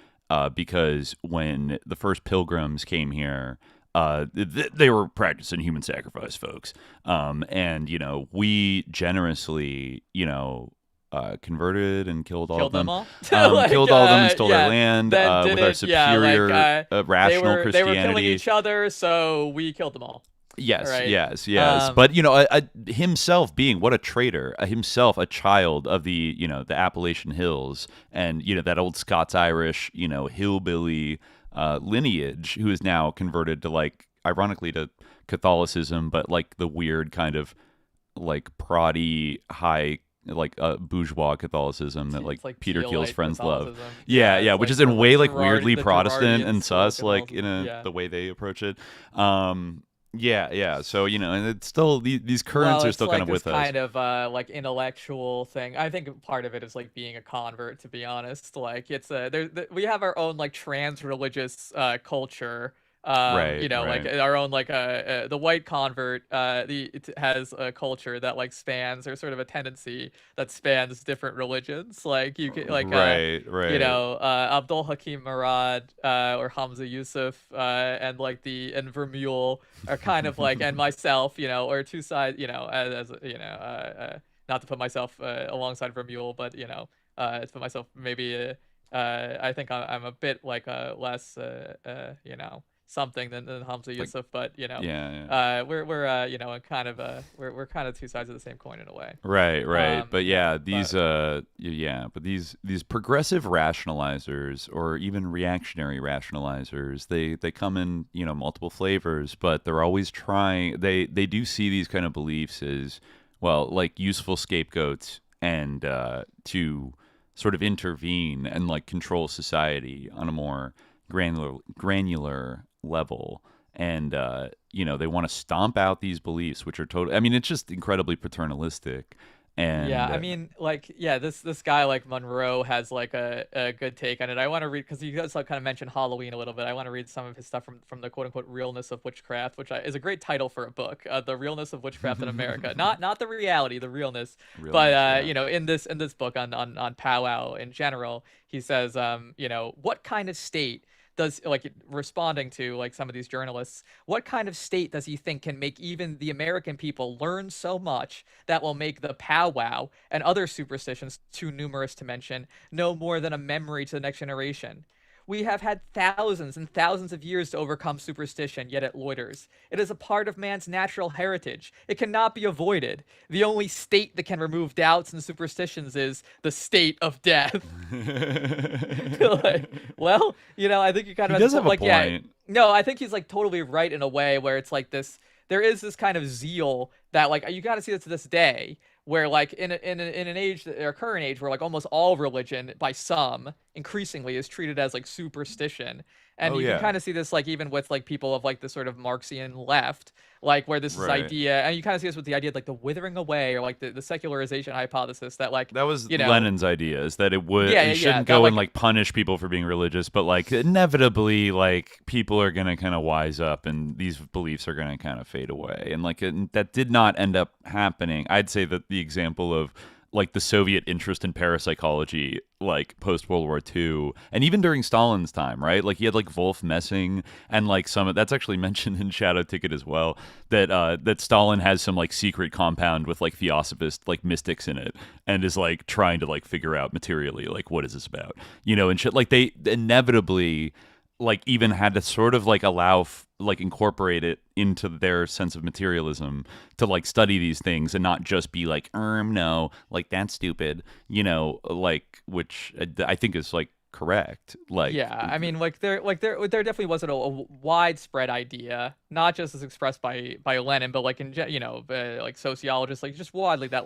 Because when the first pilgrims came here, they were practicing human sacrifice, folks. And we generously, converted and killed all of them. all. Killed all of them and stole their land then with our superior rational Christianity. They were killing each other, so we killed them all. Yes, right? yes. But himself being what a traitor, himself a child of the the Appalachian Hills, and that old Scots-Irish hillbilly lineage, who is now converted to ironically to Catholicism, but the weird kind of proddy high bourgeois Catholicism that Peter Thiel's friends love. Yeah, which is in way weirdly Protestant and sus, the way they approach it. So and it's still these currents are still kind of with us. Kind of intellectual thing. I think part of it is being a convert. To be honest, it's we have our own trans religious culture. Right. Our own the white convert it has a culture that spans, or sort of a tendency that spans different religions. You can Abdul Hakim Murad or Hamza Yusuf and Vermeule are kind of and myself, or two sides, as not to put myself alongside Vermeule, but to put myself maybe I think I'm a bit less something than Hamza Yusuf, but we're kind of two sides of the same coin in a way. Right. But these progressive rationalizers, or even reactionary rationalizers, they come in multiple flavors, but they're always trying. They do see these kind of beliefs as useful scapegoats, and to sort of intervene and control society on a more granular level, and they want to stomp out these beliefs, which are totally, it's just incredibly paternalistic. And this guy Monroe has a good take on it. I want to read, because you guys kind of mentioned Halloween a little bit. I want to read some of his stuff from the quote-unquote realness of witchcraft, which is a great title for a book. The realness of witchcraft in America, not the reality, the realness. But in this book on powwow in general, he says what kind of state does, responding to some of these journalists, what kind of state does he think can make even the American people learn so much that will make the powwow and other superstitions, too numerous to mention, no more than a memory to the next generation? We have had thousands and thousands of years to overcome superstition, yet it loiters. It is a part of man's natural heritage. It cannot be avoided. The only state that can remove doubts and superstitions is the state of death. I think you kind of does have a point. Yeah, no, I think he's totally right in a way where it's this. There is this kind of zeal that you got to see it to this day, where in an age, our current age, where almost all religion by some increasingly is treated as superstition. And you can kind of see this even with people of the sort of Marxian left, where this is idea, and you kind of see this with the idea of the withering away, or the secularization hypothesis that that was Lenin's idea, is that it shouldn't go and punish people for being religious, but inevitably people are gonna kind of wise up, and these beliefs are gonna kind of fade away, and that did not end up happening. I'd say that the example of the Soviet interest in parapsychology, post World War II, and even during Stalin's time, right? He had Wolf Messing, and some, that's actually mentioned in Shadow Ticket as well, that Stalin has some secret compound with theosophist mystics in it, and is trying to figure out materially what is this about, and shit. They inevitably even had to sort of allow incorporate it into their sense of materialism to study these things, and not just be no, that's stupid, which I think is correct. There definitely wasn't a widespread idea, not just as expressed by Lenin, but in sociologists, just widely, that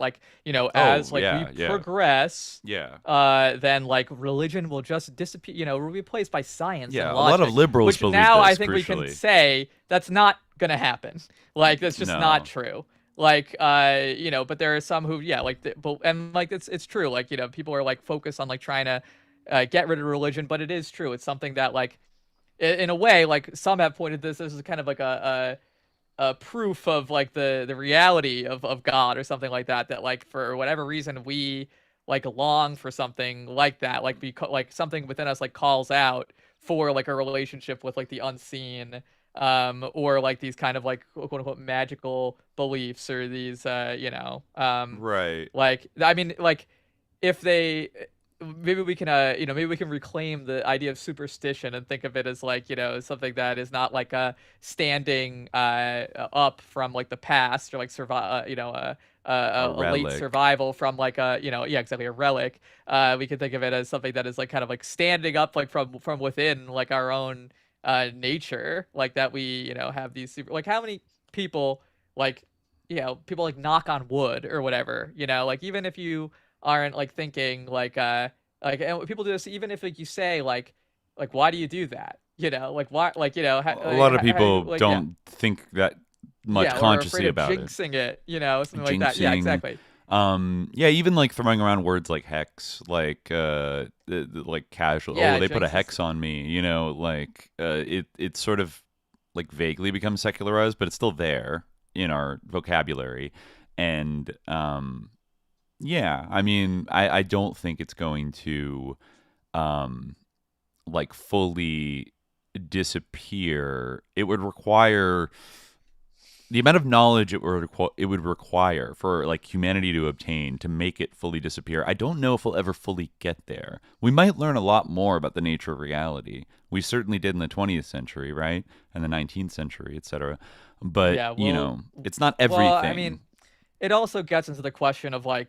as we progress, then religion will just disappear, will be replaced by science and logic, a lot of liberals which believe now this, I think crucially. we can say that's not gonna happen. That's just not true. But there are some who it's true, people are focused on reality on get rid of religion, but it is true. It's something that in a way, some have pointed this as kind of a proof of the reality of God, or something like that, that for whatever reason we long for something like that, something within us calls out for a relationship with the unseen, or these kind of quote unquote magical beliefs, or these if they maybe we can maybe we can reclaim the idea of superstition and think of it as like, something that is not like standing up from like the past, or like survive, a late relic. survival from like yeah, exactly, a relic. We can think of it as something that is like kind of like standing up like from within like our own nature, like that we have these super, like how many people like people like knock on wood or whatever, like even if you aren't like thinking like and people do this even if like you say like why do you do that, like why, like A lot of people like, don't think that much or consciously afraid about of it. jinxing it, something like that. Yeah, Jinxing. exactly. Yeah, even like throwing around words like hex, like like casual. Yeah, Oh, they put a jinx is- hex on me. Like it sort of like vaguely becomes secularized, but it's still there in our vocabulary. And yeah, I mean, I don't think it's going to like fully disappear. It would require the amount of knowledge it would require for like humanity to obtain to make it fully disappear. I don't know if we'll ever fully get there. We might learn a lot more about the nature of reality. We certainly did in the 20th century, right? And the 19th century, etc. But Yeah, well, it's not everything. Well, I mean, it also gets into the question of like,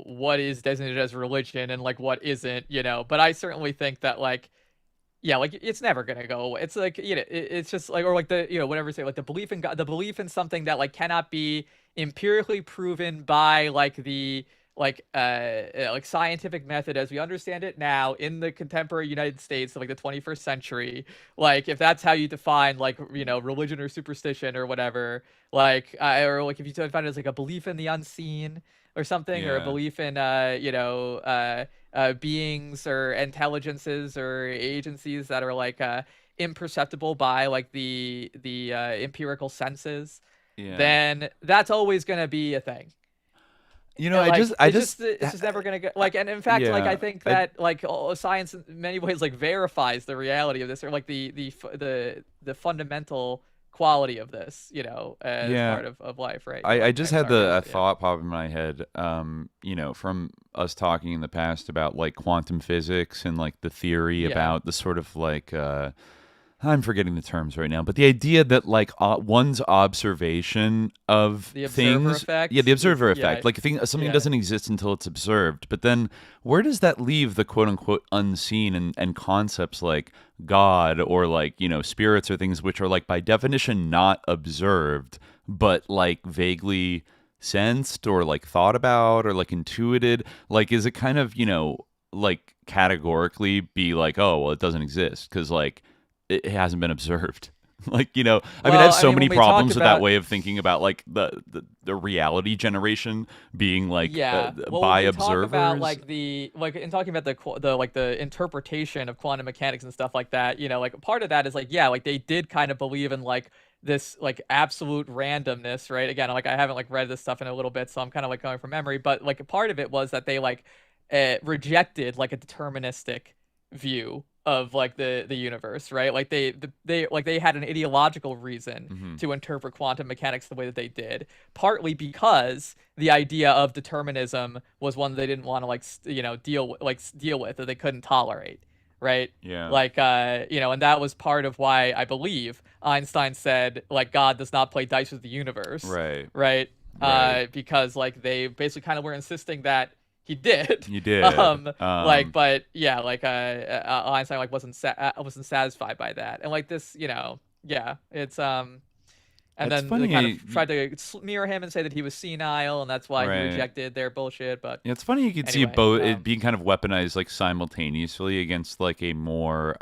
what is designated as religion and like what isn't, But I certainly think that like, yeah, like it's never gonna go away. It's like, it's just like, or like the, whatever you say, like the belief in God, the belief in something that like cannot be empirically proven by like the like scientific method as we understand it now in the contemporary United States of like the 21st century. Like if that's how you define like religion or superstition or whatever, like or like if you define it as like a belief in the unseen or something, or a Yeah. belief in beings or intelligences or agencies that are like imperceptible by like the empirical senses, Yeah. then that's always gonna be a thing. I Like, just it's just never gonna go like, and in fact, like Yeah, I think I- that like science in many ways like verifies the reality of this, or like the fundamental quality of this, as Yeah. part of life, right? I Like, just I'm had sorry, a yeah. thought pop in my head, from us talking in the past about like quantum physics and like the theory Yeah. about the sort of like I'm forgetting the terms right now, but the idea that like one's observation of The observer things, effect yeah, the observer is- yeah, effect, like something yeah. doesn't exist until it's observed. But then where does that leave the quote unquote unseen and concepts like God or like spirits or things which are like by definition not observed, but like vaguely sensed or like thought about or like intuited? Like, is it kind of like categorically be like, oh well, it doesn't exist because like it hasn't been observed? Like, I mean, I Well, have so I mean, many when we talk problems with that about- way of thinking about like the reality generation being like Yeah, well, by when we observers. talk about like in talking about the like the interpretation of quantum mechanics and stuff like that, like part of that is like, yeah, like they did kind of believe in like this like absolute randomness, right? Again, like I haven't like read this stuff in a little bit, so I'm kind of like going from memory, but like a part of it was that they like rejected like a deterministic view of like the universe, right? Like they had an ideological reason to interpret quantum mechanics the way that they did, partly because the idea of determinism was one they didn't want to like deal with, that they couldn't tolerate, right? Yeah. Like and that was part of why I believe Einstein said like God does not play dice with the universe, Right. right? Right. Because like they basically kind of were insisting that he did. You did. Like, but yeah, like Einstein like wasn't satisfied by that, and like this, yeah, it's and That's then funny. they kind of tried to smear him and say that he was senile, and that's why Right. he rejected their bullshit. But Yeah, it's funny you could see Anyway, both it being kind of weaponized like simultaneously against like a more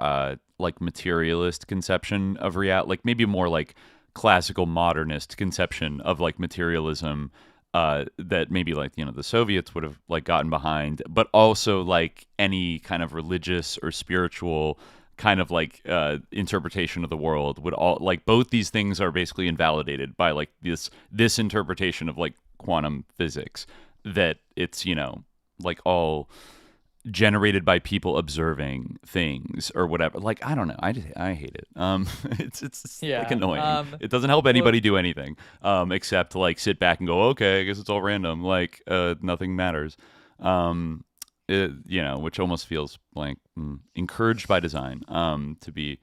like materialist conception of reality, like maybe more like classical modernist conception of like materialism that maybe like the Soviets would have like gotten behind, but also like any kind of religious or spiritual kind of like interpretation of the world would all like both these things are basically invalidated by like this interpretation of like quantum physics, that it's like all generated by people observing things or whatever. Like I don't know, I hate it. It's Yeah, like annoying. It doesn't help anybody do anything except like sit back and go, okay, I guess it's all random, like nothing matters. which almost feels like encouraged by design to be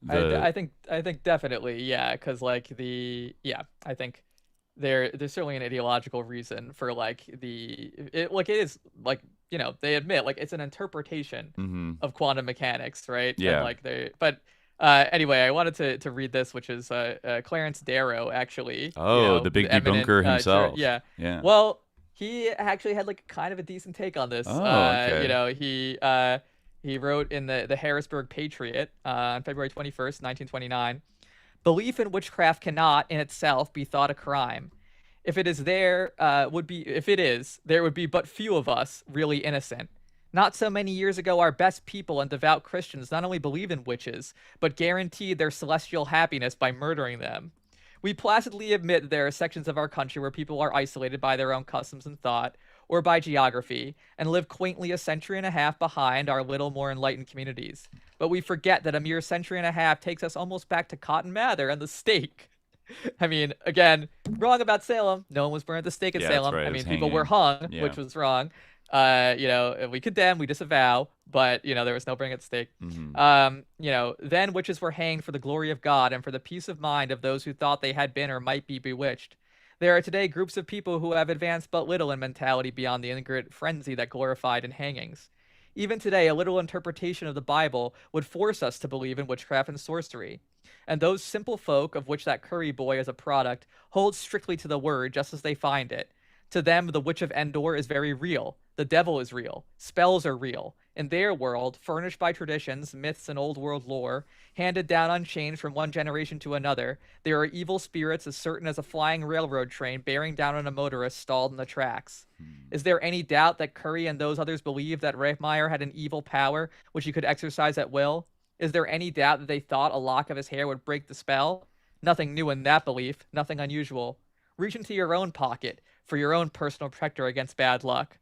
I think definitely, yeah, because like I think there's certainly an ideological reason for like it is like they admit like it's an interpretation of quantum mechanics, right? Yeah. And like anyway, I wanted to read this, which is Clarence Darrow, actually. The big debunker himself. Yeah. Yeah. Well, he actually had like kind of a decent take on this. Okay. He wrote in the Harrisburg Patriot on February 21st, 1929, "Belief in witchcraft cannot, in itself, be thought a crime. If it is, there would be but few of us really innocent. Not so many years ago, our best people and devout Christians not only believe in witches, but guaranteed their celestial happiness by murdering them. We placidly admit that there are sections of our country where people are isolated by their own customs and thought, or by geography, and live quaintly a century and a half behind our little more enlightened communities. But we forget that a mere century and a half takes us almost back to Cotton Mather and the stake." I mean, again, wrong about Salem. No one was burned at the stake at Salem. Right. I mean, people were hung, which was wrong. We condemn, we disavow, but there was no burning at the stake. Then witches were hanged for the glory of God and for the peace of mind of those who thought they had been or might be bewitched. There are today groups of people who have advanced but little in mentality beyond the ignorant frenzy that glorified in hangings. Even today, a literal interpretation of the Bible would force us to believe in witchcraft and sorcery. And those simple folk, of which that Curry boy is a product, hold strictly to the word just as they find it. To them, the Witch of Endor is very real. The devil is real. Spells are real. In their world, furnished by traditions, myths, and old world lore, handed down unchanged from one generation to another, there are evil spirits as certain as a flying railroad train bearing down on a motorist stalled in the tracks. Is there any doubt that Curry and those others believed that Reifmeyer had an evil power which he could exercise at will? Is there any doubt that they thought a lock of his hair would break the spell? Nothing new in that belief, nothing unusual. Reach into your own pocket for your own personal protector against bad luck.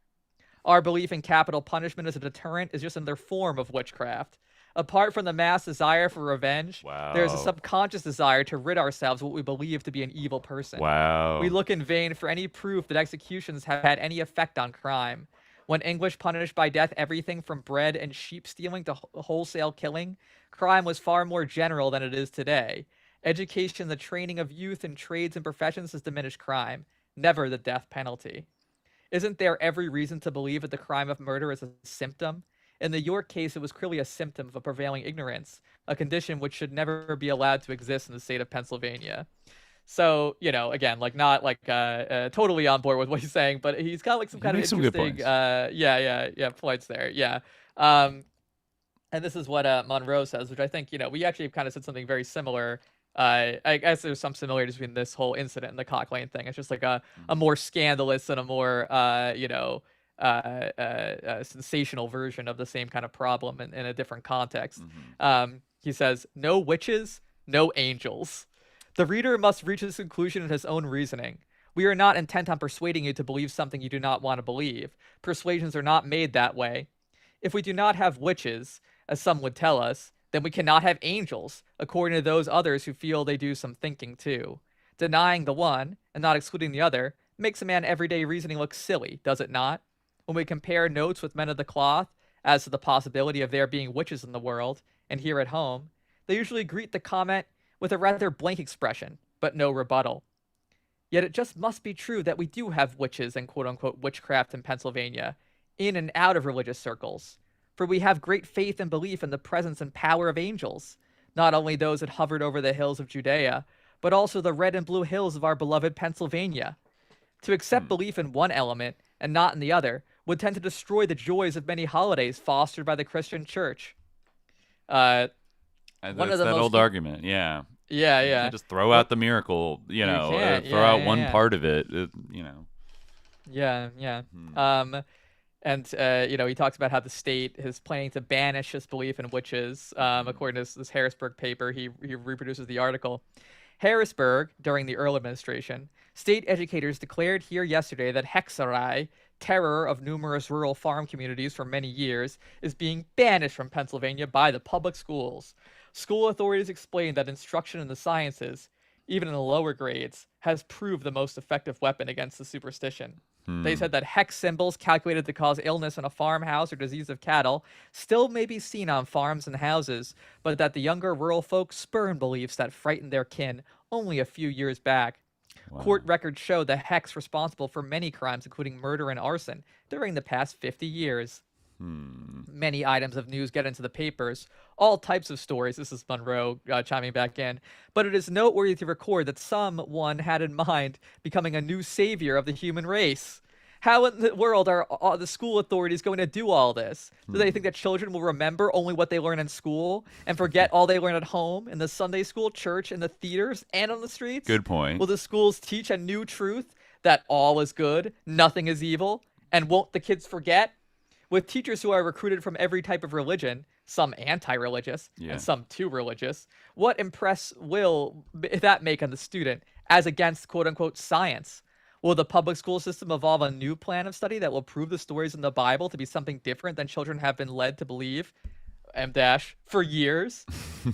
Our belief in capital punishment as a deterrent is just another form of witchcraft. Apart from the mass desire for revenge, there is a subconscious desire to rid ourselves of what we believe to be an evil person. Wow. We look in vain for any proof that executions have had any effect on crime. When English punished by death everything from bread and sheep stealing to wholesale killing, crime was far more general than it is today. Education, the training of youth in trades and professions has diminished crime, never the death penalty. Isn't there every reason to believe that the crime of murder is a symptom? In the York case, it was clearly a symptom of a prevailing ignorance, a condition which should never be allowed to exist in the state of Pennsylvania. So, again, like not like totally on board with what he's saying, but he's got like some kind of interesting, points there. Yeah. And this is what Monroe says, which I think, we actually kind of said something very similar. I guess there's some similarities between this whole incident and the Cock Lane thing. It's just like a more scandalous and a more, sensational version of the same kind of problem in a different context. He says, "No witches, no angels. The reader must reach this conclusion in his own reasoning. We are not intent on persuading you to believe something you do not want to believe. Persuasions are not made that way. If we do not have witches, as some would tell us, then we cannot have angels, according to those others who feel they do some thinking too. Denying the one, and not excluding the other, makes a man everyday reasoning look silly, does it not? When we compare notes with men of the cloth, as to the possibility of there being witches in the world, and here at home, they usually greet the comment with a rather blank expression, but no rebuttal. Yet it just must be true that we do have witches and quote-unquote witchcraft in Pennsylvania, in and out of religious circles. For we have great faith and belief in the presence and power of angels, not only those that hovered over the hills of Judea, but also the red and blue hills of our beloved Pennsylvania. To accept belief in one element and not in the other would tend to destroy the joys of many holidays fostered by the Christian church." That's that old argument, yeah. Yeah. You can't just throw out the miracle, throw out one part of it, Yeah. And, he talks about how the state is planning to banish this belief in witches. According to this Harrisburg paper, he reproduces the article. Harrisburg, during the Earl administration, state educators declared here yesterday that hexerai, terror of numerous rural farm communities for many years, is being banished from Pennsylvania by the public schools. School authorities explained that instruction in the sciences, even in the lower grades, has proved the most effective weapon against the superstition. They said that hex symbols calculated to cause illness in a farmhouse or disease of cattle still may be seen on farms and houses, but that the younger rural folk spurn beliefs that frightened their kin only a few years back. Wow. Court records show the hex responsible for many crimes, including murder and arson, during the past 50 years. Many items of news get into the papers, all types of stories. This is Monroe chiming back in. But it is noteworthy to record that someone had in mind becoming a new savior of the human race. How in the world are the school authorities going to do all this? Do they think that children will remember only what they learn in school and forget all they learn at home, in the Sunday school, church, in the theaters, and on the streets? Good point. Will the schools teach a new truth that all is good, nothing is evil, and won't the kids forget? With teachers who are recruited from every type of religion, some anti-religious and some too religious, what impress will that make on the student as against quote-unquote science? Will the public school system evolve a new plan of study that will prove the stories in the Bible to be something different than children have been led to believe for years?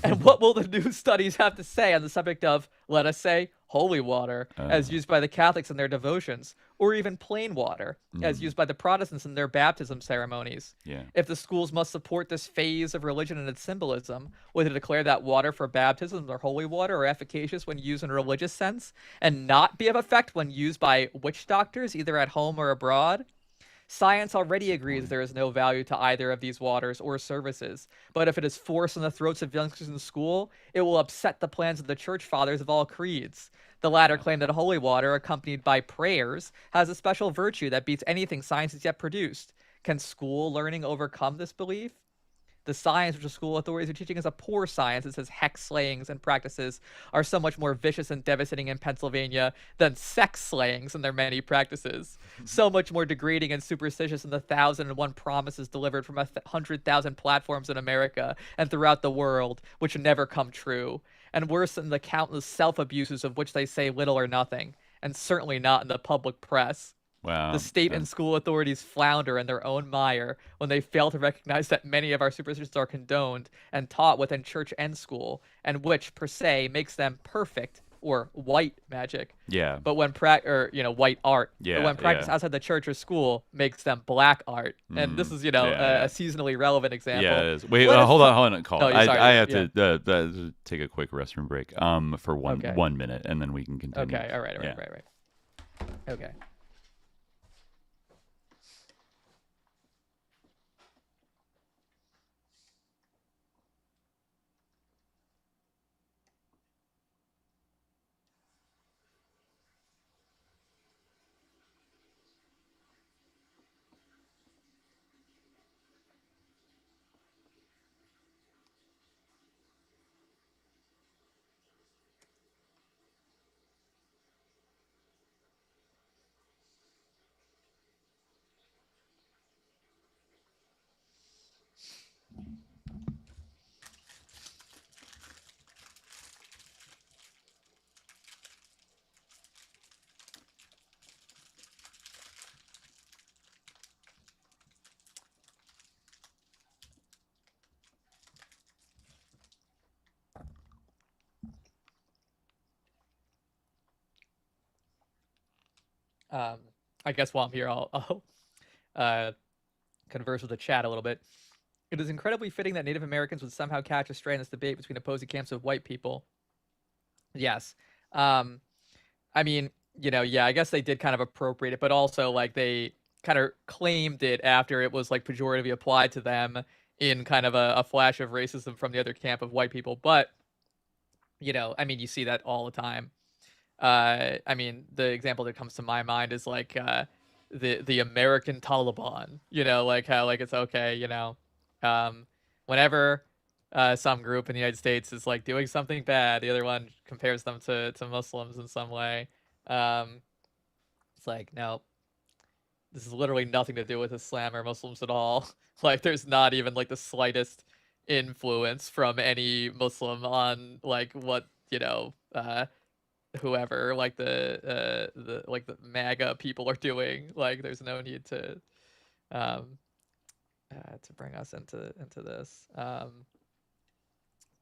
And what will the new studies have to say on the subject of, let us say, holy water, as used by the Catholics in their devotions, or even plain water, as used by the Protestants in their baptism ceremonies? If the schools must support this phase of religion and its symbolism, will they declare that water for baptism or holy water are efficacious when used in a religious sense, and not be of effect when used by witch doctors, either at home or abroad? Science already agrees there is no value to either of these waters or services, but if it is forced on the throats of youngsters in school, it will upset the plans of the church fathers of all creeds. The latter claim that holy water, accompanied by prayers, has a special virtue that beats anything science has yet produced. Can school learning overcome this belief? The science which the school authorities are teaching is a poor science. It says hex slayings and practices are so much more vicious and devastating in Pennsylvania than sex slayings and their many practices. So much more degrading and superstitious than the 1,001 promises delivered from 100,000 platforms in America and throughout the world, which never come true. And worse than the countless self-abuses of which they say little or nothing, and certainly not in the public press. Wow. The state and school authorities flounder in their own mire when they fail to recognize that many of our superstitions are condoned and taught within church and school, and which, per se, makes them perfect or white magic. Yeah. But when white art. Yeah. But when practiced outside the church or school, makes them black art. And this is, a seasonally relevant example. Yeah, it is. Wait, hold on, Call. Oh, sorry. I have to take a quick restroom break. For 1 minute, and then we can continue. Okay. All right. Okay. I guess while I'm here, I'll converse with the chat a little bit. It is incredibly fitting that Native Americans would somehow catch a stray in this debate between opposing camps of white people. Yes. I mean, I guess they did kind of appropriate it, but also like they kind of claimed it after it was like pejoratively applied to them in kind of a flash of racism from the other camp of white people. But, I mean, you see that all the time. I mean, the example that comes to my mind is like the American Taliban, like how like it's okay, whenever some group in the United States is like doing something bad, the other one compares them to Muslims in some way. It's like, no, this is literally nothing to do with Islam or Muslims at all. Like there's not even like the slightest influence from any Muslim on like what, whoever like the MAGA people are doing. Like there's no need to bring us into this,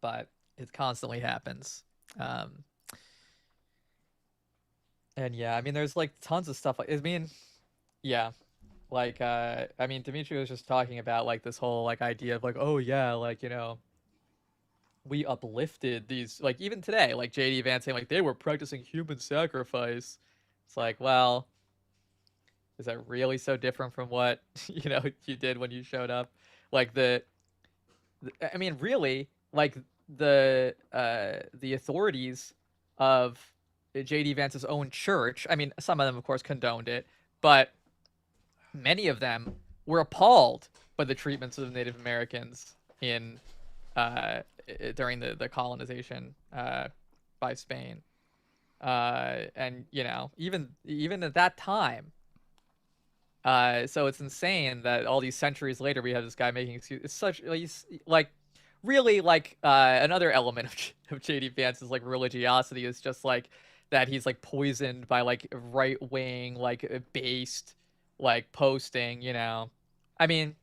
but it constantly happens. And yeah, I mean there's like tons of stuff. I mean Yeah. Like, I mean, Dimitri was just talking about like this whole like idea of like, oh yeah, like, we uplifted these, like, even today, like JD Vance saying like they were practicing human sacrifice. It's like, well, is that really so different from what you did when you showed up? Like I mean, really, like the authorities of JD Vance's own church. I mean, some of them, of course, condoned it, but many of them were appalled by the treatments of Native Americans in during the colonization by Spain. And even at that time. So it's insane that all these centuries later we have this guy making excuses. It's such, he's like, really, like, another element of JD Vance's like religiosity is just like that he's like poisoned by like right wing, like based like posting. I mean,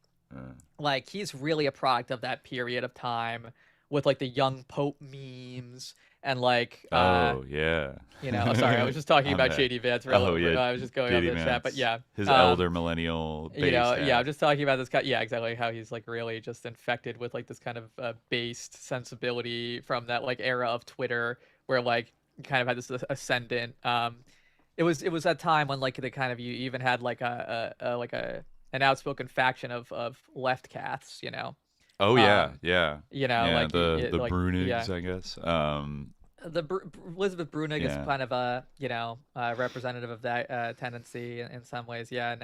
like, he's really a product of that period of time with like the young Pope memes and like oh yeah, I'm sorry, I was just talking about JD Vance. Oh yeah, I was just going over the chat, but yeah, his elder millennial based yeah, I'm just talking about this guy. Yeah, exactly, how he's like really just infected with like this kind of based sensibility from that like era of Twitter where like you kind of had this ascendant. It was that time when like they kind of, you even had like an outspoken faction of left caths. Oh yeah, like the like, Brunigs, yeah. I guess. Elizabeth Brunig is kind of a representative of that tendency in some ways. Yeah,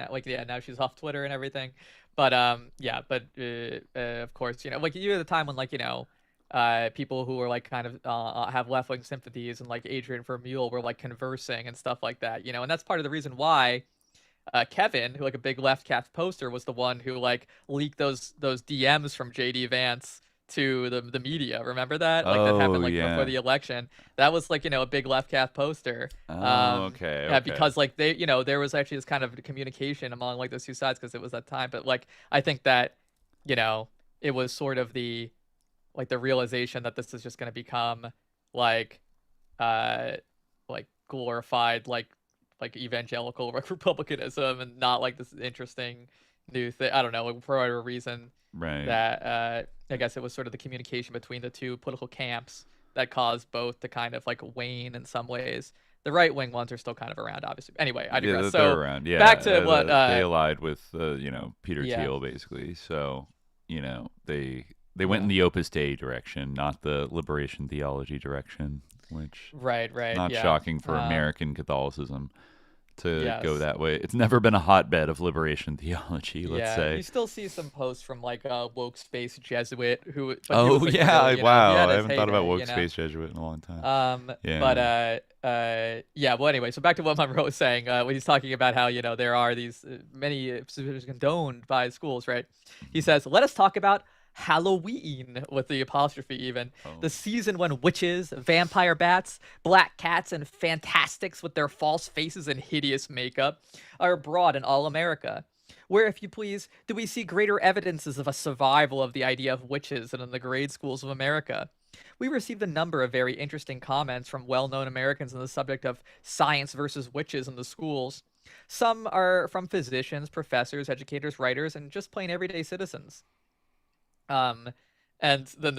now she's off Twitter and everything. But of course, like you at the time when like people who were like kind of have left wing sympathies and like Adrian Vermeule were like conversing and stuff like that. And that's part of the reason why. Kevin, who like a big left cath poster, was the one who like leaked those DMs from JD Vance to the media. Remember that? Like that happened like before the election. That was like a big left cath poster. Okay. Yeah, because like they there was actually this kind of communication among like those two sides because it was that time. But like I think that it was sort of the realization that this is just going to become like glorified like evangelical republicanism and not like this interesting new thing. I don't know, for whatever reason. Right. That I guess it was sort of the communication between the two political camps that caused both to kind of like wane in some ways. The right wing ones are still kind of around, obviously. Anyway, I digress. They're around. Yeah. Back to what they allied with Peter Thiel basically. So they went in the Opus Dei direction, not the liberation theology direction, which right not shocking for American Catholicism to go that way. It's never been a hotbed of liberation theology, let's say. You still see some posts from like woke space Jesuit who wow, I haven't thought about woke heyday, space Jesuit in a long time. Well, anyway, so back to what Monroe was saying when he's talking about how there are these many positions condoned by schools, right? He says, let us talk about Halloween, with the apostrophe even. The season when witches, vampire bats, black cats, and fantastics with their false faces and hideous makeup are abroad in all America. Where, if you please, do we see greater evidences of a survival of the idea of witches than in the grade schools of America? We received a number of very interesting comments from well-known Americans on the subject of science versus witches in the schools. Some are from physicians, professors, educators, writers, and just plain everyday citizens. And then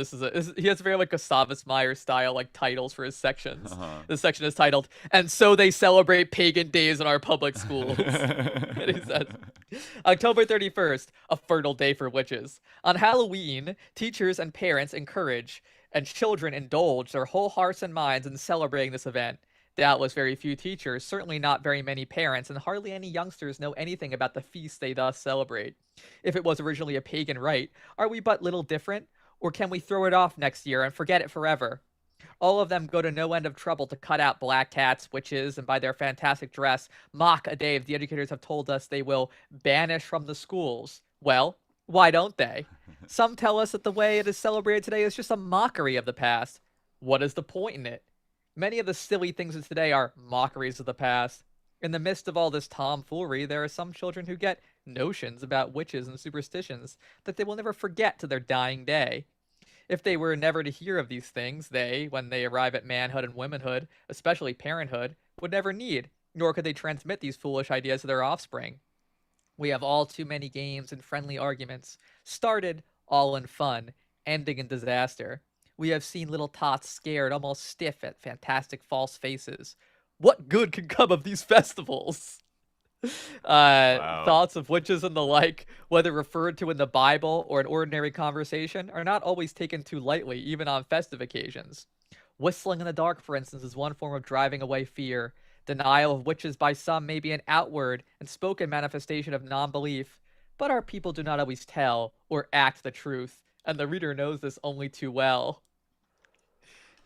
he has very like Gustavus Meyer style like titles for his sections. This section is titled, "And so they celebrate pagan days in our public schools." And he says, October 31st, a fertile day for witches. On Halloween, teachers and parents encourage and children indulge their whole hearts and minds in celebrating this event. Doubtless very few teachers, certainly not very many parents, and hardly any youngsters know anything about the feast they thus celebrate. If it was originally a pagan rite, are we but little different? Or can we throw it off next year and forget it forever? All of them go to no end of trouble to cut out black cats, witches, and by their fantastic dress, mock a day the educators have told us they will banish from the schools. Well, why don't they? Some tell us that the way it is celebrated today is just a mockery of the past. What is the point in it? Many of the silly things of today are mockeries of the past. In the midst of all this tomfoolery, there are some children who get notions about witches and superstitions that they will never forget to their dying day. If they were never to hear of these things, they, when they arrive at manhood and womanhood, especially parenthood, would never need, nor could they transmit these foolish ideas to their offspring. We have all too many games and friendly arguments, started all in fun, ending in disaster. We have seen little tots scared, almost stiff at fantastic false faces. What good can come of these festivals? Thoughts of witches and the like, whether referred to in the Bible or in ordinary conversation, are not always taken too lightly, even on festive occasions. Whistling in the dark, for instance, is one form of driving away fear. Denial of witches by some may be an outward and spoken manifestation of non-belief, but our people do not always tell or act the truth, and the reader knows this only too well.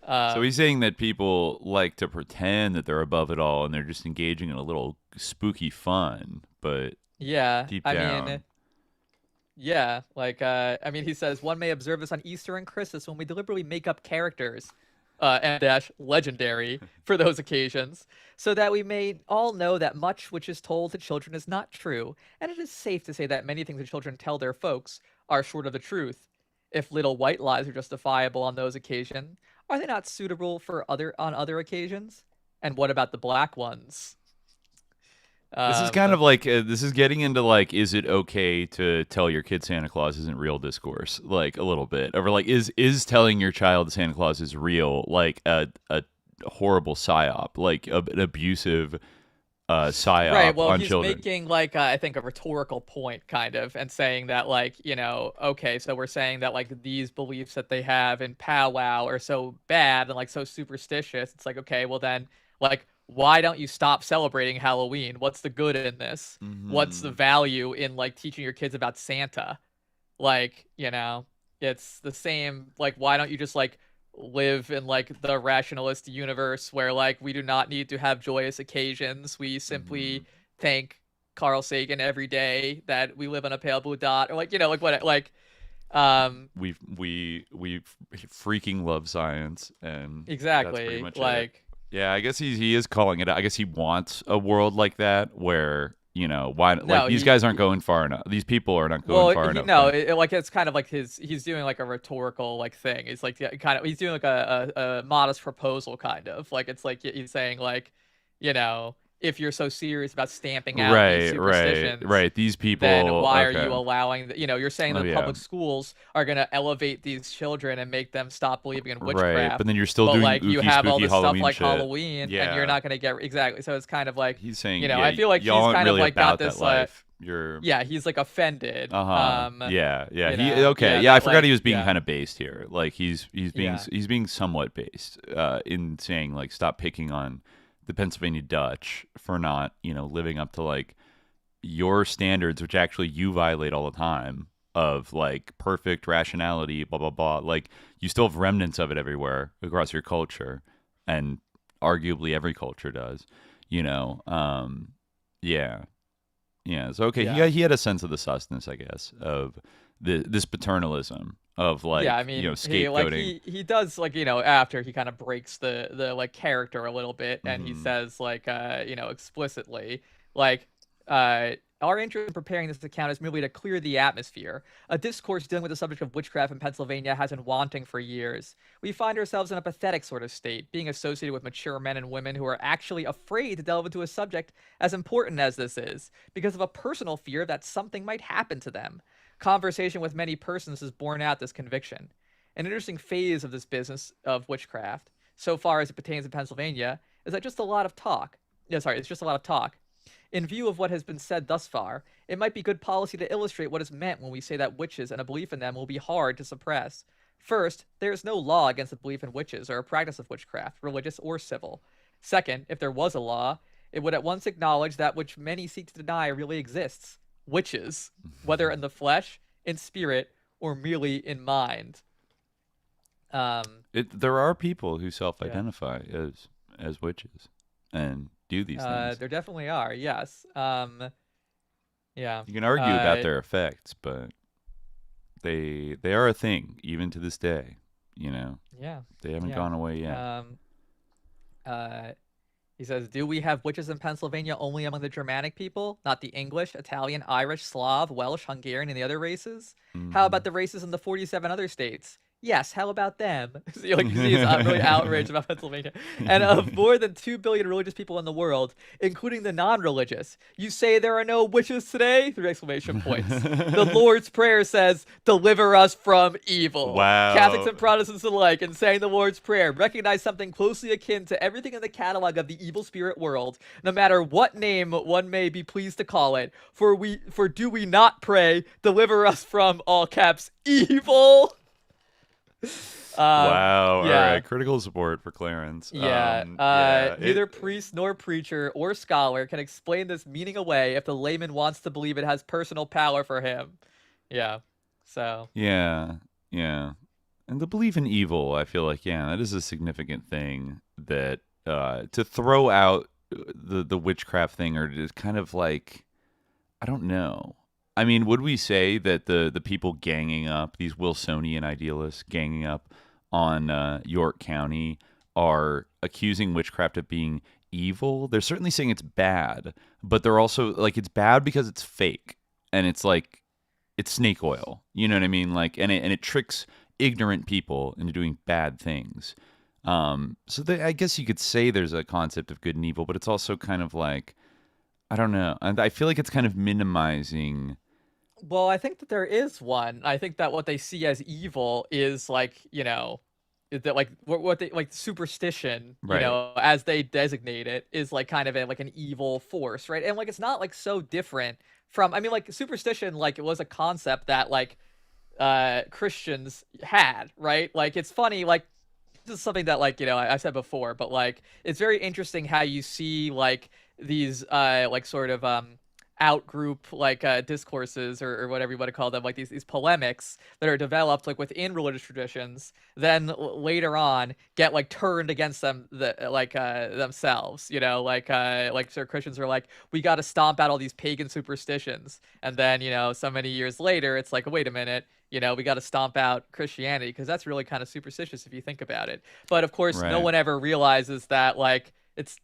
So he's saying that people like to pretend that they're above it all, and they're just engaging in a little spooky fun, but yeah, deep down. He says, one may observe this on Easter and Christmas when we deliberately make up characters, and legendary, for those occasions, so that we may all know that much which is told to children is not true, and it is safe to say that many things the children tell their folks are short of the truth. If little white lies are justifiable on those occasions, are they not suitable for on other occasions? And what about the black ones? This is kind of like, this is getting into like, is it okay to tell your kid Santa Claus isn't real discourse? Like a little bit. Or like, is telling your child Santa Claus is real like a horrible psyop, like an abusive psyop right, well, on he's children? Making like, I think a rhetorical point kind of, and saying that like, okay, so we're saying that like these beliefs that they have in powwow are so bad and like so superstitious. It's like, okay, well then like, why don't you stop celebrating Halloween? What's the good in this? Mm-hmm. What's the value in like teaching your kids about Santa? Like, it's the same. Like, why don't you just like live in like the rationalist universe where like we do not need to have joyous occasions? We simply thank Carl Sagan every day that we live on a pale blue dot, or like, like what, like, we freaking love science, and exactly, that's pretty much like. it. Yeah, I guess he is calling it. I guess he wants a world like that where why like these guys aren't going far enough. These people are not going far enough. No, it's kind of like he's doing like a rhetorical like thing. It's like he's doing like a modest proposal kind of like, it's like he's saying like, if you're so serious about stamping out these superstitions, right, these people, then why are you allowing you're saying that public schools are going to elevate these children and make them stop believing in witchcraft, right? But then you're still doing like you have all this Halloween stuff like shit. Halloween, and you're not going to get exactly. So it's kind of like he's saying, I feel like he's kind of like got this life. He's like offended. I forgot he was being kind of based here. Like he's being somewhat based in saying like, stop picking on the Pennsylvania Dutch for not, living up to like your standards, which actually you violate all the time, of like perfect rationality, blah, blah, blah. Like you still have remnants of it everywhere across your culture, and arguably every culture does, So, okay. He had a sense of the sustenance, I guess, of this paternalism of like, scapegoating. He does like, after he kind of breaks the like character a little bit, and he says like, explicitly like, our interest in preparing this account is merely to clear the atmosphere. A discourse dealing with the subject of witchcraft in Pennsylvania has been wanting for years. We find ourselves in a pathetic sort of state, being associated with mature men and women who are actually afraid to delve into a subject as important as this is, because of a personal fear that something might happen to them. Conversation with many persons has borne out this conviction. An interesting phase of this business of witchcraft, so far as it pertains to Pennsylvania, is that it's just a lot of talk. In view of what has been said thus far, it might be good policy to illustrate what is meant when we say that witches and a belief in them will be hard to suppress. First, there is no law against the belief in witches or a practice of witchcraft, religious or civil. Second, if there was a law, it would at once acknowledge that which many seek to deny really exists. Witches, whether in the flesh, in spirit, or merely in mind. There are people who self-identify as witches and do these things. There definitely are, yes. Yeah. You can argue about their effects, but they are a thing even to this day. Yeah. They haven't gone away yet. He says, do we have witches in Pennsylvania only among the Germanic people, not the English, Italian, Irish, Slav, Welsh, Hungarian, and the other races? How about the races in the 47 other states? Yes, how about them? So, like, he's really outraged about Pennsylvania. And of more than 2 billion religious people in the world, including the non-religious, you say there are no witches today? 3 exclamation points. The Lord's Prayer says, deliver us from evil. Wow. Catholics and Protestants alike, in saying the Lord's Prayer, recognize something closely akin to everything in the catalog of the evil spirit world, no matter what name one may be pleased to call it. For do we not pray, deliver us from, all caps, evil? Wow. Yeah. All right. Critical support for Clarence. Neither priest nor preacher or scholar can explain this meaning away if the layman wants to believe it has personal power for him. Yeah. So. Yeah. And the belief in evil, I feel like, that is a significant thing that to throw out the witchcraft thing, or just kind of like, I don't know. I mean, would we say that the people ganging up, these Wilsonian idealists ganging up on York County, are accusing witchcraft of being evil? They're certainly saying it's bad, but they're also like, it's bad because it's fake, and it's like, it's snake oil. You know what I mean? Like, and it tricks ignorant people into doing bad things. So I guess you could say there's a concept of good and evil, but it's also kind of like, I don't know. And I feel like it's kind of minimizing. Well, I think that there is one. I think that what they see as evil is like, that like what they like superstition, Right. As they designate it, is like kind of like an evil force, right? And like it's not like so different from, I mean, like superstition, like it was a concept that like Christians had, right? Like it's funny, like this is something that like, I said before, but like it's very interesting how you see like these like sort of out-group like discourses or whatever you want to call them, like these polemics that are developed like within religious traditions, then later on get like turned against them themselves, like so Christians are like, we got to stomp out all these pagan superstitions, and then so many years later it's like, wait a minute, we got to stomp out Christianity because that's really kind of superstitious if you think about it. But of course, no one ever realizes that like it's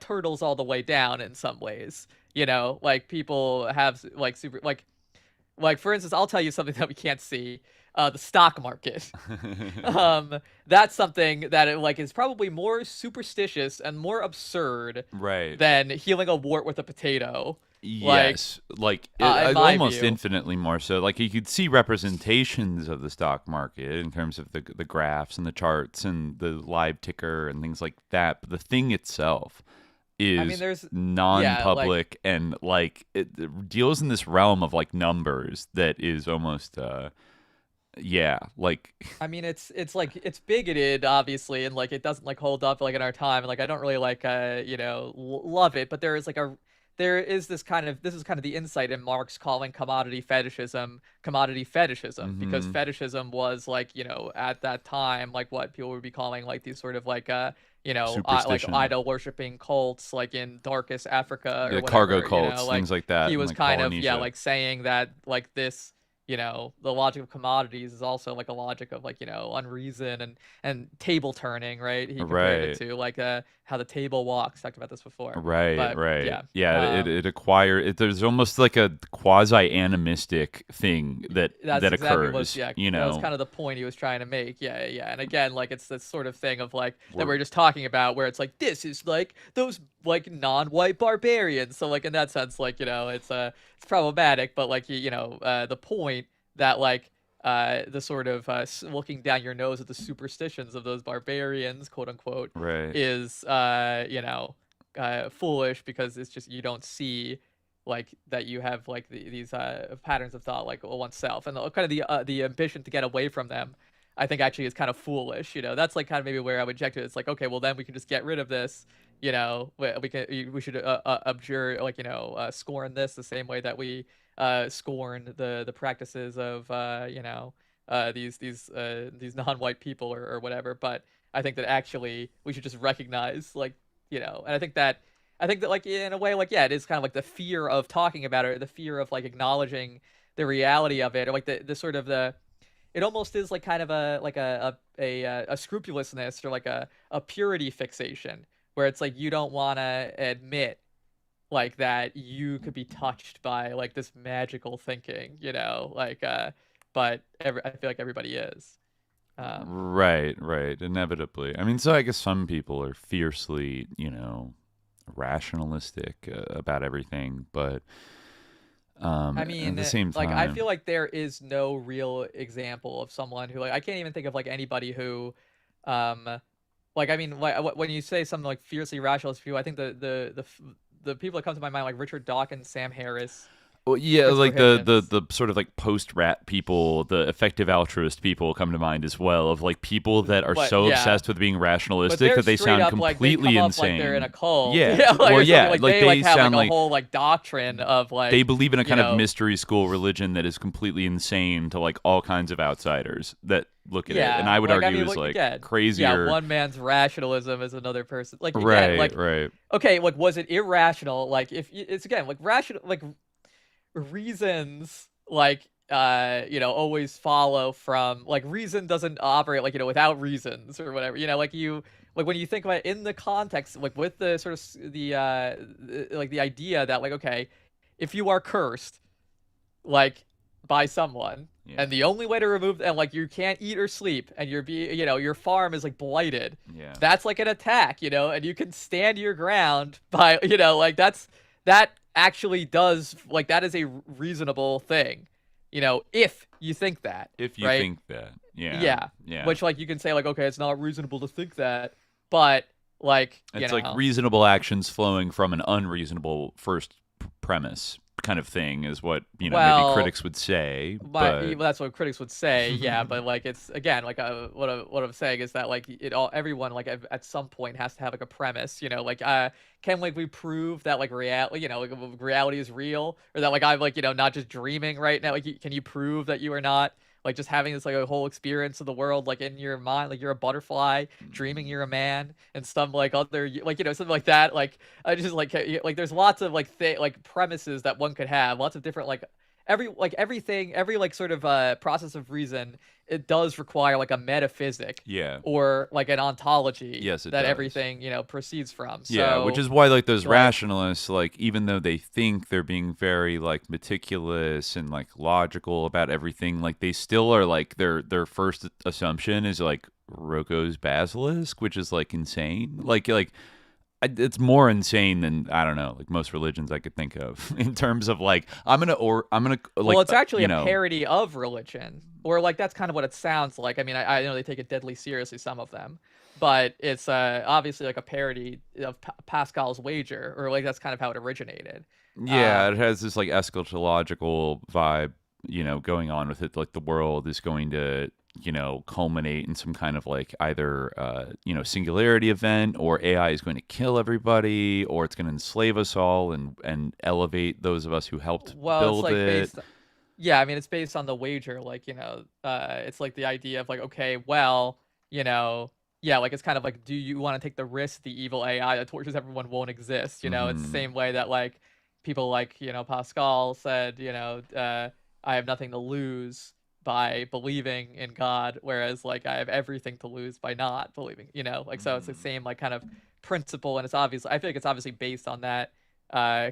turtles all the way down in some ways. Like people have like super like for instance, I'll tell you something that we can't see. The stock market. That's something that is probably more superstitious and more absurd than healing a wart with a potato. Yes, almost infinitely more so. Like you could see representations of the stock market in terms of the graphs and the charts and the live ticker and things like that. But the thing itself is non-public and like it deals in this realm of like numbers that is almost like I mean it's like it's bigoted obviously, and like it doesn't like hold up like in our time, and like I don't really like love it, but there is this kind of the insight in Marx calling commodity fetishism, because fetishism was like, at that time, like what people would be calling like these sort of like, like idol worshipping cults, like in darkest Africa or whatever, cargo cults, things like that. He was like kind Polynesia. of, like saying that like this, the logic of commodities is also like a logic of like, unreason and table turning, right? He compared it to like how the table walks. Talked about this before. Right. Yeah. It acquired. There's almost like a quasi animistic thing that exactly occurs. That was kind of the point he was trying to make. Yeah. And again, like it's this sort of thing of like that we're just talking about, where it's like this is like those like non-white barbarians. So like in that sense, like it's problematic, but like the point that like the sort of looking down your nose at the superstitions of those barbarians, quote unquote, is foolish, because it's just, you don't see like that you have like these patterns of thought like oneself, and kind of the ambition to get away from them, I think actually is kind of foolish. That's like kind of maybe where I would object to it. It's like, okay, well then we can just get rid of this. We should abjure, like scorn this the same way that we scorn the practices of these non-white people or whatever. But I think that actually we should just recognize and I think that like in a way, like, yeah, it is kind of like the fear of talking about it, or the fear of like acknowledging the reality of it, or like the sort of it almost is like kind of a scrupulousness, or like a purity fixation, where it's like you don't want to admit like that you could be touched by like this magical thinking, but I feel like everybody is. Right, inevitably. I mean, so I guess some people are fiercely, rationalistic about everything, but I at mean, the same like I time, feel like there is no real example of someone who, like, I can't even think of like anybody who, um, like, I mean, like when you say something like fiercely rationalist people, I think the people that come to my mind, like Richard Dawkins, Sam Harris, well, yeah, Christopher like the Hitchens. the sort of like post-rat people, the effective altruist people come to mind as well, of like people that are But so yeah, obsessed with being but rationalistic they're that they straight sound up like they completely come up like they're in a insane. cult, Yeah, yeah, like well, or something. yeah, Like like they like they have like sound a like whole like doctrine of they like, believe in a you kind of know, mystery school religion that is completely insane to like all kinds of outsiders that look at it, and yeah, I would like I argue mean, is like like again, yeah, crazier. one man's rationalism is another person. Like again, Right, like right. okay, like was it irrational? Like if it's again like rational, like reasons like always follow from like reason doesn't operate like without reasons or whatever, like you like when you think about it in the context like with the sort of like the idea that like okay, if you are cursed like by someone Yeah, and the only way to remove and like you can't eat or sleep and your farm is like blighted, yeah, that's like an attack, and you can stand your ground by like that actually does like that is a reasonable thing, if you think that, if you right? think that, yeah, Yeah, yeah. which like you can say like okay, it's not reasonable to think that, but like It's like reasonable actions flowing from an unreasonable first premise kind of thing is what maybe well, critics would say, but but that's what critics would say, yeah. But like it's again like what I'm saying is that like everyone like at some point has to have like a premise, like can like we prove that like reality, like reality is real, or that like I'm like not just dreaming right now, like can you prove that you are not like just having this like a whole experience of the world like in your mind, like you're a butterfly dreaming you're a man and some like other like something like that, like I just like there's lots of like like premises that one could have, lots of different like everything, every like sort of process of reason, it does require like a metaphysic yeah. or like an ontology Yes, it that does. everything proceeds from. Yeah, So which is why like those like rationalists, like even though they think they're being very like meticulous and like logical about everything, like they still are like their first assumption is like Rocco's basilisk, which is like insane. It's more insane than I don't know, like most religions I could think of in terms of like I'm gonna like well, it's actually you a know parody of religion, or like that's kind of what it sounds like. I mean, I know they take it deadly seriously, some of them, but it's obviously like a parody of Pascal's wager, or like that's kind of how it originated. yeah, it Um, has this like eschatological vibe, going on with it. Like the world is going to culminate in some kind of like either singularity event, or AI is going to kill everybody, or it's going to enslave us all and elevate those of us who helped well, it's build like it. based. Yeah, I mean, it's based on the wager. Like, it's like the idea of like, okay, well, yeah, like it's kind of like, do you want to take the risk the evil AI that tortures everyone won't exist? It's the Hmm. same way that like people like, Pascal said, I have nothing to lose by believing in God, whereas like I have everything to lose by not believing, like so it's the Hmm. same like kind of principle, and it's obviously I feel like it's obviously based on that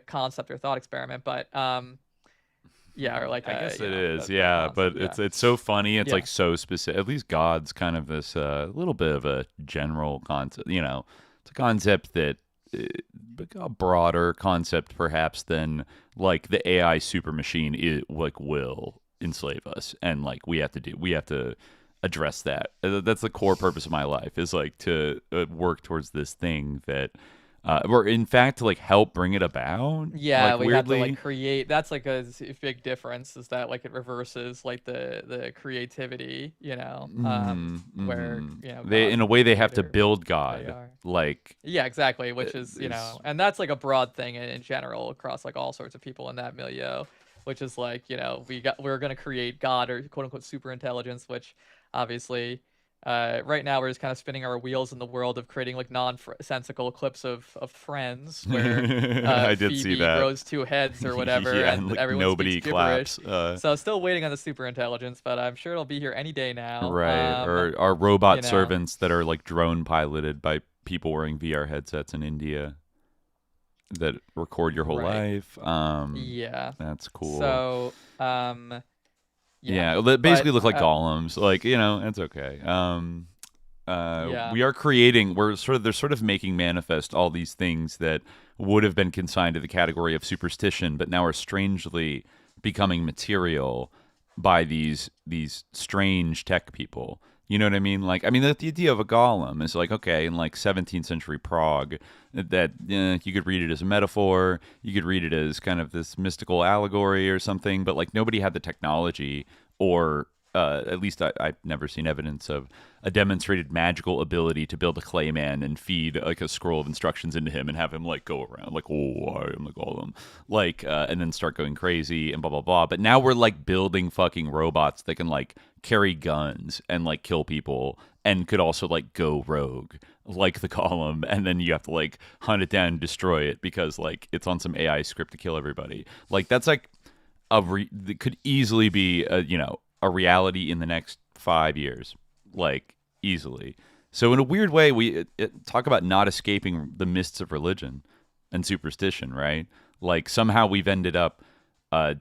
concept or thought experiment, but yeah, or like I guess it is, the yeah, concept. but Yeah, it's so funny. It's yeah, like so specific. At least God's kind of this little bit of a general concept. It's a concept that a broader concept perhaps than like the AI super machine like will enslave us, and like we have to address that. That's the core purpose of my life, is like to work towards this thing that or in fact to like help bring it about. yeah. Like We have to weirdly. like create. That's like a big difference, is that like it reverses like the creativity, Hmm. where Hmm. They, God in is a the way, they have to creator, build they God. are. Like, Yeah, exactly. Which is, is and that's like a broad thing in general across like all sorts of people in that milieu, which is like, we're gonna create God, or quote unquote super intelligence, which obviously, right now we're just kind of spinning our wheels in the world of creating like nonsensical clips of Friends where I did see Phoebe that. grows two heads or whatever, Yeah, and and like everyone nobody speaks gibberish. claps. So still waiting on the super intelligence, but I'm sure it'll be here any day now. Right. Or our You robot know, servants that are like drone piloted by people wearing VR headsets in India that record your whole right. life. Yeah. That's cool. So, Yeah, they basically But look like golems. Like, it's okay. yeah. We are creating. They're sort of making manifest all these things that would have been consigned to the category of superstition, but now are strangely becoming material by these strange tech people. You know what I mean? Like, I mean, the idea of a golem is like, okay, in like 17th century Prague, that you could read it as a metaphor, you could read it as kind of this mystical allegory or something, but like nobody had the technology, or at least I've never seen evidence of a demonstrated magical ability to build a clay man and feed like a scroll of instructions into him and have him like go around like, oh, I am the golem, like, and then start going crazy and blah blah blah. But now we're like building fucking robots that can like carry guns and like kill people and could also like go rogue like the golem, and then you have to like hunt it down and destroy it because like it's on some AI script to kill everybody. Like that's like that could easily be a reality in the next 5 years, like easily. So in a weird way, we talk about not escaping the mists of religion and superstition, right? Like somehow we've ended up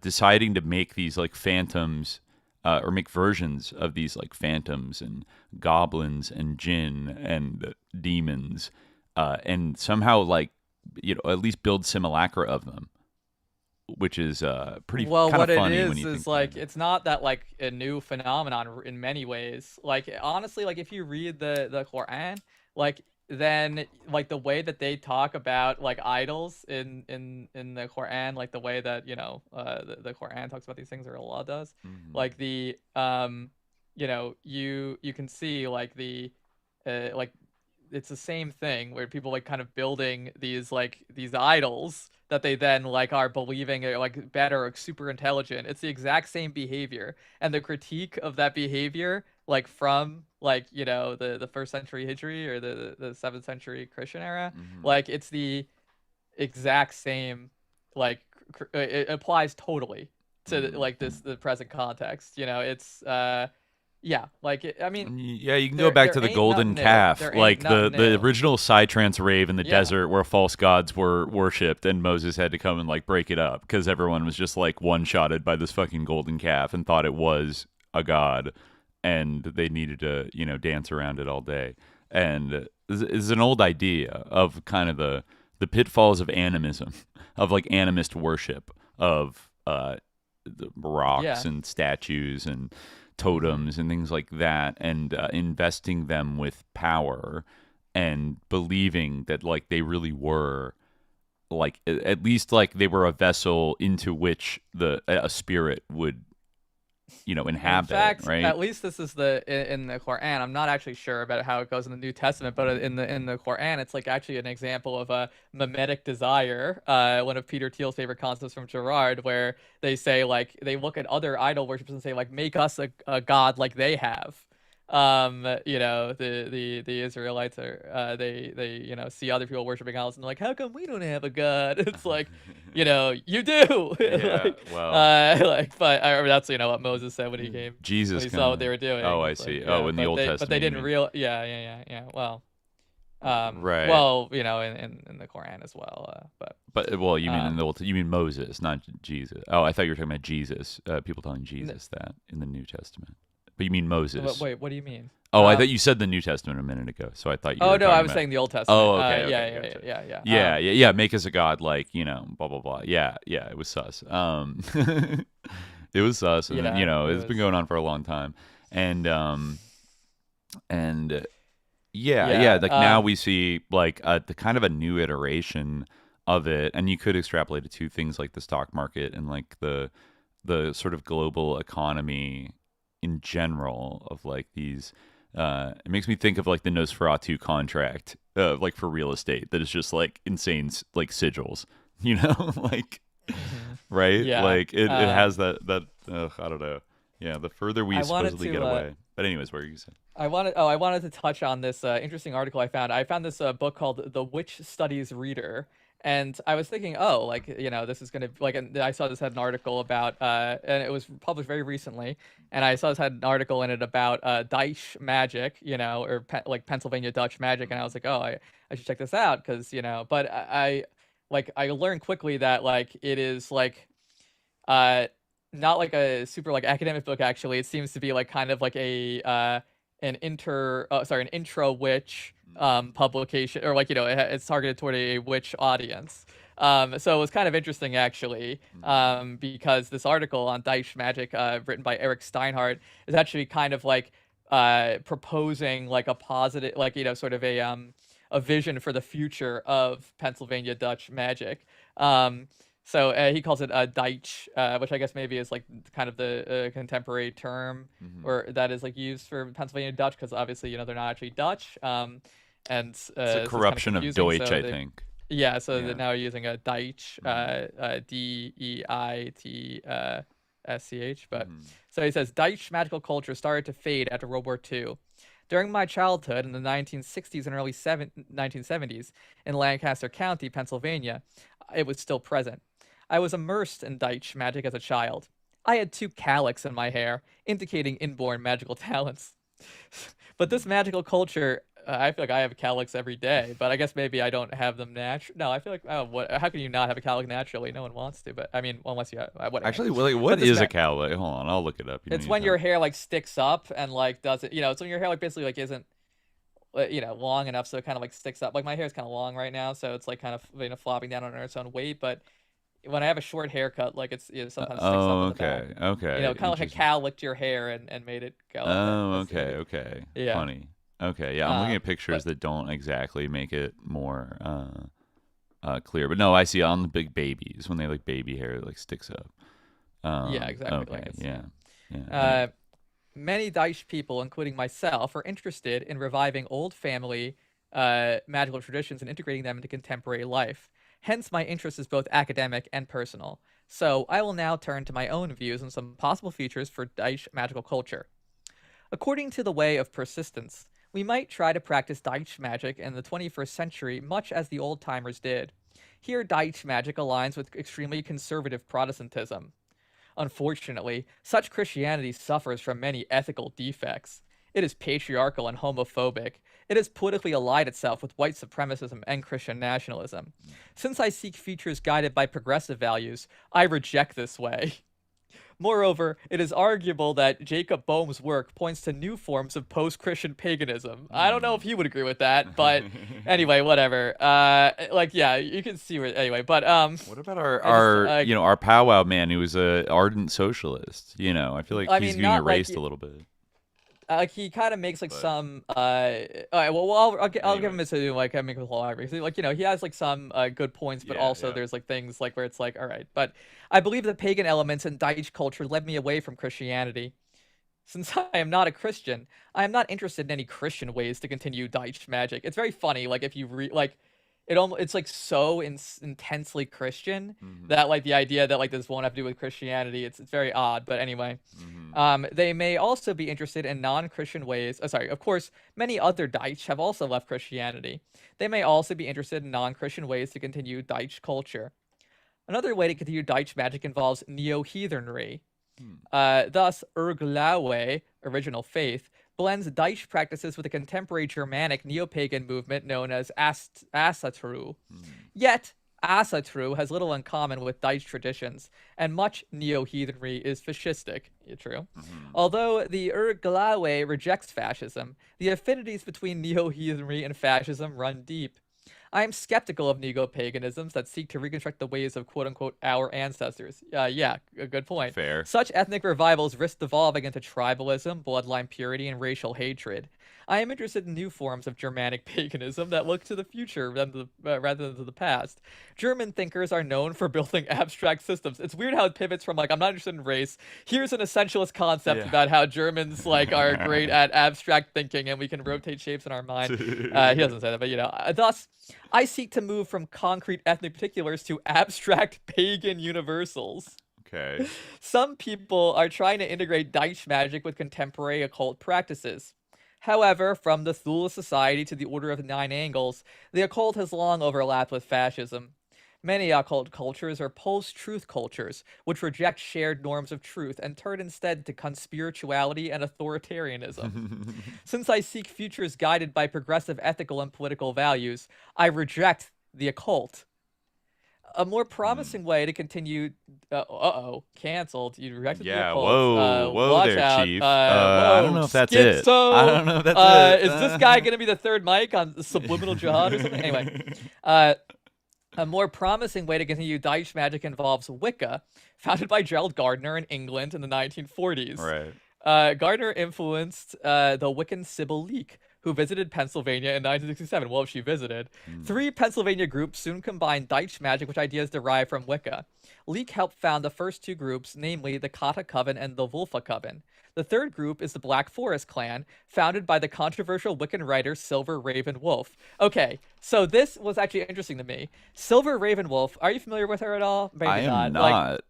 deciding to make these like phantoms, or make versions of these like phantoms and goblins and jinn and demons, and somehow like at least build simulacra of them, which is pretty well. kind What of it funny when you is think like it's not that like a new phenomenon in many ways. Like honestly, like if you read the Quran, like then like the way that they talk about like idols in the Quran, like the way that the Quran talks about these things, or Allah does, like the you can see like the like it's the same thing where people like kind of building these idols that they then like are believing are like better or super intelligent. It's the exact same behavior, and the critique of that behavior like from like the first century Hijri or the 7th century Christian era, like it's the exact same, like it applies totally to like the present context. It's yeah, like I mean, yeah, you can go back to the golden calf, like the original Psytrance rave in the desert where false gods were worshipped, and Moses had to come and like break it up because everyone was just like one-shotted by this fucking golden calf and thought it was a god, and they needed to dance around it all day. And this is an old idea of kind of the pitfalls of animism, of like animist worship of the rocks and statues and totems and things like that, and investing them with power and believing that like they really were like at least like they were a vessel into which a spirit would inhabit. In fact, right? At least this is in the Quran. I'm not actually sure about how it goes in the New Testament, but in the Quran, it's like actually an example of a mimetic desire. One of Peter Thiel's favorite concepts from Girard, where they say like they look at other idol worshippers and say like make us a god like they have. The Israelites are they see other people worshiping idols and they're like, how come we don't have a god? It's like, you do. Yeah, like, well, but I remember that's what Moses said when he came. Jesus, when he saw what they were doing. Oh, I see. In the Old Testament, but they didn't yeah. Well, right. Well, in the Quran as well. But well, you mean in the Old? You mean Moses, not Jesus? Oh, I thought you were talking about Jesus. People telling Jesus that in the New Testament. But you mean Moses? Wait, what do you mean? Oh, I thought you said the New Testament a minute ago, so I thought you. Oh no, I was saying the Old Testament. Oh, okay. Yeah. Make us a god, like blah blah blah. Yeah. It was sus. It was sus, and it's been going on for a long time, and like now we see like the kind of a new iteration of it, and you could extrapolate it to things like the stock market and like the sort of global economy in general of like these. It makes me think of like the Nosferatu contract, like for real estate, that is just like insane, like sigils, like, right? Yeah. Like it has that I don't know. Yeah, the further we supposedly get away. But anyways, what were you saying? I wanted to touch on this interesting article I found. I found this book called The Witch Studies Reader. And I was thinking, this is going to like, and I saw this had an article about, and it was published very recently. And I saw this had an article in it about Dutch magic, or like Pennsylvania Dutch magic. And I was like, oh, I should check this out because, but I learned quickly that like it is like, not like a super like academic book actually. It seems to be like kind of like a an intro witch publication, or like it's targeted toward a witch audience. So it was kind of interesting actually, because this article on Deutsche Magic, written by Eric Steinhardt, is actually kind of like proposing like a positive, like sort of a vision for the future of Pennsylvania Dutch magic. So he calls it Deutsch, which I guess maybe is like kind of the contemporary term, or that is like used for Pennsylvania Dutch, because obviously they're not actually Dutch. And it's a corruption of Deutsch, I think. Yeah, so they're now using a Deutsch, Deitsch, but so he says Deutsch magical culture started to fade after World War II. During my childhood in the 1960s and early 1970s in Lancaster County, Pennsylvania, it was still present. I was immersed in Deutsch magic as a child. I had 2 calyx in my hair, indicating inborn magical talents. But this magical culture, I feel like I have a calyx every day, but I guess maybe I don't have them naturally. No, I feel like, how can you not have a calyx naturally? No one wants to, but I mean, unless you have, whatever. Actually, what is a calyx? Hold on, I'll look it up. It's when your hair like sticks up and like does it, it's when your hair like basically like isn't, long enough, so it kind of like sticks up. Like my hair is kind of long right now, so it's like kind of flopping down on its own weight, but when I have a short haircut, like it's sometimes sticks up okay, the back. okay. Kind of like a cow licked your hair and made it go. Okay. Yeah. Funny. Okay, yeah, I'm looking at pictures that don't exactly make it more clear, but no, I see on the big babies when they like baby hair, it like sticks up. Yeah, exactly. Okay, like yeah. Many Deutsch people, including myself, are interested in reviving old family magical traditions and integrating them into contemporary life. Hence, my interest is both academic and personal. So, I will now turn to my own views on some possible features for Deutsch magical culture. According to the way of persistence, we might try to practice Deutsch magic in the 21st century much as the old-timers did. Here, Deutsch magic aligns with extremely conservative Protestantism. Unfortunately, such Christianity suffers from many ethical defects. It is patriarchal and homophobic. It has politically allied itself with white supremacism and Christian nationalism. Since I seek futures guided by progressive values, I reject this way. Moreover, it is arguable that Jacob Boehm's work points to new forms of post-Christian paganism. I don't know if you would agree with that, but anyway, whatever. You can see where anyway. But what about our powwow man who was a ardent socialist? I feel like he's being erased a little bit. He kind of makes some. All right, well, I'll give him his like I make a whole argument. Like he has like some good points, but also there's like things like where it's like, all right, but I believe the pagan elements in Deutsch culture led me away from Christianity. Since I am not a Christian, I am not interested in any Christian ways to continue Deutsch magic. It's very funny, like if you it's like so intensely Christian that like the idea that like this won't have to do with Christianity, it's very odd. But anyway, they may also be interested in non-Christian ways. Of course, many other Deutsch have also left Christianity. They may also be interested in non-Christian ways to continue Deutsch culture. Another way to continue Deutsch magic involves neo-heathenry. Thus, Urglaue, original faith, blends Deutsch practices with a contemporary Germanic neo-pagan movement known as Asatru. Yet, Asatru has little in common with Deutsch traditions, and much neo-heathenry is fascistic. True. Although the Urglaue rejects fascism, the affinities between neo-heathenry and fascism run deep. I am skeptical of neo-paganisms that seek to reconstruct the ways of quote-unquote our ancestors. Yeah, a good point. Fair. Such ethnic revivals risk devolving into tribalism, bloodline purity, and racial hatred. I am interested in new forms of Germanic paganism that look to the future rather than to the past. German thinkers are known for building abstract systems. It's weird how it pivots from like, I'm not interested in race. Here's an essentialist concept about how Germans like are great at abstract thinking and we can rotate shapes in our mind. He doesn't say that, but thus, I seek to move from concrete ethnic particulars to abstract pagan universals. Okay. Some people are trying to integrate Deutsch magic with contemporary occult practices. However, from the Thule Society to the Order of the Nine Angles, the occult has long overlapped with fascism. Many occult cultures are post-truth cultures, which reject shared norms of truth and turn instead to conspirituality and authoritarianism. Since I seek futures guided by progressive ethical and political values, I reject the occult. a more promising way to continue. Canceled. You rejected the Yeah, occult. whoa Watch there, out. Chief. Whoa, I don't know if that's it. schizo. I don't know if that's it. Is this guy gonna be the third mic on Subliminal Jihad or something? Anyway, a more promising way to continue Daesh magic involves Wicca, founded by Gerald Gardner in England in the 1940s. Right. Gardner influenced the Wiccan Sybil Leek, who visited Pennsylvania in 1967. Well, if she visited. 3 Pennsylvania groups soon combined Daesh magic with ideas derived from Wicca. Leek helped found the first 2 groups, namely the Kata Coven and the Wulfa Coven. The third group is the Black Forest Clan, founded by the controversial Wiccan writer Silver Raven Wolf. Okay, so this was actually interesting to me. Silver Raven Wolf, are you familiar with her at all? Maybe I am not. not.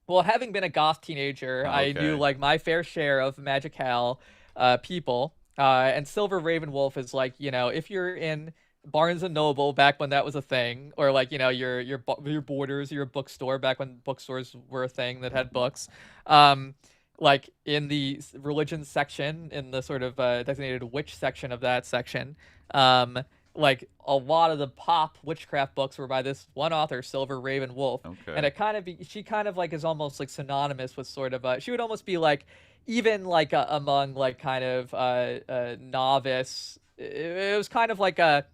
Well, having been a goth teenager, I knew like my fair share of Magic Hell people. And Silver Raven Wolf is like, if you're in Barnes and Noble back when that was a thing, or like, your Borders, your bookstore back when bookstores were a thing that had books, like in the religion section, in the sort of designated witch section of that section, like a lot of the pop witchcraft books were by this one author, Silver Raven Wolf. Okay. And she kind of like is almost like synonymous with sort of she would almost be like, even like among like kind of novice, it was kind of like a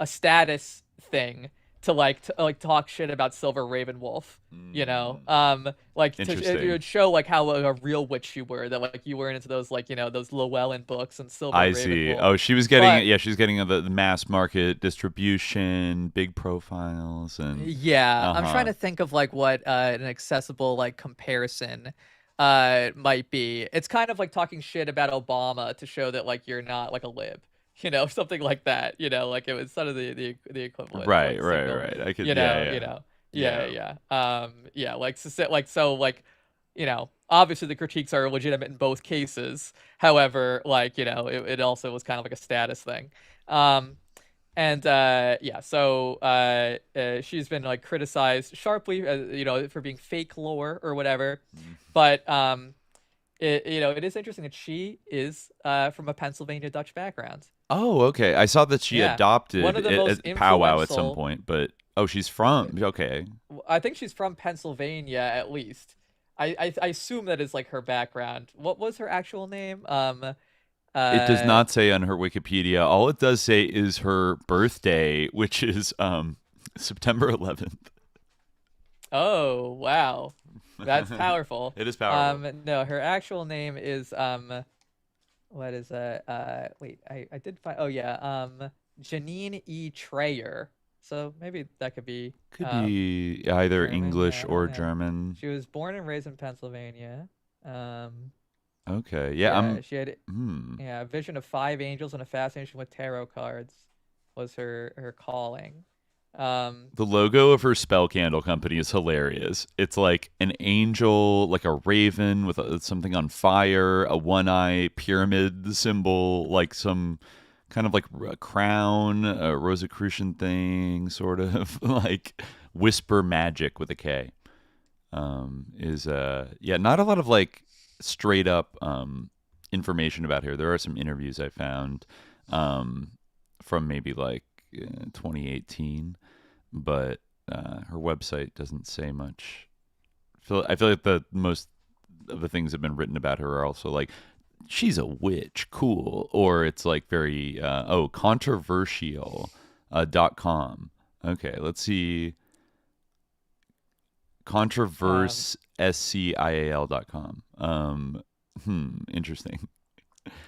status thing to talk shit about Silver Raven Wolf, like it would show like how a real witch you were, that like you weren't into those like those Llewellyn books and Silver Raven see. Wolf. Oh, she was getting she was getting the mass market distribution, big profiles, and I'm trying to think of like what an accessible like comparison might be. It's kind of like talking shit about Obama to show that like you're not like a lib, something like that. Like it was sort of the equivalent. Right. I could, obviously the critiques are legitimate in both cases. However, like it also was kind of like a status thing. She's been like criticized sharply, for being fake lore or whatever. But it is interesting that she is from a Pennsylvania Dutch background. Oh, okay. I saw that she adopted one of the most powwow at some point, but she's from okay. I think she's from Pennsylvania at least. I assume that is like her background. What was her actual name? It does not say on her Wikipedia. All it does say is her birthday, which is September 11th. Oh, wow. That's powerful. It is powerful. No, her actual name is what is wait, I did find Janine E. Trayer. So maybe that could be either German, English or German. She was born and raised in Pennsylvania. Okay. She had a vision of 5 angels and a fascination with tarot cards was her calling. The logo of her spell candle company is hilarious. It's like an angel, like a raven with something on fire, a one-eye pyramid symbol, like some kind of like a crown, a Rosicrucian thing, sort of like whisper magic with a K. Not a lot of like straight up information about her. There are some interviews I found from maybe like 2018, but her website doesn't say much. I feel like the most of the things that have been written about her are also like, she's a witch, cool, or it's like very controversial .com. Okay, let's see. controversescial.com. Interesting.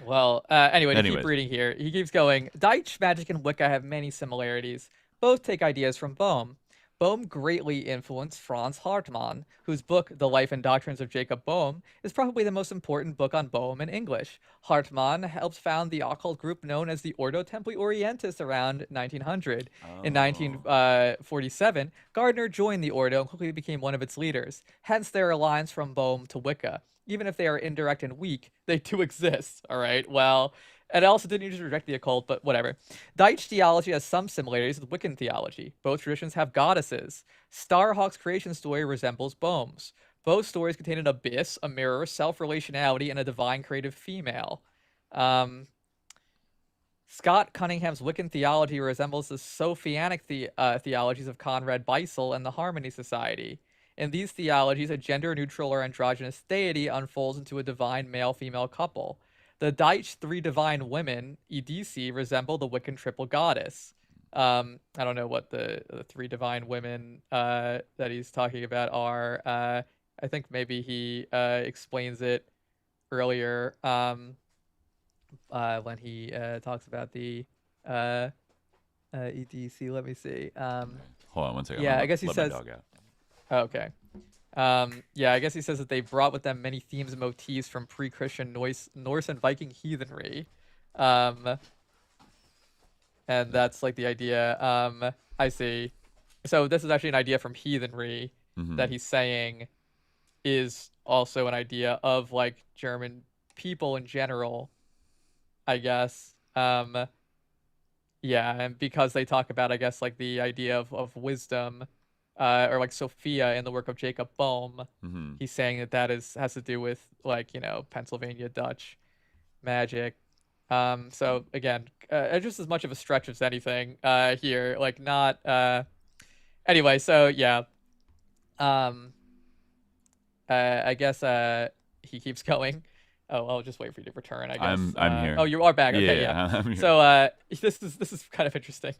Well, anyway, to keep reading here, he keeps going. Daesh magic and Wicca have many similarities. Both take ideas from Bohm. Bohm greatly influenced Franz Hartmann, whose book, The Life and Doctrines of Jacob Bohm, is probably the most important book on Bohm in English. Hartmann helped found the occult group known as the Ordo Templi Orientis around 1900. In 1947, Gardner joined the Ordo and quickly became one of its leaders, hence their alliance from Bohm to Wicca. Even if they are indirect and weak, they do exist, all right? Well, and I also didn't just reject the occult, but whatever. Daesh theology has some similarities with Wiccan theology. Both traditions have goddesses. Starhawk's creation story resembles Bohm's. Both stories contain an abyss, a mirror, self-relationality, and a divine creative female. Scott Cunningham's Wiccan theology resembles the Sophianic theologies of Conrad Beissel and the Harmony Society. In these theologies, a gender-neutral or androgynous deity unfolds into a divine male-female couple. The Deitch three divine women, Edisi, resemble the Wiccan triple goddess. I don't know what the three divine women that he's talking about are. I think maybe he explains it earlier when he talks about the EDC. Let me see. Hold on one second. Yeah, I guess he let says. my dog out. Oh, okay. Yeah, I guess he says that they brought with them many themes and motifs from pre-Christian Norse and Viking heathenry. And that's like the idea. I see. So this is actually an idea from heathenry that he's saying is also an idea of like German people in general, I guess. Yeah, and because they talk about, I guess, like the idea of wisdom, or like Sophia in the work of Jacob Bohm, he's saying that has to do with like, you know, Pennsylvania Dutch magic. So again, just as much of a stretch as anything here, like not. Anyway, so yeah. I guess he keeps going. Oh, I'll just wait for you to return, I guess. I'm here. Oh, you are back. Okay, yeah. I'm here. So this is kind of interesting.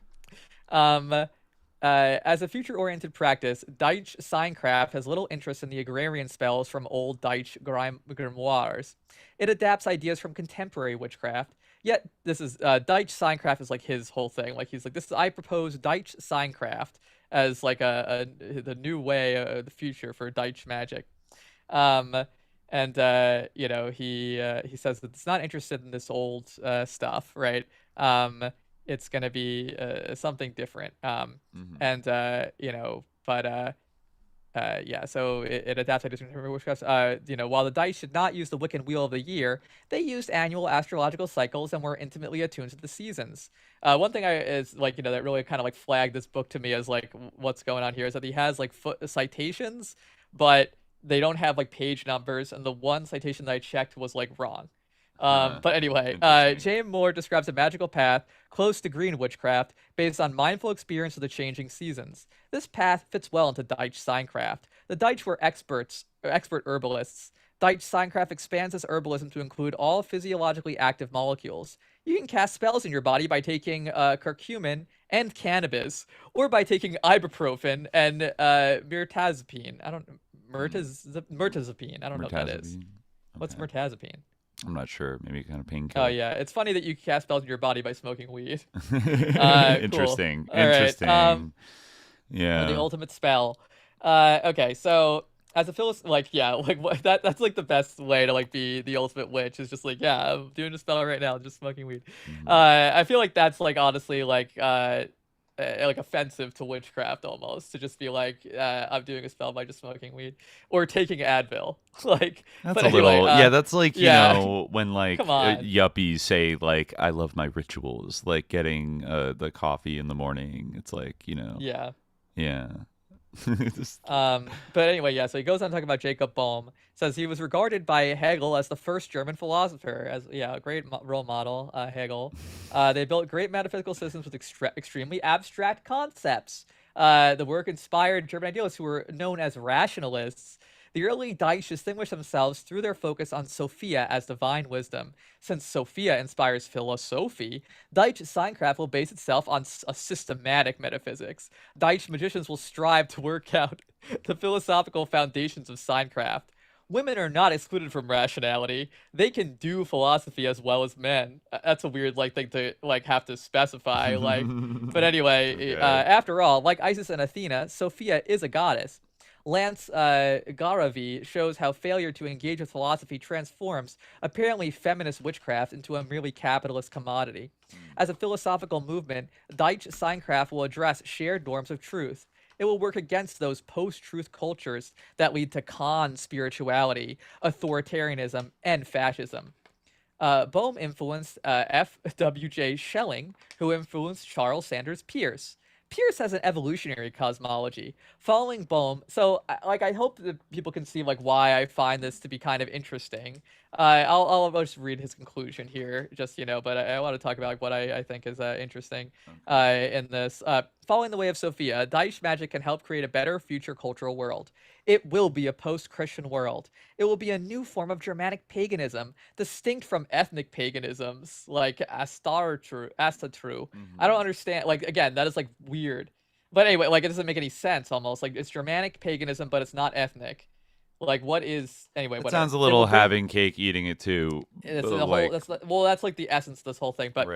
As a future-oriented practice, Deitch Signcraft has little interest in the agrarian spells from old Deitch grimoires. It adapts ideas from contemporary witchcraft. Yet this is Deitch Signcraft is like his whole thing. Like he's like, I propose Deitch Signcraft as like the new way, the future for Deitch magic. And you know, he says that it's not interested in this old stuff, right? It's gonna be something different. And you know, but yeah, so it adapts ideas from contemporary witchcraft. You know, while the Deitch should not use the Wiccan Wheel of the Year, they used annual astrological cycles and were intimately attuned to the seasons. One thing is like, you know, that really kind of like flagged this book to me as like what's going on here is that he has like citations, but they don't have like page numbers, and the one citation that I checked was like wrong. But anyway, J.M. Moore describes a magical path close to green witchcraft based on mindful experience of the changing seasons. This path fits well into Deitch Signcraft. The Deitch were expert herbalists. Deitch Signcraft expands this herbalism to include all physiologically active molecules. You can cast spells in your body by taking curcumin and cannabis, or by taking ibuprofen and mirtazapine. Mirtazapine. I don't know what that is. Okay. What's mirtazapine? I'm not sure. Maybe kind of painkiller. Oh yeah, it's funny that you cast spells in your body by smoking weed. Interesting. Cool. Interesting. Right. Yeah. The ultimate spell. Okay, so as a like yeah, like that's like the best way to like be the ultimate witch is just like, yeah, I'm doing a spell right now, just smoking weed. I feel like that's like honestly like offensive to witchcraft almost, to just be like, I'm doing a spell by just smoking weed or taking Advil. Like that's but a anyway, little yeah, that's like you yeah. know when like yuppies say like I love my rituals, like getting the coffee in the morning. It's like, you know, yeah but anyway, yeah, so he goes on talking about Jacob Bohm. Says he was regarded by Hegel as the first German philosopher, as a great role model, Hegel. They built great metaphysical systems with extremely abstract concepts. The work inspired German idealists who were known as rationalists. The early Deitch distinguished themselves through their focus on Sophia as divine wisdom. Since Sophia inspires philosophy, Deitch Signcraft will base itself on a systematic metaphysics. Deitch magicians will strive to work out the philosophical foundations of Signcraft. Women are not excluded from rationality. They can do philosophy as well as men. That's a weird thing to have to specify. But anyway, okay. After all, like Isis and Athena, Sophia is a goddess. Lance Garavi shows how failure to engage with philosophy transforms apparently feminist witchcraft into a merely capitalist commodity. As a philosophical movement, Deitch Signcraft will address shared norms of truth. It will work against those post-truth cultures that lead to con-spirituality, authoritarianism, and fascism. Bohm influenced F.W.J. Schelling, who influenced Charles Sanders Peirce. Pierce has an evolutionary cosmology following Bohm. So I hope that people can see like why I find this to be kind of interesting. I'll just read his conclusion here, just but I want to talk about like what I think is interesting in this. Following the way of Sophia, Daesh magic can help create a better future cultural world. It will be a post-Christian world. It will be a new form of Germanic paganism, distinct from ethnic paganisms like Astatru. I don't understand. Like, again, that is like weird. But anyway, like it doesn't make any sense almost. Like it's Germanic paganism, but it's not ethnic. Like what is anyway? It Whatever. sounds a little having cake, eating it too. That's the whole. That's like the essence of this whole thing. But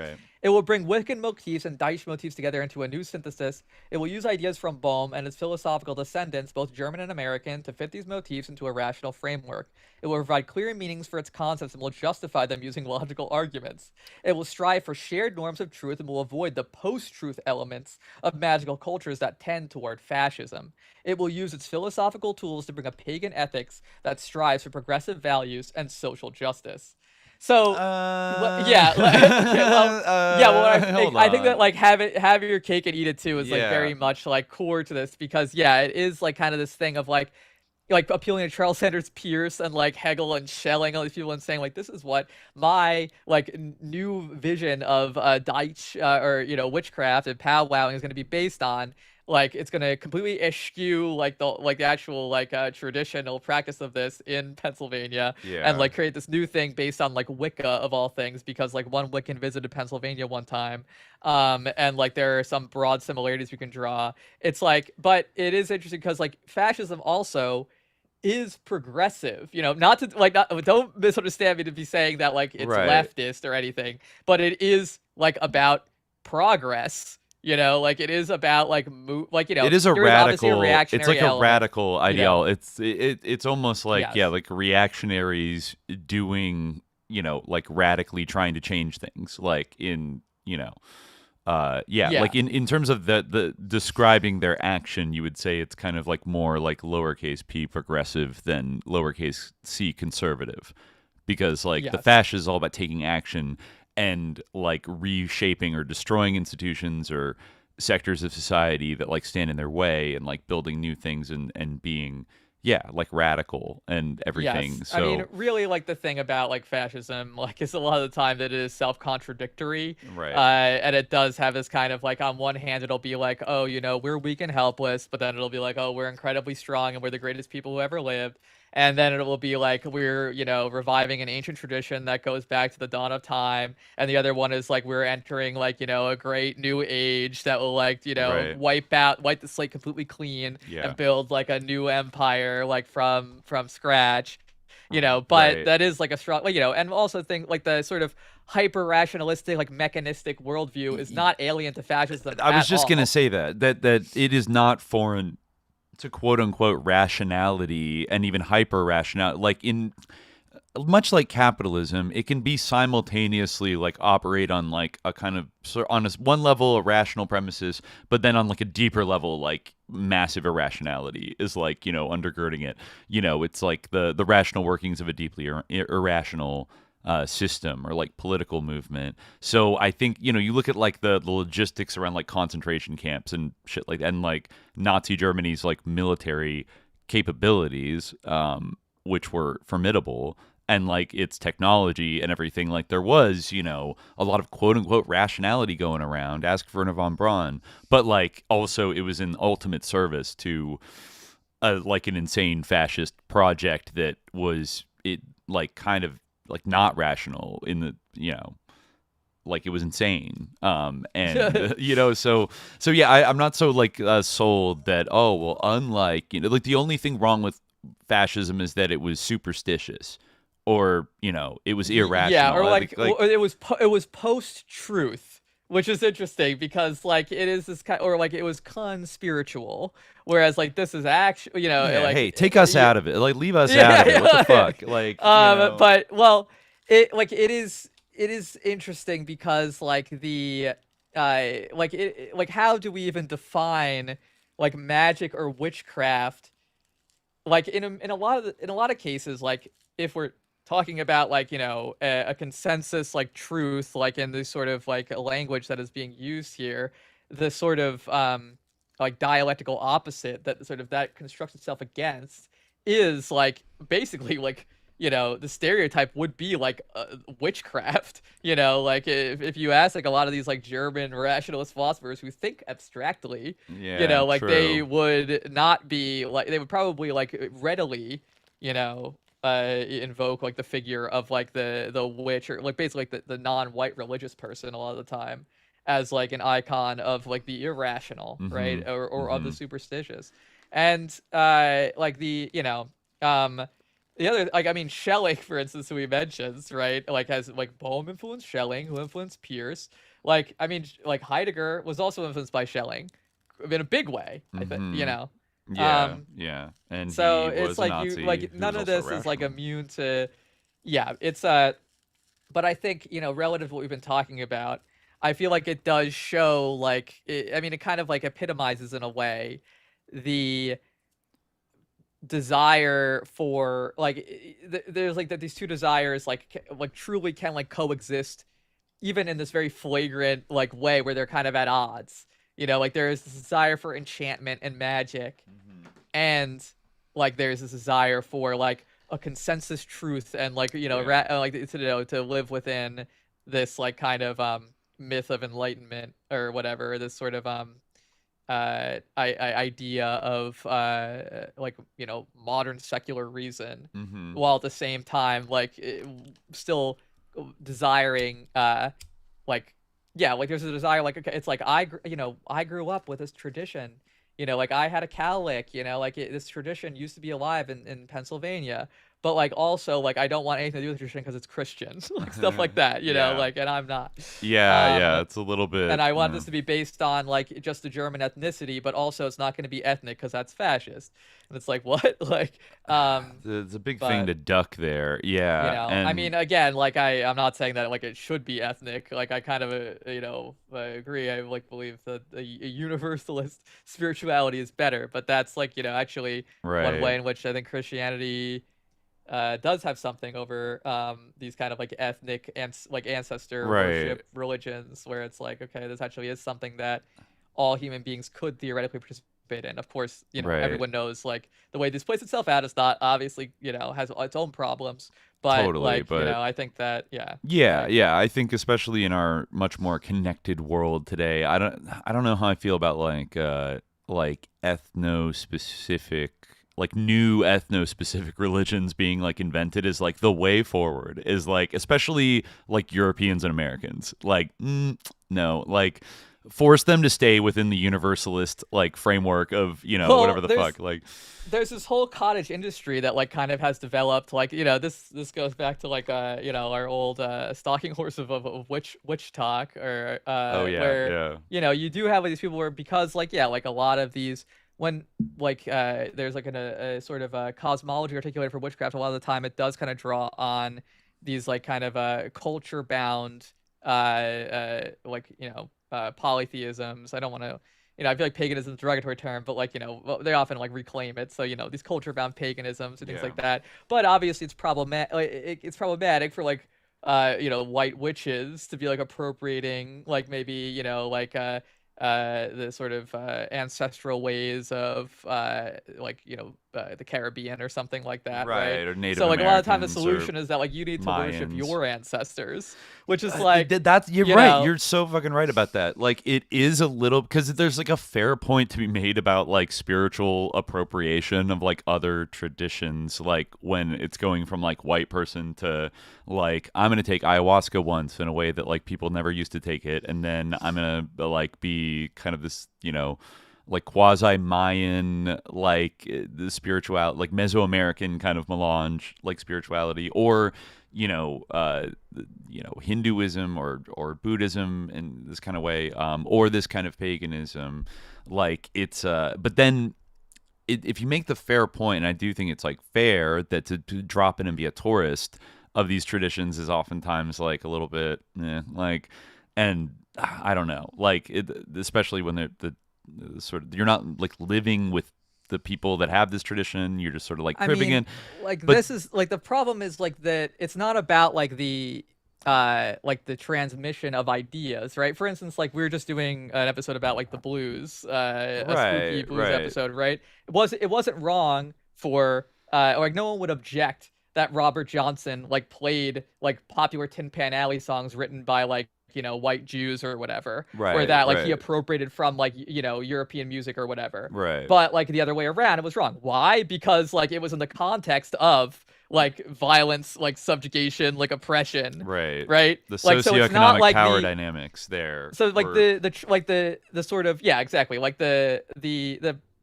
it will bring Wiccan motifs and Daesh motifs together into a new synthesis. It will use ideas from Bohm and his philosophical descendants, both German and American, to fit these motifs into a rational framework. It will provide clear meanings for its concepts and will justify them using logical arguments. It will strive for shared norms of truth and will avoid the post-truth elements of magical cultures that tend toward fascism. It will use its philosophical tools to bring a pagan ethics that strives for progressive values and social justice. So, what I think that like have your cake and eat it too is like very much like core to this because it is like kind of this thing of like appealing to Charles Sanders Peirce and like Hegel and Schelling, all these people, and saying like this is what my like new vision of Daesh or witchcraft and powwowing is going to be based on. Like it's gonna completely eschew like the actual like traditional practice of this in Pennsylvania, and like create this new thing based on like Wicca of all things, because like one Wiccan visited Pennsylvania one time, and like there are some broad similarities we can draw. It's like, but it is interesting because like fascism also is progressive, not to like don't misunderstand me to be saying that like it's leftist or anything, but it is like about progress. Like it is about like it is a radical. It's like element, a radical ideal. It's almost like like reactionaries doing like radically trying to change things. Like in like in terms of the describing their action, you would say it's kind of like more like lowercase p progressive than lowercase c conservative, because like the fascist is all about taking action and like reshaping or destroying institutions or sectors of society that like stand in their way, and like building new things and being like radical and everything. Yes. So I mean, really, like the thing about like fascism, like is a lot of the time that it is self-contradictory, and it does have this kind of like on one hand it'll be like, oh, we're weak and helpless, but then it'll be like, oh, we're incredibly strong and we're the greatest people who ever lived. And then it will be like we're, reviving an ancient tradition that goes back to the dawn of time. And the other one is like we're entering like, a great new age that will like, wipe the slate completely clean and build like a new empire like from scratch. But that is like a strong, and also think like the sort of hyper rationalistic, like mechanistic worldview is not alien to fascism. I was just gonna say that it is not foreign to quote unquote rationality and even hyper rationality. Like in much like capitalism, it can be simultaneously like operate on like a kind of on one level of rational premises, but then on like a deeper level, like massive irrationality is like undergirding it. It's like the rational workings of a deeply irrational system or like political movement. So I think you look at like the logistics around like concentration camps and shit like that, and like Nazi Germany's like military capabilities, which were formidable, and like its technology and everything. Like there was a lot of quote unquote rationality going around. Ask Werner von Braun, but like also it was in ultimate service to like an insane fascist project that was like kind of like not rational in the like it was insane and so I'm not so like sold that unlike like the only thing wrong with fascism is that it was superstitious or it was irrational, or like it was post-truth, which is interesting because like it is this kind, or like it was conspiritual, whereas like this is actually like, hey, take us out of it, like leave us out of it. What the fuck, like but well, it is interesting because like the like how do we even define like magic or witchcraft, like in a lot of cases, like if we're talking about like a consensus like truth, like in this sort of like a language that is being used here, the sort of like dialectical opposite that sort of that constructs itself against is like basically like the stereotype would be like witchcraft. Like if you ask like a lot of these like German rationalist philosophers who think abstractly, like true. they would not be like they would probably like readily invoke like the figure of like the witch or like basically like the non-white religious person a lot of the time as like an icon of like the irrational, right, or of the superstitious. And like the the other, like, I mean, Schelling, for instance, who he mentions, right, like has like Bohm influenced Schelling, who influenced Peirce. Like, I mean, like Heidegger was also influenced by Schelling in a big way, I think, Yeah, and so he was it's a like Nazi you like who none was of also this is like rational. immune to, it's but I think relative to what we've been talking about, I feel like it does show like I mean, it kind of like epitomizes in a way the desire for like there's like that these two desires like truly can like coexist even in this very flagrant like way where they're kind of at odds. Like there is this desire for enchantment and magic, and like there's this desire for like a consensus truth and like like to live within this like kind of myth of enlightenment or whatever, this sort of idea of like modern secular reason, while at the same time like still desiring like like there's a desire like okay, it's like I grew up with this tradition, like I had a cowlick, like this tradition used to be alive in Pennsylvania, but like also like I don't want anything to do with the tradition because it's Christian, like stuff like that, like, and I'm not. It's a little bit, and I want this to be based on like just the German ethnicity, but also it's not going to be ethnic because that's fascist. And it's like what, like, it's a big thing to duck there. I mean, again, like I'm not saying that like it should be ethnic. Like I kind of I agree. I like believe that a universalist spirituality is better, but that's like actually one way in which I think Christianity does have something over these kind of like ethnic and like ancestor worship religions, where it's like okay, this actually is something that all human beings could theoretically participate in. Of course, everyone knows like the way this plays itself out is not obviously has its own problems, but totally, like I think that I think especially in our much more connected world today, I don't know how I feel about like ethno-specific, like new ethno-specific religions being like invented is like the way forward, is like especially like Europeans and Americans, like no, like force them to stay within the universalist like framework of whatever the fuck. Like there's this whole cottage industry that like kind of has developed, like this goes back to like our old stalking horse of witch talk, or where you do have these people where because like like a lot of these when like there's like a sort of a cosmology articulated for witchcraft, a lot of the time it does kind of draw on these like kind of culture bound like polytheisms. I don't want to I feel like paganism is a derogatory term, but like they often like reclaim it, so these culture bound paganisms and things like that. But obviously it's problematic, like, it's problematic for like white witches to be like appropriating like maybe like the sort of ancestral ways of like the Caribbean or something like that, right? Or Native so like Americans, a lot of time the solution is that like you need to worship Mayans. your ancestors, which is like that's you're right. You're so fucking right about that. Like it is a little, because there's like a fair point to be made about like spiritual appropriation of like other traditions, like when it's going from like white person to like I'm gonna take ayahuasca once in a way that like people never used to take it, and then I'm gonna like be kind of this like quasi-Mayan, like the spirituality, like Mesoamerican kind of melange, like spirituality, or Hinduism or Buddhism in this kind of way, or this kind of paganism. Like it's, but then if you make the fair point, and I do think it's like fair that to drop in and be a tourist of these traditions is oftentimes like a little bit like, and I don't know, like especially when the sort of you're not like living with the people that have this tradition, you're just sort of like cribbing in. Like, but this is like the problem is like that it's not about like the like the transmission of ideas, right? For instance, like we were just doing an episode about like the blues, a spooky blues episode, right? It wasn't wrong for or like no one would object that Robert Johnson like played like popular Tin Pan Alley songs written by like white Jews or whatever, or that like he appropriated from like European music or whatever, right? But like the other way around, it was wrong. Why? Because like it was in the context of like violence, like subjugation, like oppression, right? Like, The so it's socioeconomic not like power dynamics there. So like the sort of exactly like the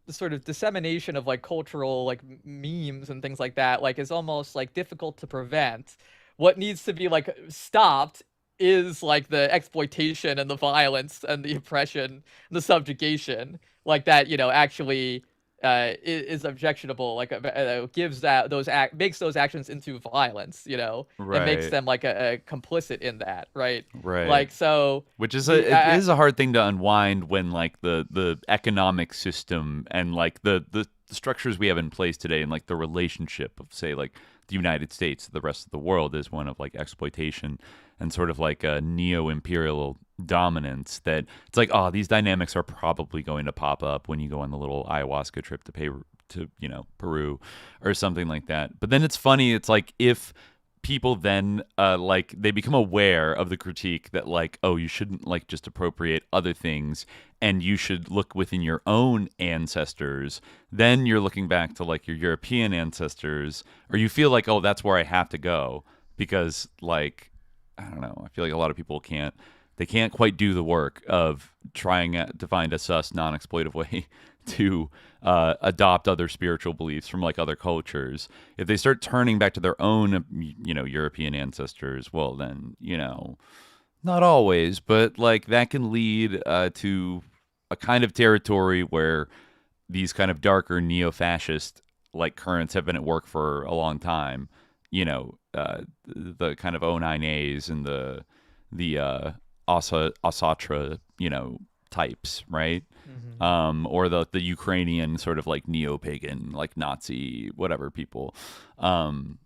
sort of dissemination of like cultural like memes and things like that like is almost like difficult to prevent. What needs to be like stopped is like the exploitation and the violence and the oppression, the subjugation, like that actually is objectionable, like gives makes those actions into violence, and makes them like a complicit in that, right? Like so, which is it is a hard thing to unwind when like the economic system and like the structures we have in place today and like the relationship of say like the United States to the rest of the world is one of like exploitation and sort of like a neo-imperial dominance, that it's like, oh, these dynamics are probably going to pop up when you go on the little ayahuasca trip to Peru or something like that. But then it's funny, it's like if people then like they become aware of the critique that like, oh, you shouldn't like just appropriate other things and you should look within your own ancestors, then you're looking back to like your European ancestors, or you feel like, oh, that's where I have to go because like, I don't know, I feel like a lot of people can't quite do the work of trying to find a sus, non-exploitive way to adopt other spiritual beliefs from like other cultures. If they start turning back to their own, European ancestors, well then, not always, but like that can lead to a kind of territory where these kind of darker neo-fascist like currents have been at work for a long time. The kind of O9As and the Asatra, types, right? Mm-hmm. Or the Ukrainian sort of like neo-pagan, like Nazi, whatever people. And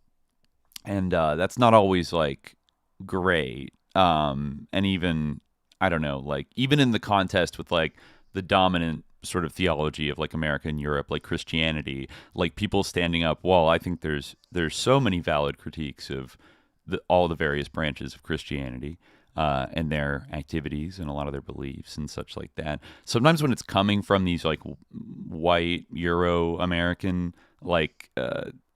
that's not always like great. And even, I don't know, like even in the contest with like the dominant sort of theology of like America and Europe, like Christianity, like people standing up, well, I think there's so many valid critiques of all the various branches of Christianity and their activities and a lot of their beliefs and such like that. Sometimes when it's coming from these like white Euro-American like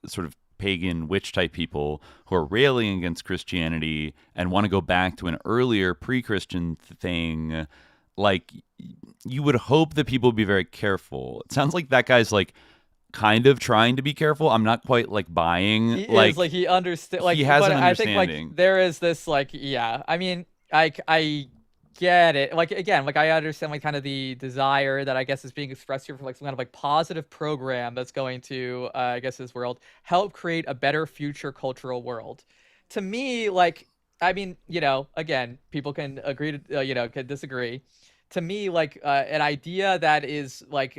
sort of pagan witch type people who are railing against Christianity and want to go back to an earlier pre-Christian thing, like you would hope that people would be very careful. It sounds like that guy's like kind of trying to be careful. I'm not quite like buying. He is like he understands. Like he has an understanding. I think like there is this like I mean I get it. Like again, like I understand like kind of the desire that I guess is being expressed here for like some kind of like positive program that's going to I guess this world help create a better future cultural world. To me, like I mean again, people can agree to can disagree. To me, like an idea that is like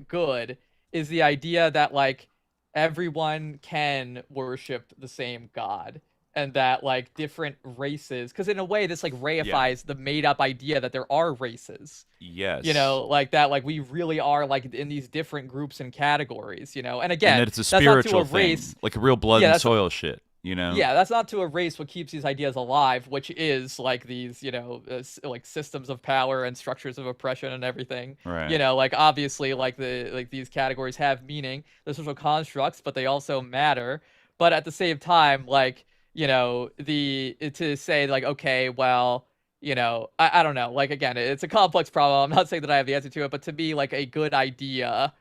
good is the idea that like everyone can worship the same God and that like different races, because in a way this like reifies the made up idea that there are races. Yes. Like that, like we really are like in these different groups and categories, and again, and it's a spiritual that's not to erase, thing, like a real blood and soil shit. Yeah, that's not to erase what keeps these ideas alive, which is like these, like systems of power and structures of oppression and everything. Right. Like obviously, like these categories have meaning, they're social constructs, but they also matter. But at the same time, like to say like, okay, well, I don't know. Like again, it's a complex problem. I'm not saying that I have the answer to it, but to me, like a good idea,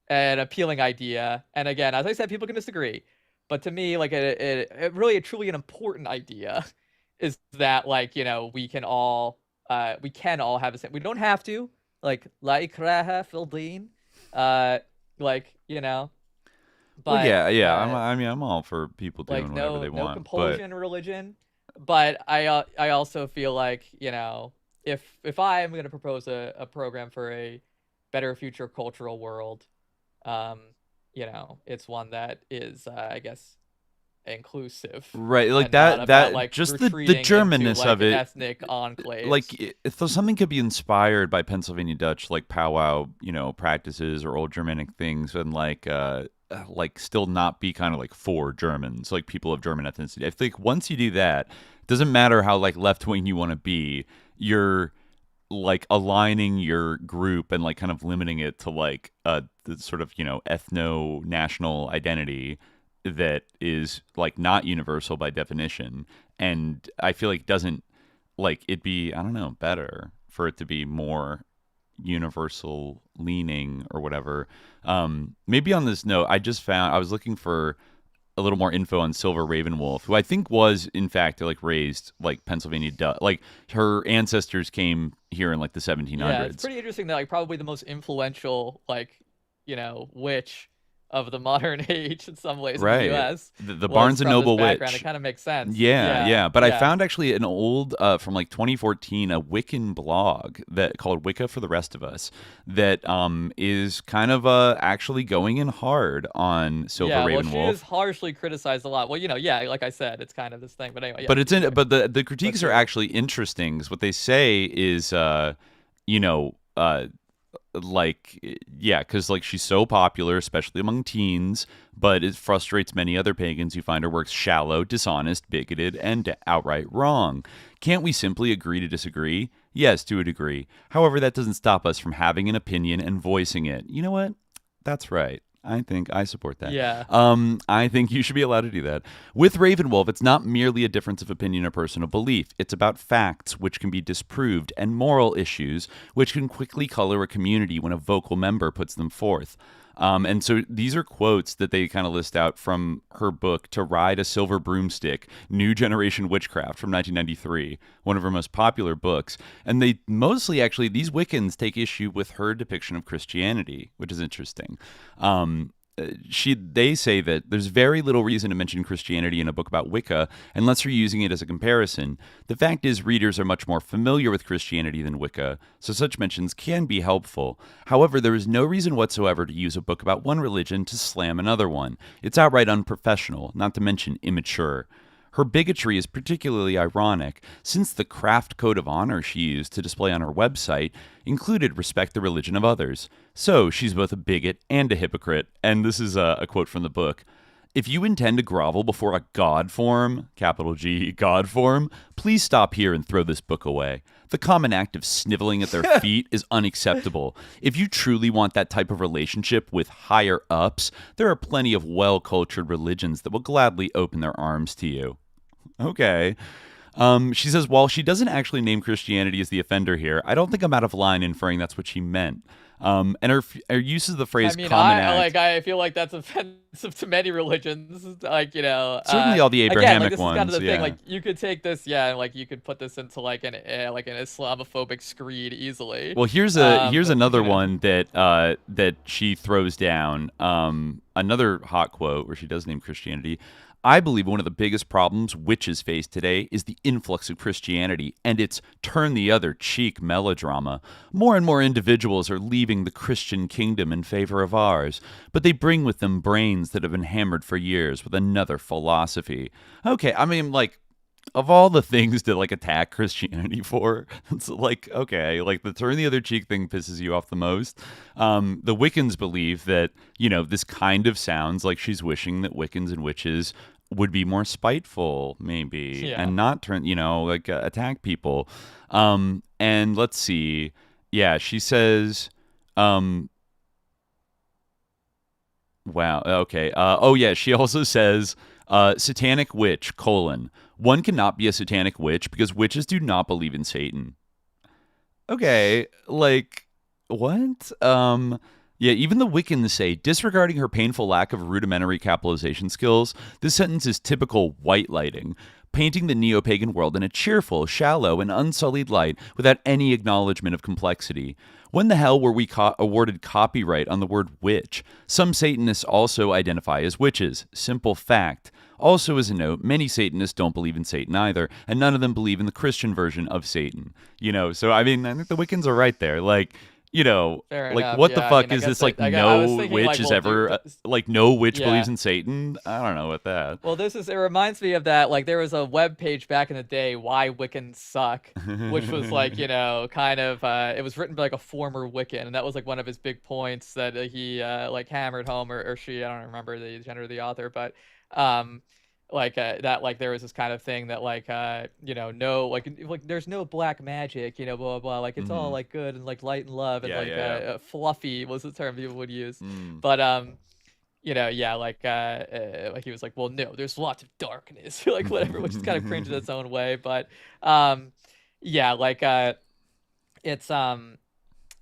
an appealing idea, and again, as I said, people can disagree. But to me, like really, truly an important idea is that like we can all have a same. We don't have to like la ikraha fil din, like But well, I'm all for people doing like whatever they want. No compulsion in religion, but I also feel like if I am going to propose a program for a better future cultural world, it's one that is, I guess, inclusive, Right, like and not that about, like, just the retreating into, Germanness like, of it. ethnic enclaves. Like if there's something could be inspired by Pennsylvania Dutch, like powwow, practices or old Germanic things, and like still not be kind of like for Germans, like people of German ethnicity. I think once you do that, it doesn't matter how like left wing you want to be, you're like aligning your group and like kind of limiting it to like the sort of ethno national identity that is like not universal by definition. And I feel like doesn't like it'd be, I don't know, better for it to be more universal leaning or whatever. Maybe on this note, I was looking for a little more info on Silver Ravenwolf, who I think was in fact like raised like Pennsylvania Dutch. Like her ancestors came here in like the 1700s. Yeah, it's pretty interesting that like probably the most influential like witch of the modern age in some ways in the U.S. The Barnes and Noble witch. It kind of makes sense. Yeah. But I found actually an old from like 2014 a Wiccan blog that called Wicca for the Rest of Us that is kind of actually going in hard on Silver Ravenwolf. Well, she is harshly criticized a lot. Well, like I said, it's kind of this thing. But anyway, but the critiques are actually interesting. Because what they say is because like she's so popular, especially among teens, but it frustrates many other pagans who find her works shallow, dishonest, bigoted, and outright wrong. Can't we simply agree to disagree? Yes, to a degree. However, that doesn't stop us from having an opinion and voicing it. You know what? That's right. I think I support that. Yeah. I think you should be allowed to do that. With Ravenwolf, it's not merely a difference of opinion or personal belief. It's about facts, which can be disproved, and moral issues, which can quickly color a community when a vocal member puts them forth. And so these are quotes that they kind of list out from her book, To Ride a Silver Broomstick, New Generation Witchcraft from 1993, one of her most popular books. And they mostly actually, these Wiccans take issue with her depiction of Christianity, which is interesting. They say that there's very little reason to mention Christianity in a book about Wicca unless you're using it as a comparison. The fact is, readers are much more familiar with Christianity than Wicca, so such mentions can be helpful. However, there is no reason whatsoever to use a book about one religion to slam another one. It's outright unprofessional, not to mention immature. Her bigotry is particularly ironic, since the craft code of honor she used to display on her website included respect the religion of others. So she's both a bigot and a hypocrite. And this is a quote from the book. If you intend to grovel before a god form, capital G, god form, please stop here and throw this book away. The common act of sniveling at their feet is unacceptable. If you truly want that type of relationship with higher ups, there are plenty of well-cultured religions that will gladly open their arms to you. Okay. She says, while she doesn't actually name Christianity as the offender here, I don't think I'm out of line inferring that's what she meant. And her uses the phrase common act. I feel like that's offensive to many religions. Like, certainly all the Abrahamic this ones. Is kind of the yeah. thing. Like, you could take this, and like you could put this into like an Islamophobic screed easily. Well, here's another one that she throws down. Another hot quote where she does name Christianity. I believe one of the biggest problems witches face today is the influx of Christianity and its turn the other cheek melodrama. More and more individuals are leaving the Christian kingdom in favor of ours, but they bring with them brains that have been hammered for years with another philosophy. Okay, I mean, like, of all the things to like attack Christianity for, it's like, okay, like the turn the other cheek thing pisses you off the most. The Wiccans believe that, this kind of sounds like she's wishing that Wiccans and witches would be more spiteful, maybe, and not turn, attack people. And let's see. Yeah, she says, wow, okay. She also says, satanic witch, : one cannot be a satanic witch because witches do not believe in Satan. Okay, like, what? Yeah, even the Wiccans say, disregarding her painful lack of rudimentary capitalization skills, this sentence is typical white lighting, painting the neo-pagan world in a cheerful, shallow, and unsullied light without any acknowledgement of complexity. When the hell were we awarded copyright on the word witch? Some Satanists also identify as witches. Simple fact. Also, as a note, many Satanists don't believe in Satan either, and none of them believe in the Christian version of Satan. So, I mean, I think the Wiccans are right there. Like, you know, Fair like enough, what the yeah, I fuck mean, I is guess this? I- Like I was no thinking, witch like, is well, ever dude, like no witch Yeah. believes in Satan. I don't know what that. Well, it reminds me of that, like, there was a web page back in the day, Why Wiccans Suck, which was, like, you know, kind of, it was written by, like, a former Wiccan, and that was, like, one of his big points that he, like, hammered home, or she, I don't remember the gender of the author, but, that, like, there was this kind of thing that, like, you know, no, like, there's no black magic, you know, blah, blah, blah, like, it's all, like, good and, like, light and love, and, Yeah, like, yeah. fluffy was the term people would use, Mm. but, you know, yeah, like he was like, well, no, there's lots of darkness, like whatever, which is kind of cringe in its own way, but yeah, like it's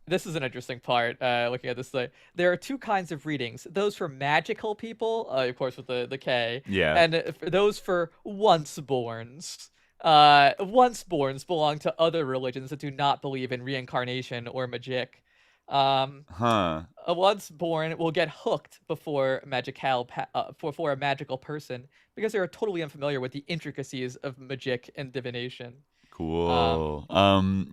this is an interesting part. Looking at this thing, there are two kinds of readings: those for magical people, of course, with the K, Yeah. and those for once-borns. Once-borns belong to other religions that do not believe in reincarnation or magic. Huh. A once-born will get hooked before for a magical person because they are totally unfamiliar with the intricacies of magic and divination. Cool.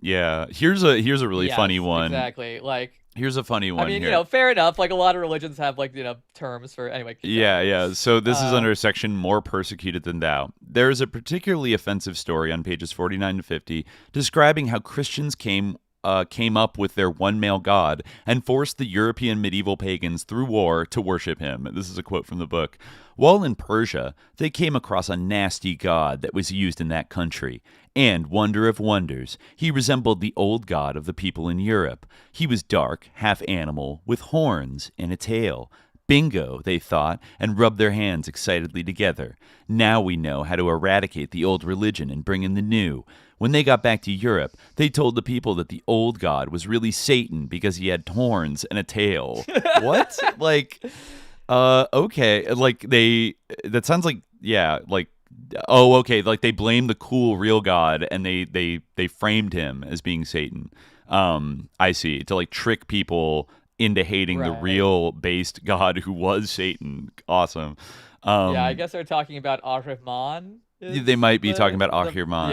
Yeah. Here's a really funny Yes, one. Exactly. Like, Here's a funny one I mean, here. you know, fair enough. Like, a lot of religions have, like, you know, terms for anyway. keep Yeah, going. yeah. So this is under section more persecuted than thou. There is a particularly offensive story on pages 49 to 50 describing how Christians came up with their one male god and forced the European medieval pagans through war to worship him. This is a quote from the book. While in Persia, they came across a nasty god that was used in that country. And, wonder of wonders, he resembled the old god of the people in Europe. He was dark, half animal, with horns and a tail. Bingo, they thought, and rubbed their hands excitedly together. Now we know how to eradicate the old religion and bring in the new. When they got back to Europe, they told the people that the old god was really Satan because he had horns and a tail. What? Like, okay. Like, that sounds like, yeah, like, oh, okay. Like, they blamed the cool real god and they framed him as being Satan. I see. To, like, trick people into hating the Right. real based god who was Satan. Awesome. Yeah, I guess they're talking about Ahriman. They might be talking about Ahriman.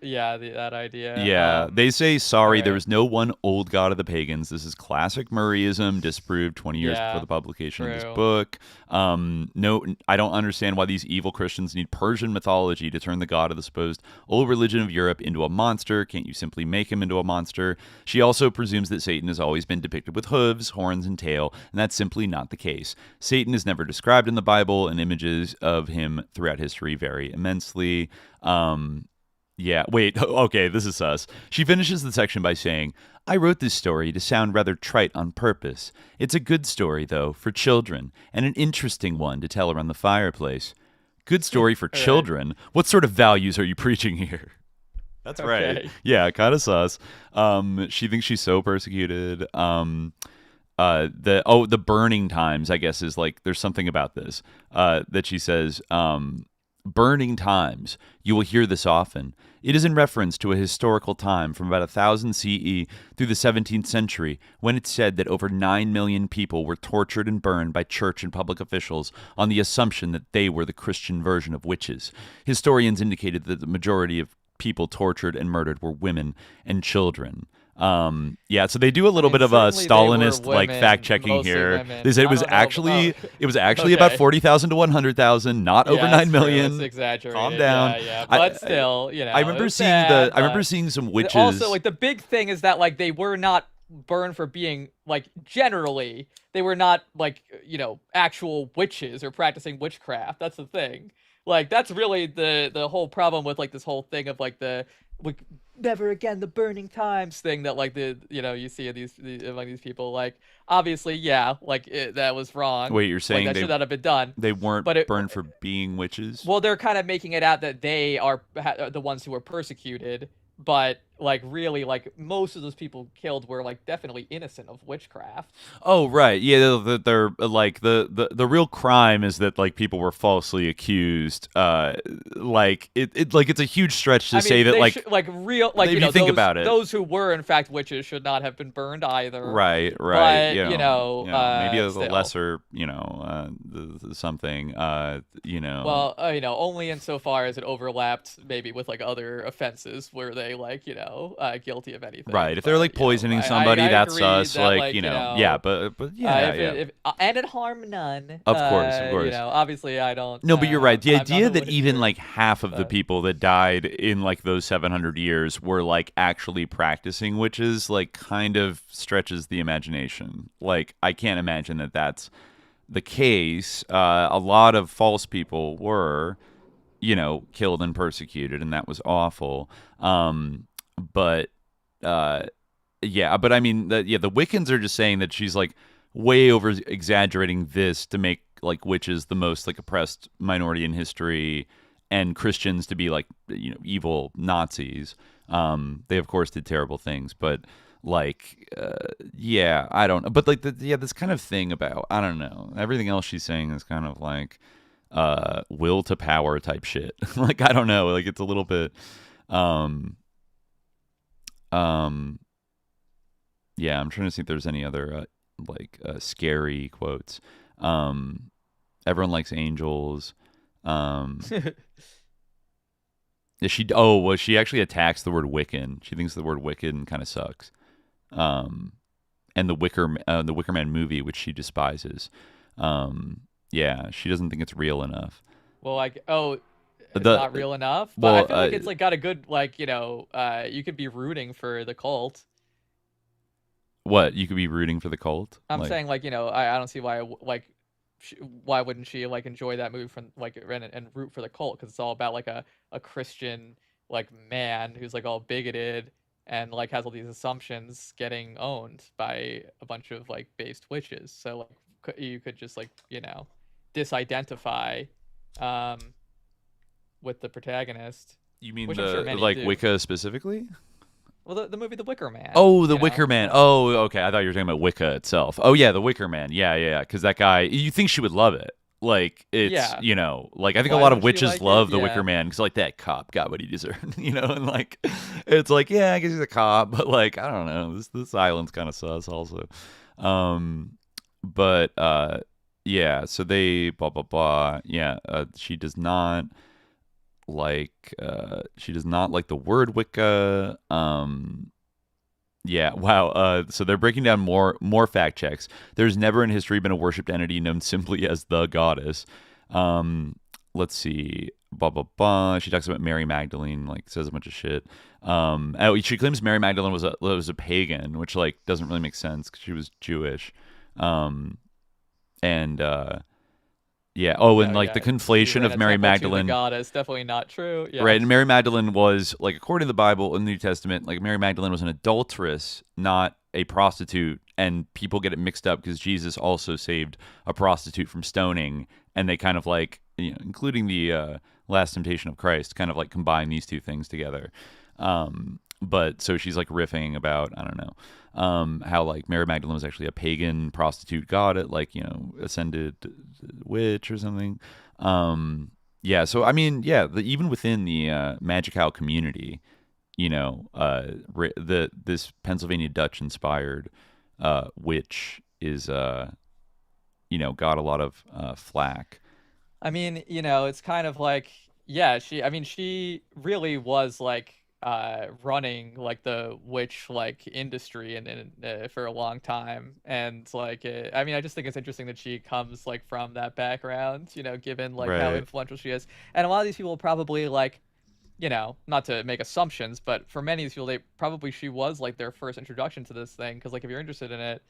Yeah, that idea. Yeah, they say, sorry, there alright. was no one old god of the pagans. This is classic Murrayism, disproved 20 years Yeah, before the publication of true. this book. No, I don't understand why these evil Christians need Persian mythology to turn the god of the supposed old religion of Europe into a monster. Can't you simply make him into a monster? She also presumes that Satan has always been depicted with hooves, horns, and tail, and that's simply not the case. Satan is never described in the Bible, and images of him throughout history vary immensely. Yeah, wait, okay, this is sus. She finishes the section by saying, I wrote this story to sound rather trite on purpose. It's a good story, though, for children, and an interesting one to tell around the fireplace. Good story for children? What sort of values are you preaching here? That's right. Okay. Yeah, kind of sus. She thinks she's so persecuted. The burning times, I guess, is like, there's something about this that she says, burning times. You will hear this often. It is in reference to a historical time from about 1000 CE through the 17th century when it's said that over 9 million people were tortured and burned by church and public officials on the assumption that they were the Christian version of witches. Historians indicated that the majority of people tortured and murdered were women and children. Yeah, so they do a little bit of a certainly they were Stalinist like women, fact checking mostly here. women. They said I don't know. it was actually about Okay. 40,000 to 100,000, not over Yeah, 9 it's true, million. It's exaggerated. Calm down. Yeah. I- But still, you know. I remember it's seeing sad, I remember but- seeing some witches. Also, like, the big thing is that, like, they were not burned for being, like, generally they were not, like, you know, actual witches or practicing witchcraft. That's the thing. Like, that's really the whole problem with, like, this whole thing of, like, the like, never again the burning times thing that, like, you see in among these people. Like, obviously, yeah, like, that was wrong. Wait, you're saying like, that they should not have been done. they weren't but it- burned for being witches? Well, they're kind of making it out that they are the ones who were persecuted, but, like, really, like, most of those people killed were, like, definitely innocent of witchcraft. Oh, right. Yeah, they're like the real crime is that, like, people were falsely accused. Like it's a huge stretch to I say mean, that, they like, should, like, real, like, if you know, you think those, about it. those who were in fact witches should not have been burned either. right, But, you know, maybe a still. lesser, something, Well, you know, only insofar as it overlapped maybe with, like, other offenses where they, like, you know, guilty of anything. Right. If they're like poisoning somebody, that's sus. Like, yeah, but yeah. And it harm none. Of course. Obviously I don't. No, but you're right. The idea that even agree, like half of the people that died in like those 700 years were like actually practicing witches, like kind of stretches the imagination. Like, I can't imagine that that's the case. A lot of false people were, killed and persecuted, and that was awful. But I mean, the Wiccans are just saying that she's like way over exaggerating this to make like witches the most like oppressed minority in history, and Christians to be like evil Nazis. They of course did terrible things, but like I don't know. But like this kind of thing about, I don't know, everything else she's saying is kind of like will to power type shit. Like, I don't know, like it's a little bit yeah, I'm trying to see if there's any other scary quotes. Everyone likes angels. She actually attacks the word Wiccan. She thinks the word Wiccan kind of sucks. And the Wicker Man movie, which she despises. She doesn't think it's real enough. Well, it's not real enough. But I feel like it's like got a good you could be rooting for the cult. What, you could be rooting for the cult? I'm saying I don't see why why wouldn't she like enjoy that movie from like and root for the cult, because it's all about like a Christian like man who's like all bigoted and like has all these assumptions getting owned by a bunch of like based witches. So like you could just like disidentify with the protagonist. You mean Wicca specifically? Well, the movie The Wicker Man. Oh, The Wicker Man. Oh, okay. I thought you were talking about Wicca itself. Oh, yeah, The Wicker Man. Yeah. Because that guy, you think she would love it. Like, it's, like, I think a lot of witches love The Wicker Man because, like, that cop got what he deserved, and, like, it's like, yeah, I guess he's a cop, but, like, I don't know. This island's kind of sus also. So they, blah, blah, blah. Yeah, she does not like the word Wicca. So they're breaking down more fact checks. There's never in history been a worshipped entity known simply as the goddess. Let's see, blah blah blah. She talks about Mary Magdalene, like says a bunch of shit. She claims Mary Magdalene was a pagan, which like doesn't really make sense because she was Jewish. The conflation of Mary Magdalene. Goddess, definitely not true. Yes. Right, and Mary Magdalene was, like, according to the Bible in the New Testament, like, Mary Magdalene was an adulteress, not a prostitute, and people get it mixed up because Jesus also saved a prostitute from stoning, and they kind of, like, including the Last Temptation of Christ, kind of, like, combine these two things together. But so she's like riffing about, I don't know, how like Mary Magdalene was actually a pagan prostitute goddess, like, ascended witch or something. So I mean, even within the Magical community, this Pennsylvania Dutch inspired witch is got a lot of flack. I mean, it's kind of like, she really was like running like the witch like industry and for a long time, and like I just think it's interesting that she comes like from that background, given like how influential she is. And a lot of these people probably like, not to make assumptions, but for many of these people, she was like their first introduction to this thing, because like if you're interested in it,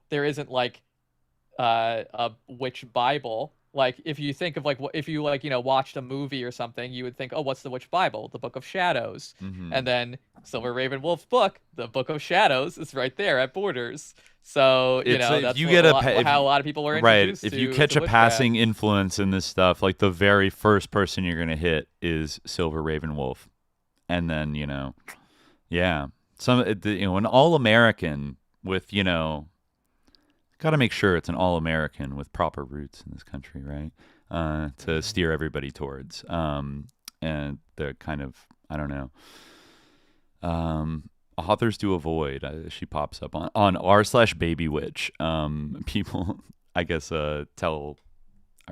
there isn't like a witch Bible. Like, if you think of, like, if you, like, watched a movie or something, you would think, oh, what's the Witch Bible? The Book of Shadows. Mm-hmm. And then Silver Raven Wolf's book, the Book of Shadows, is right there at Borders. So, that's how a lot of people are introduced to. Right, if you catch a passing influence in this stuff, like, the very first person you're going to hit is Silver Raven Wolf. And then, an All-American with, got to make sure it's an all-American with proper roots in this country, right? To steer everybody towards. And they're kind of, I don't know. Authors to avoid. She pops up on r/babywitch. People, I guess, are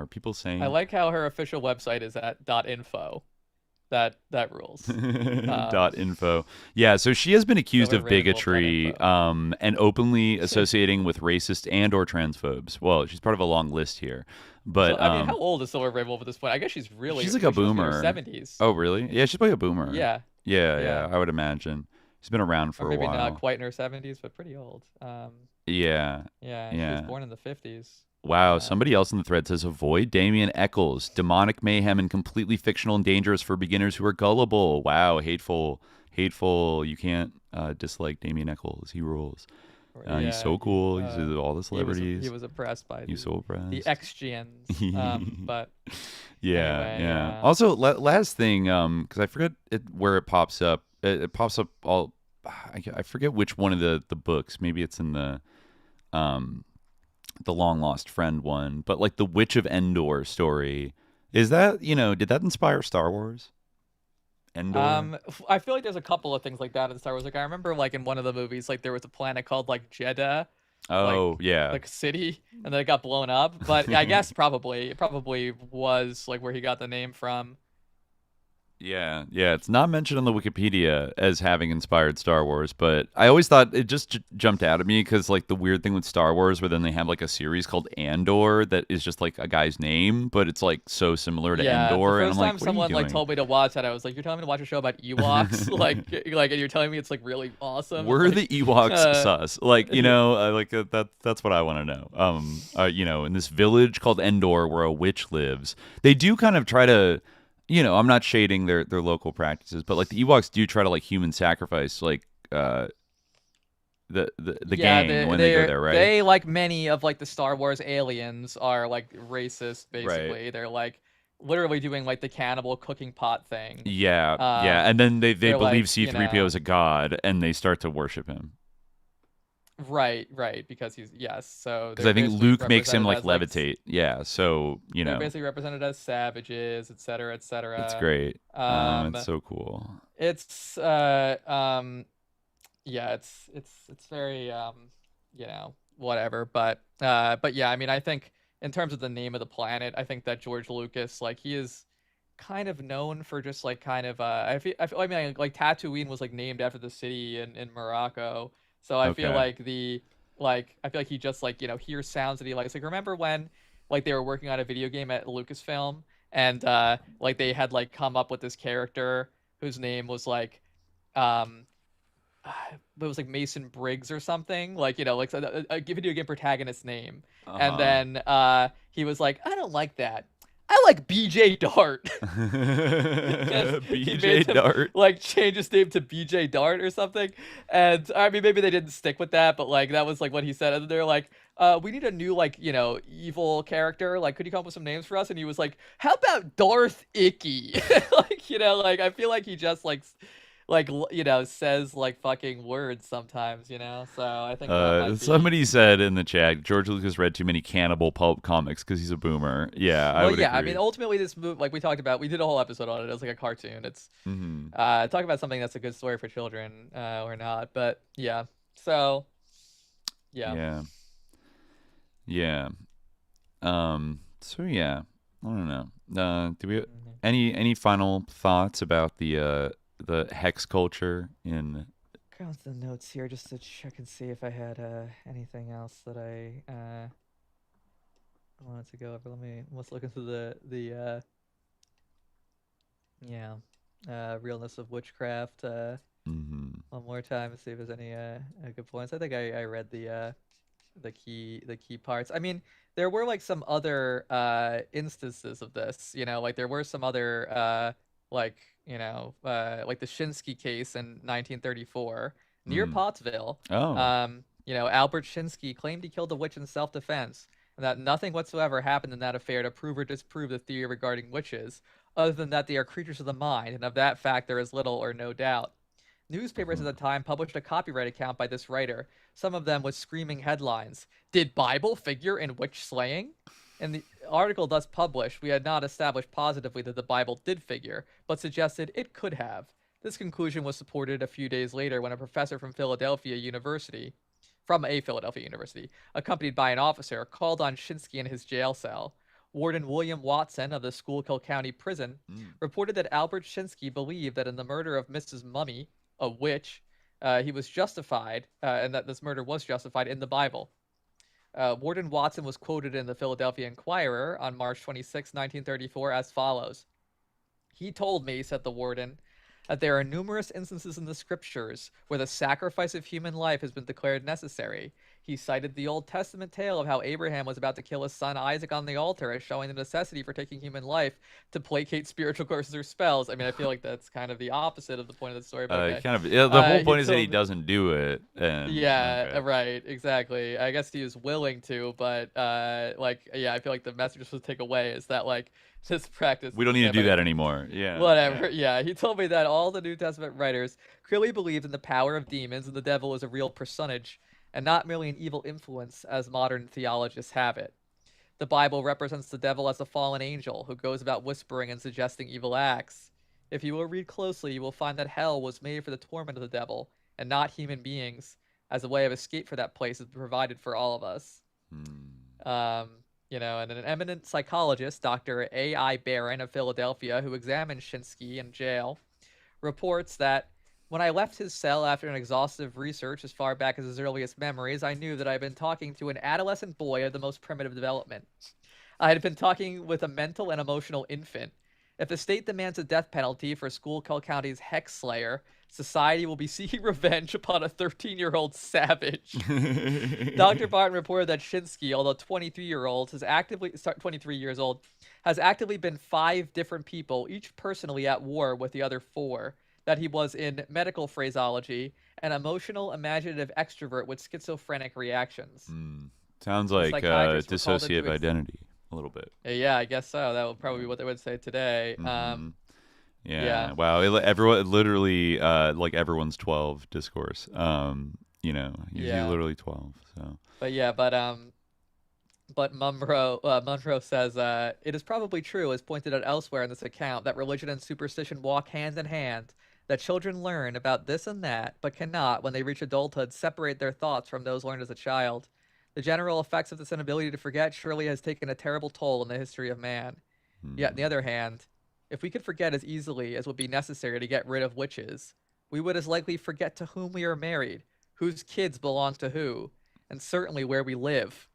people saying? I like how her official website is at .info. that rules. Dot info. Yeah, so she has been accused Silver of Rainbow bigotry and openly associating with racist and or transphobes. Well, she's part of a long list here. But So, I mean, how old is Silver Rainbow at this point? I guess she's really she's like a boomer. 70s. Oh, really? Yeah, she's probably a boomer. Yeah. Yeah, I would imagine. She's been around for Or maybe a while. not quite in her 70s, but pretty old. Yeah. Yeah, she was born in the 50s. Wow, somebody else in the thread says avoid Damien Eccles, demonic mayhem and completely fictional and dangerous for beginners who are gullible. Wow, hateful. You can't dislike Damien Eccles. He rules. He's so cool. He's all the celebrities. He was oppressed by He's so oppressed. the ex-gens. But yeah, anyway, yeah. Also, last thing, because I forget where it pops up. It pops up all. I forget which one of the books. Maybe it's in the long lost friend one. But like the Witch of Endor story, is that did that inspire Star Wars? Endor. I feel like there's a couple of things like that in Star Wars. Like I remember, like in one of the movies, like there was a planet called like Jeddah. Oh, yeah. Like a city, and then it got blown up. But I guess it probably was like where he got the name from. Yeah, it's not mentioned on the Wikipedia as having inspired Star Wars, but I always thought it just jumped out at me because like the weird thing with Star Wars where then they have like a series called Andor that is just like a guy's name, but it's like so similar to Endor. The and first I'm like, time what are someone you like doing? told me to watch that, I was like, "You're telling me to watch a show about Ewoks, like, and you're telling me it's like really awesome." Were like, the Ewoks sus? Like, that's what I want to know. In this village called Endor where a witch lives, they do kind of try to. I'm not shading their local practices, but like the Ewoks do try to like human sacrifice like the gang when they go there, right? They, like many of like the Star Wars aliens, are like racist. Basically, They're like literally doing like the cannibal cooking pot thing. Yeah, and then they believe like, C-3PO is a god, and they start to worship him. Right, because he's So because I think Luke makes him like represented as, levitate. Yeah, so they're basically represented as savages, etc., etc. It's great. It's so cool. It's it's very whatever. But yeah, I mean, I think in terms of the name of the planet, I think that George Lucas, like, he is kind of known for just like kind of I mean like Tatooine was like named after the city in Morocco. So I feel like I feel like he just like, hears sounds that he likes. Like, remember when like they were working on a video game at Lucasfilm and like they had like come up with this character whose name was like it was like Mason Briggs or something, like like a video game protagonist name. And then he was like, I don't like that. I like BJ Dart. BJ Dart. Like change his name to BJ Dart or something. And I mean, maybe they didn't stick with that, but like that was like what he said. And they're like, we need a new like, evil character. Like, could you come up with some names for us? And he was like, how about Darth Icky? Like I feel like he just says like fucking words sometimes, so I think somebody said in the chat George Lucas read too many cannibal pulp comics because he's a boomer. I would agree. I mean, ultimately this movie, like we talked about, we did a whole episode on it as like a cartoon. It's talk about something that's a good story for children or not, but yeah, so yeah so yeah, I don't know, do we any final thoughts about the hex culture in go to the notes here just to check and see if I had anything else that I wanted to go over. Let's look into the realness of witchcraft one more time and see if there's any good points. I think I read the key parts. I mean, there were like some other instances of this, like there were some other like the Shinsky case in 1934 near Pottsville. Albert Shinsky claimed he killed a witch in self-defense and that nothing whatsoever happened in that affair to prove or disprove the theory regarding witches, other than that they are creatures of the mind, and of that fact there is little or no doubt. Newspapers at the time published a copyright account by this writer, some of them with screaming headlines. Did Bible figure in witch slaying? In the article thus published, we had not established positively that the Bible did figure, but suggested it could have. This conclusion was supported a few days later when a professor from a Philadelphia University, accompanied by an officer, called on Shinsky in his jail cell. Warden William Watson of the Schuylkill County Prison reported that Albert Shinsky believed that in the murder of Mrs. Mummy, a witch, he was justified, and that this murder was justified in the Bible. Warden Watson was quoted in the Philadelphia Inquirer on March 26, 1934, as follows. He told me, said the warden, that there are numerous instances in the scriptures where the sacrifice of human life has been declared necessary. He cited the Old Testament tale of how Abraham was about to kill his son Isaac on the altar as showing the necessity for taking human life to placate spiritual curses or spells. I mean, I feel like that's kind of the opposite of the point of the story. But okay. The whole point is that he doesn't do it. Right, exactly. I guess he is willing to, but I feel like the message to take away is that this practice. We don't need to do that anymore. Yeah. Whatever. Yeah. He told me that all the New Testament writers clearly believed in the power of demons and the devil is a real personage and not merely an evil influence as modern theologists have it. The Bible represents the devil as a fallen angel who goes about whispering and suggesting evil acts. If you will read closely, you will find that hell was made for the torment of the devil and not human beings, as a way of escape for that place is provided for all of us. And an eminent psychologist, Dr. A.I. Barron of Philadelphia, who examined Shinsky in jail, reports that when I left his cell after an exhaustive research as far back as his earliest memories, I knew that I had been talking to an adolescent boy of the most primitive development. I had been talking with a mental and emotional infant. If the state demands a death penalty for Schuylkill County's hex slayer, society will be seeking revenge upon a 13-year-old savage. Dr. Barton reported that Shinsky, although 23 years old, has actively been 5 different people, each personally at war with the other 4. That he was, in medical phraseology, an emotional, imaginative extrovert with schizophrenic reactions. Sounds like dissociative identity, a little bit. Yeah, I guess so. That would probably be what they would say today. Yeah. Wow. Everyone, literally, like everyone's 12 discourse. He's literally 12. So. But Munro says it is probably true, as pointed out elsewhere in this account, that religion and superstition walk hand in hand. That children learn about this and that, but cannot, when they reach adulthood, separate their thoughts from those learned as a child. The general effects of this inability to forget surely has taken a terrible toll in the history of man. Yet, on the other hand, if we could forget as easily as would be necessary to get rid of witches, we would as likely forget to whom we are married, whose kids belong to who, and certainly where we live.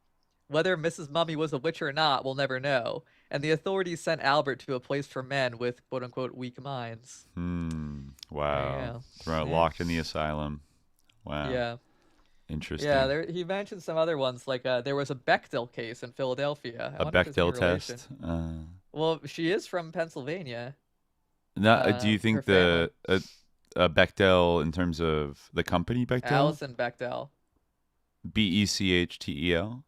Whether Mrs. Mummy was a witch or not, we'll never know, and the authorities sent Albert to a place for men with quote-unquote weak minds. Wow. Locked in the asylum. Wow. Yeah. Interesting. Yeah, he mentioned some other ones, like there was a Bechdel case in Philadelphia. A Bechdel test? Well, she is from Pennsylvania. No, do you think the Bechdel in terms of the company Bechdel? Alison Bechdel. Bechdel?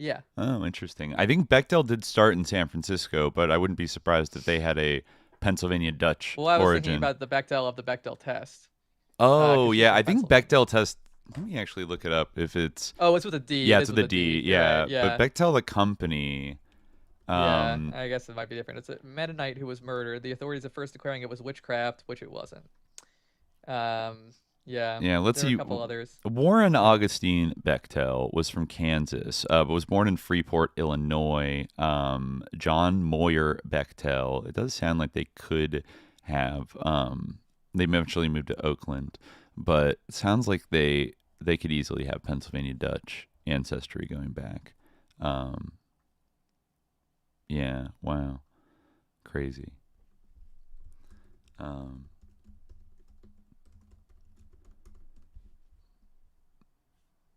Yeah. Oh, interesting. I think Bechdel did start in San Francisco, but I wouldn't be surprised if they had a Pennsylvania Dutch origin. Well, I was thinking about the Bechdel of the Bechdel test. Oh, yeah. I think Bechdel test. Let me actually look it up if it's. Oh, it's with a D. Yeah, it's with a D. Yeah. Right, yeah. But Bechdel, the company. I guess it might be different. It's a Mennonite who was murdered. The authorities at first declaring it was witchcraft, which it wasn't. Yeah, let's see. A couple others. Warren Augustine Bechtel was from Kansas, but was born in Freeport, Illinois. John Moyer Bechtel. It does sound like they could have. They eventually moved to Oakland, but it sounds like they could easily have Pennsylvania Dutch ancestry going back. Yeah. Wow. Crazy.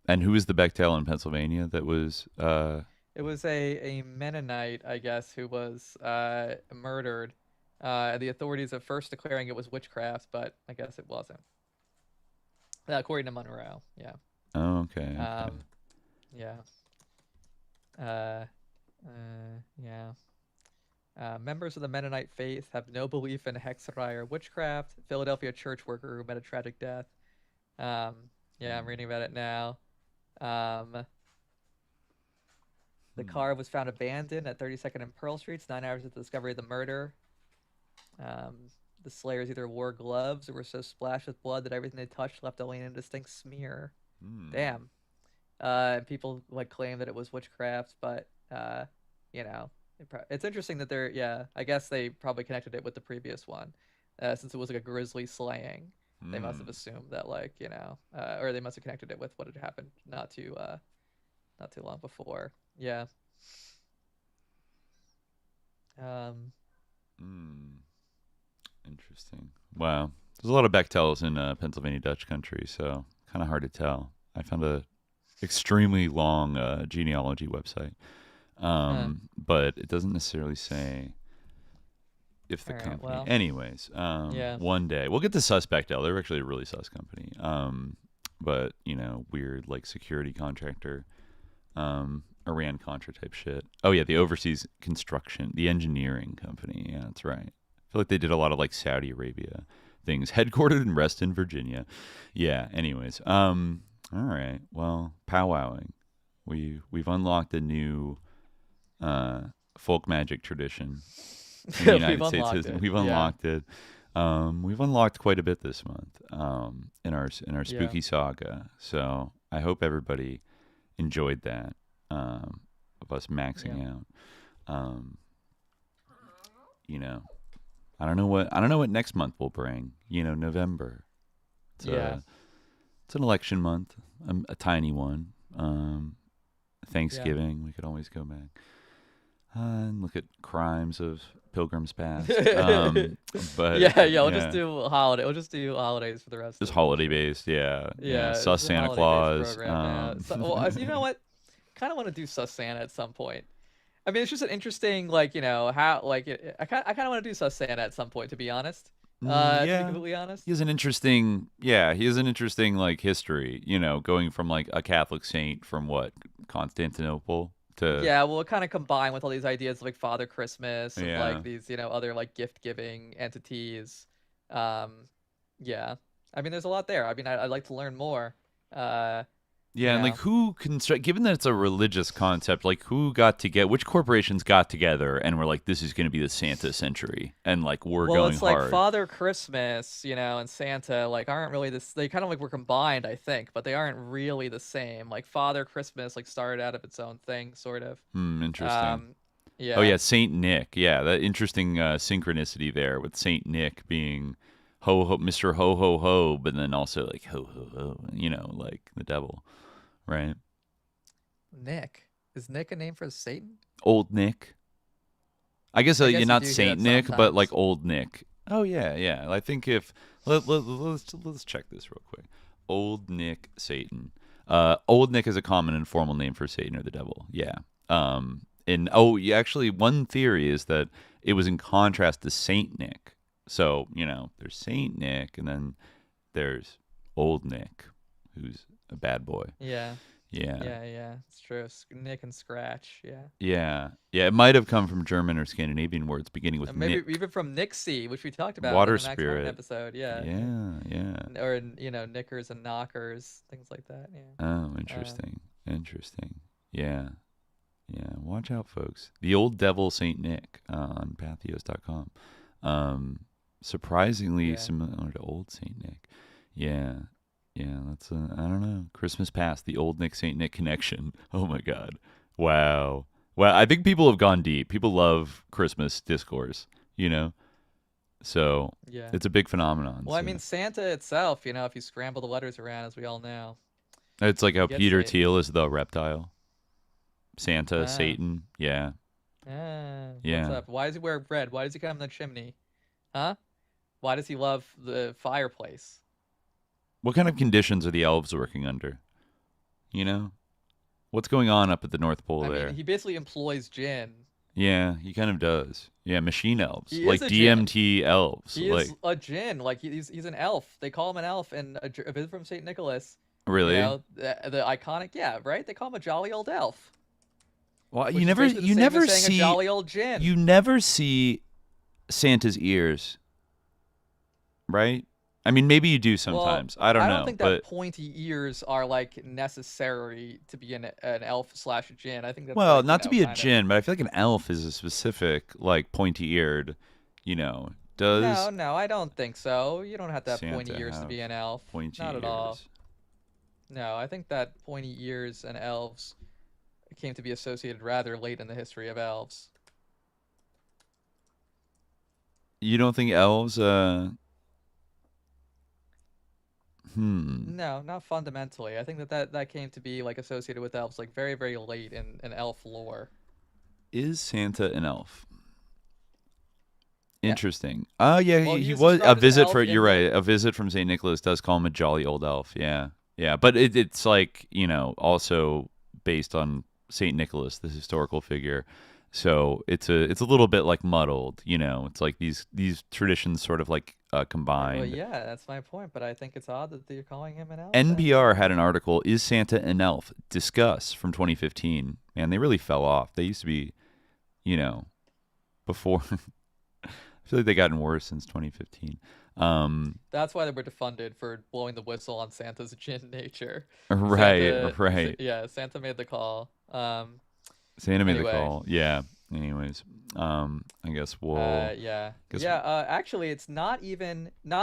And who was the Bechtel in Pennsylvania that was... It was a Mennonite, I guess, who was murdered. The authorities at first declaring it was witchcraft, but I guess it wasn't. According to Monroe, yeah. Oh, okay. Members of the Mennonite faith have no belief in hexery or witchcraft. Philadelphia church worker who met a tragic death. I'm reading about it now. The car was found abandoned at 32nd and Pearl Streets 9 hours after the discovery of the murder. The slayers either wore gloves or were so splashed with blood that everything they touched left only an indistinct smear. Damn. People claim that it was witchcraft, but you know, it's interesting that they're, yeah, I guess they probably connected it with the previous one, since it was like a grizzly slaying. They must have assumed that, like, you know, or they must have connected it with what had happened not too long before. Yeah. Interesting. Wow. There's a lot of Bechtels in Pennsylvania Dutch country, so kind of hard to tell. I found a extremely long genealogy website, but it doesn't necessarily say if the company. Well, anyways, one day we'll get to Bechtel. They're actually a really sus company, but you know, weird like security contractor, Iran Contra type shit. Oh yeah, the overseas construction, the engineering company. Yeah, that's right. I feel like they did a lot of like Saudi Arabia things, headquartered in Reston, Virginia. Yeah. Anyways, all right. Well, powwowing. We've unlocked a new folk magic tradition in the United States. We've unlocked it. We've unlocked quite a bit this month in our spooky saga. So I hope everybody enjoyed that of us maxing out. You know. I don't know what next month will bring. You know, November. It's an election month, a tiny one. Thanksgiving, we could always go back and look at crimes of Pilgrim's Past. But we'll just do holiday. We'll just do holidays for the rest. Just holiday based, yeah. Sus Santa Claus. You know what? Kind of want to do Sus Santa at some point. I mean, it's just an interesting, like, you know, how, like, I kind of want to do Sus Santa at some point, to be honest. To be completely honest. He has an interesting, like, history, you know, going from, like, a Catholic saint from, Constantinople to... Yeah, well, it kind of combined with all these ideas of, like, Father Christmas and, like, these, you know, other, like, gift-giving entities. I mean, there's a lot there. I mean, I'd like to learn more. And like who given that it's a religious concept, like which corporations got together and were like, this is going to be the Santa century, and like going hard. Well, it's like Father Christmas, you know, and Santa like aren't really this. They kind of like were combined, I think, but they aren't really the same. Like Father Christmas like started out of its own thing, sort of. Interesting. Oh yeah, Saint Nick. Yeah, that interesting synchronicity there with Saint Nick being ho ho, Mr. Ho ho ho, but then also like ho ho ho, you know, like the devil. Right. Nick. Is Nick a name for Satan? Old Nick. I guess you're not Saint Nick, but like Old Nick. Oh yeah. I think if let's check this real quick. Old Nick Satan. Old Nick is a common informal name for Satan or the devil. Yeah. Actually, one theory is that it was in contrast to Saint Nick. So you know, there's Saint Nick, and then there's Old Nick, who's a bad boy. Yeah. It's true. Nick and Scratch. Yeah. It might have come from German or Scandinavian words beginning with maybe Nick. Even from Nixie, which we talked about Water in the Max spirit Martin episode. Yeah. Or you know, knickers and knockers, things like that. Yeah. Oh, interesting. Yeah. Watch out, folks. The Old Devil Saint Nick on Pathos.com. Surprisingly similar to Old Saint Nick. Yeah, that's I don't know. Christmas Past, the Old Nick Saint Nick connection. Oh my God. Wow. Well, I think people have gone deep. People love Christmas discourse, you know? So it's a big phenomenon. Well, I mean, Santa itself, you know, if you scramble the letters around, as we all know. It's like how Peter Thiel is the reptile. Santa, Satan. Yeah. What's up? Why does he wear red? Why does he come in the chimney? Huh? Why does he love the fireplace? What kind of conditions are the elves working under? You know? What's going on up at the North Pole there? I mean, he basically employs Jinn. Yeah, he kind of does. Yeah, machine elves. Like DMT elves. He is a Jinn. Like, he's an elf. They call him an elf in A Visit from St. Nicholas. Really? You know, the iconic, right? They call him a jolly old elf. Well, you never see a jolly old Jinn. You never see Santa's ears, right? I mean, maybe you do sometimes. Well, I don't know. I don't think that pointy ears are like necessary to be an elf/Jinn. I think that's not to be a Jinn, but I feel like an elf is a specific like pointy-eared. You know, does no, I don't think so. You don't have to have pointy ears to be an elf. Pointy not ears. At all. No, I think that pointy ears and elves came to be associated rather late in the history of elves. You don't think elves? No, not fundamentally. I think that came to be like associated with elves like very, very late in elf lore. Is Santa an elf? Yeah. Interesting. Oh yeah, Well, he he's was a described as an visit elf for. in You're the- right. A visit from Saint Nicholas does call him a jolly old elf. Yeah, yeah. But it's like, you know, also based on Saint Nicholas, the historical figure. So it's a little bit like muddled. You know, it's like these traditions sort of like combined. Well, yeah, that's my point. But I think it's odd that you're calling him an elf. NPR had an article, "Is Santa an Elf?" Discuss from 2015. Man, they really fell off. They used to be, you know, before. I feel like they've gotten worse since 2015. That's why they were defunded for blowing the whistle on Santa's gin nature. Right, right. Yeah, Santa made the call. Santa made the anyway. call. Yeah. Anyways, I guess we'll. Yeah. guess Actually, it's not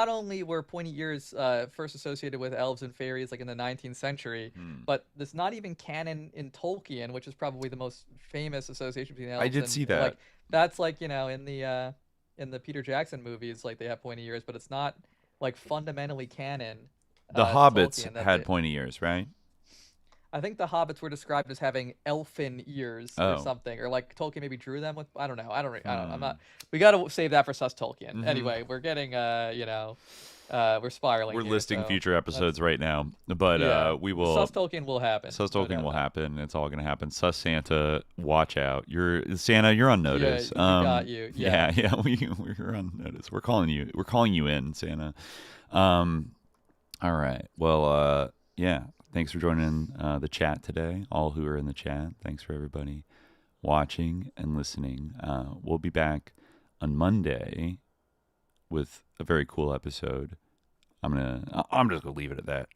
only were pointy ears first associated with elves and fairies like in the 19th century, but it's not even canon in Tolkien, which is probably the most famous association between elves. I did and, see that. Like, that's like, you know, in the Peter Jackson movies, like they have pointy ears, but it's not like fundamentally canon. The to Hobbits Tolkien that had they- pointy ears, right? I think the hobbits were described as having elfin ears or something, or like Tolkien maybe drew them with. I don't know. I'm not. We got to save that for Sus Tolkien. Anyway, we're getting we're spiraling. We're here, listing so future episodes right now, but yeah. we will. Sus Tolkien will happen. Sus Tolkien will happen. It's all gonna happen. Sus Santa, watch out. Santa. You're on notice. we got you. Yeah. Yeah. We're on notice. We're calling you in, Santa. All right. Well. Yeah. Thanks for joining the chat today. All who are in the chat. Thanks for everybody watching and listening. We'll be back on Monday with a very cool episode. I'm just gonna leave it at that.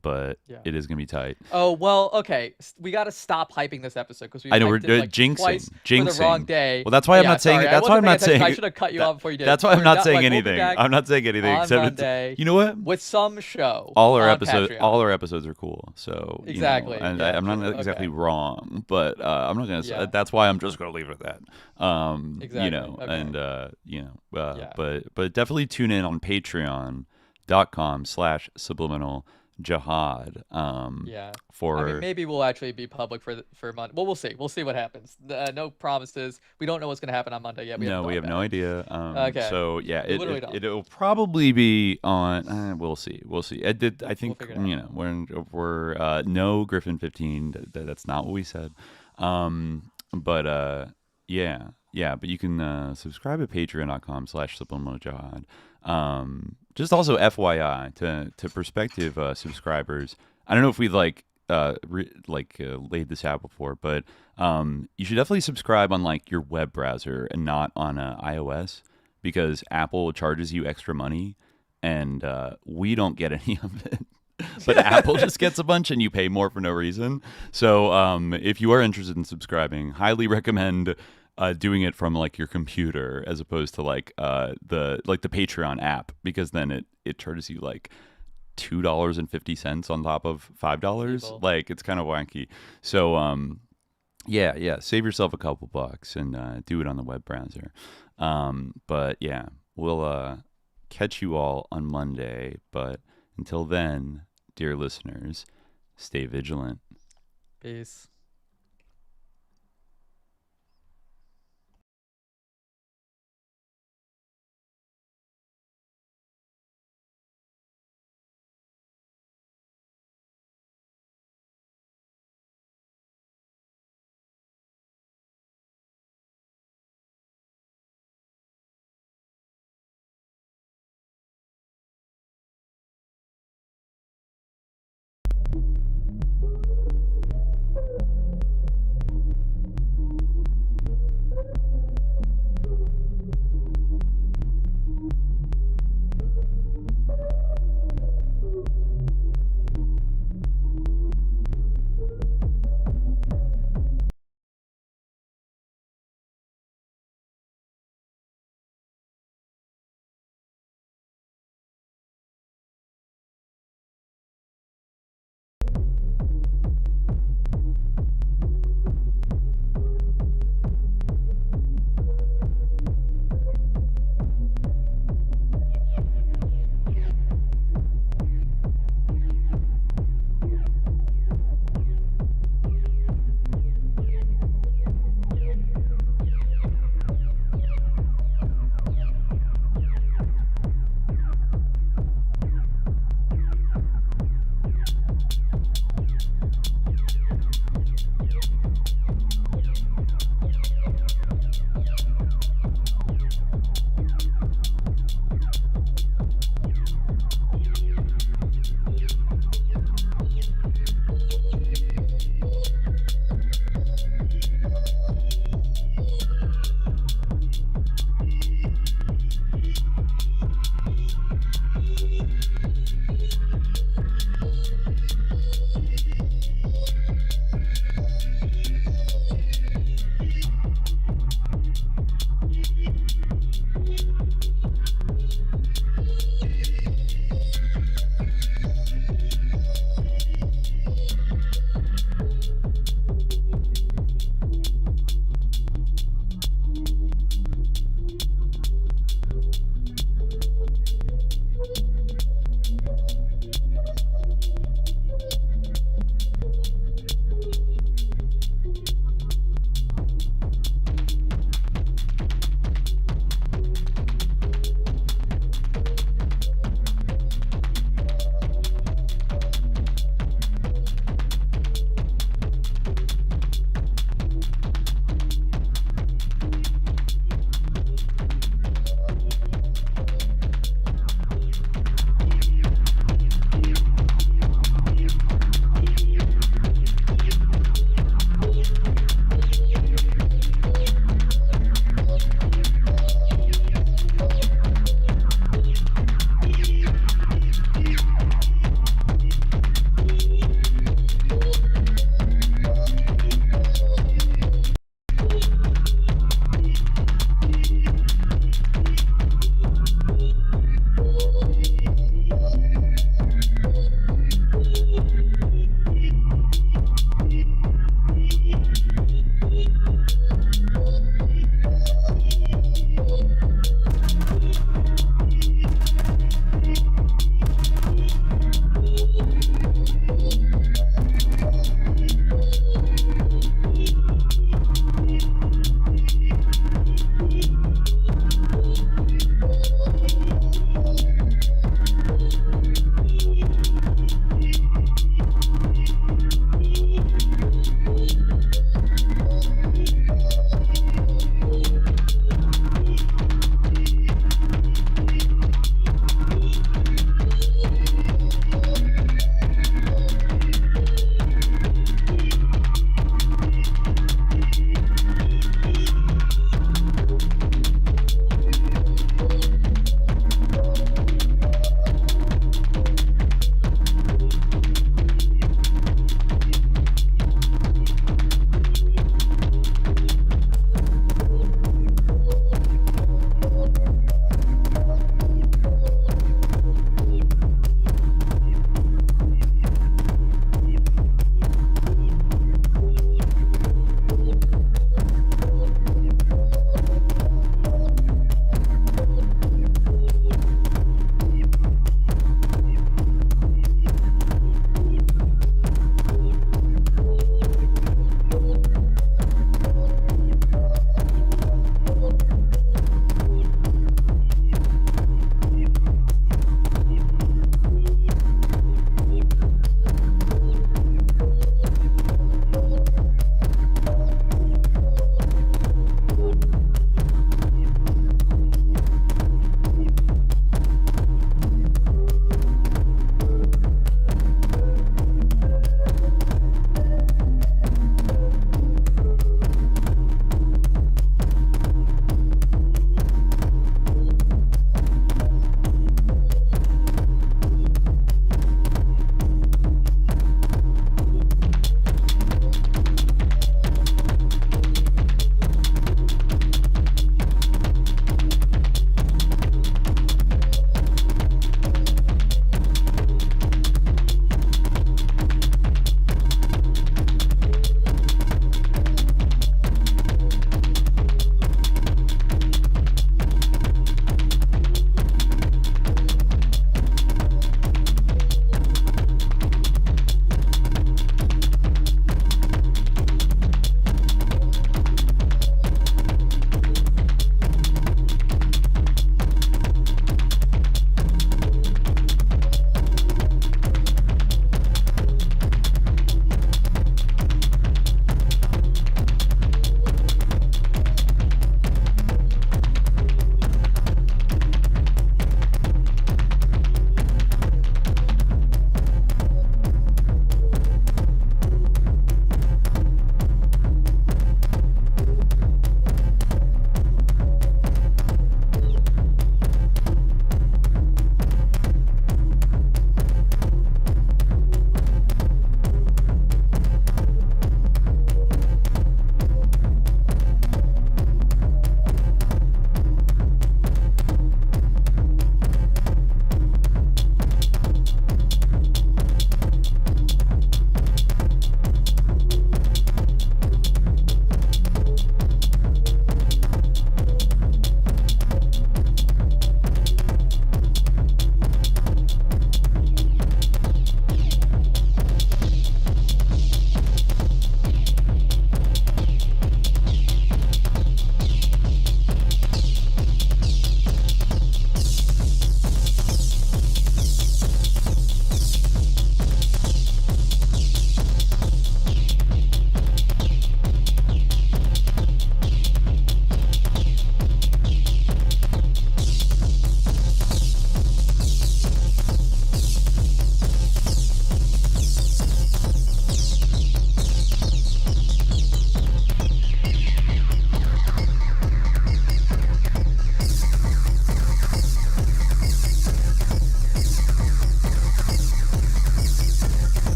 But it is gonna be tight. Oh well, okay. We got to stop hyping this episode because we. I know we're hyped it, like, jinxing twice for the wrong day. Well, that's why I'm not saying. Sorry, That's why I'm not saying. I should have cut you off before you did. That's why I'm not saying we'll be anything. back I'm not saying anything on except Monday you know what? with some show. All our on episodes, Patreon. all our episodes are cool. So Exactly, and yeah, I'm not exactly wrong, but I'm not gonna. Yeah. That's why I'm just gonna leave it at that. Exactly. You know, Okay. and Yeah. but definitely tune in on Patreon.com/subliminal jihad. For I mean, maybe we'll actually be public for Monday. Well, we'll see. We'll see what happens. No promises. We don't know what's going to happen on Monday yet. we have no idea. Okay. So yeah, We literally don't. it'll probably be on. We'll see. I think figure it out. you know we're no Griffin 15. That's not what we said. But yeah. But you can subscribe at patreon.com/subliminal jihad. Just also FYI to prospective subscribers. I don't know if we've laid this out before, but you should definitely subscribe on like your web browser and not on iOS, because Apple charges you extra money, and we don't get any of it. But Apple just gets a bunch, and you pay more for no reason. So if you are interested in subscribing, highly recommend doing it from like your computer as opposed to like the Patreon app, because then it charges you like $2.50 on top of $5. Like, it's kind of wacky. So yeah, save yourself a couple bucks and do it on the web browser. But yeah, we'll catch you all on Monday. But until then, dear listeners, stay vigilant. Peace.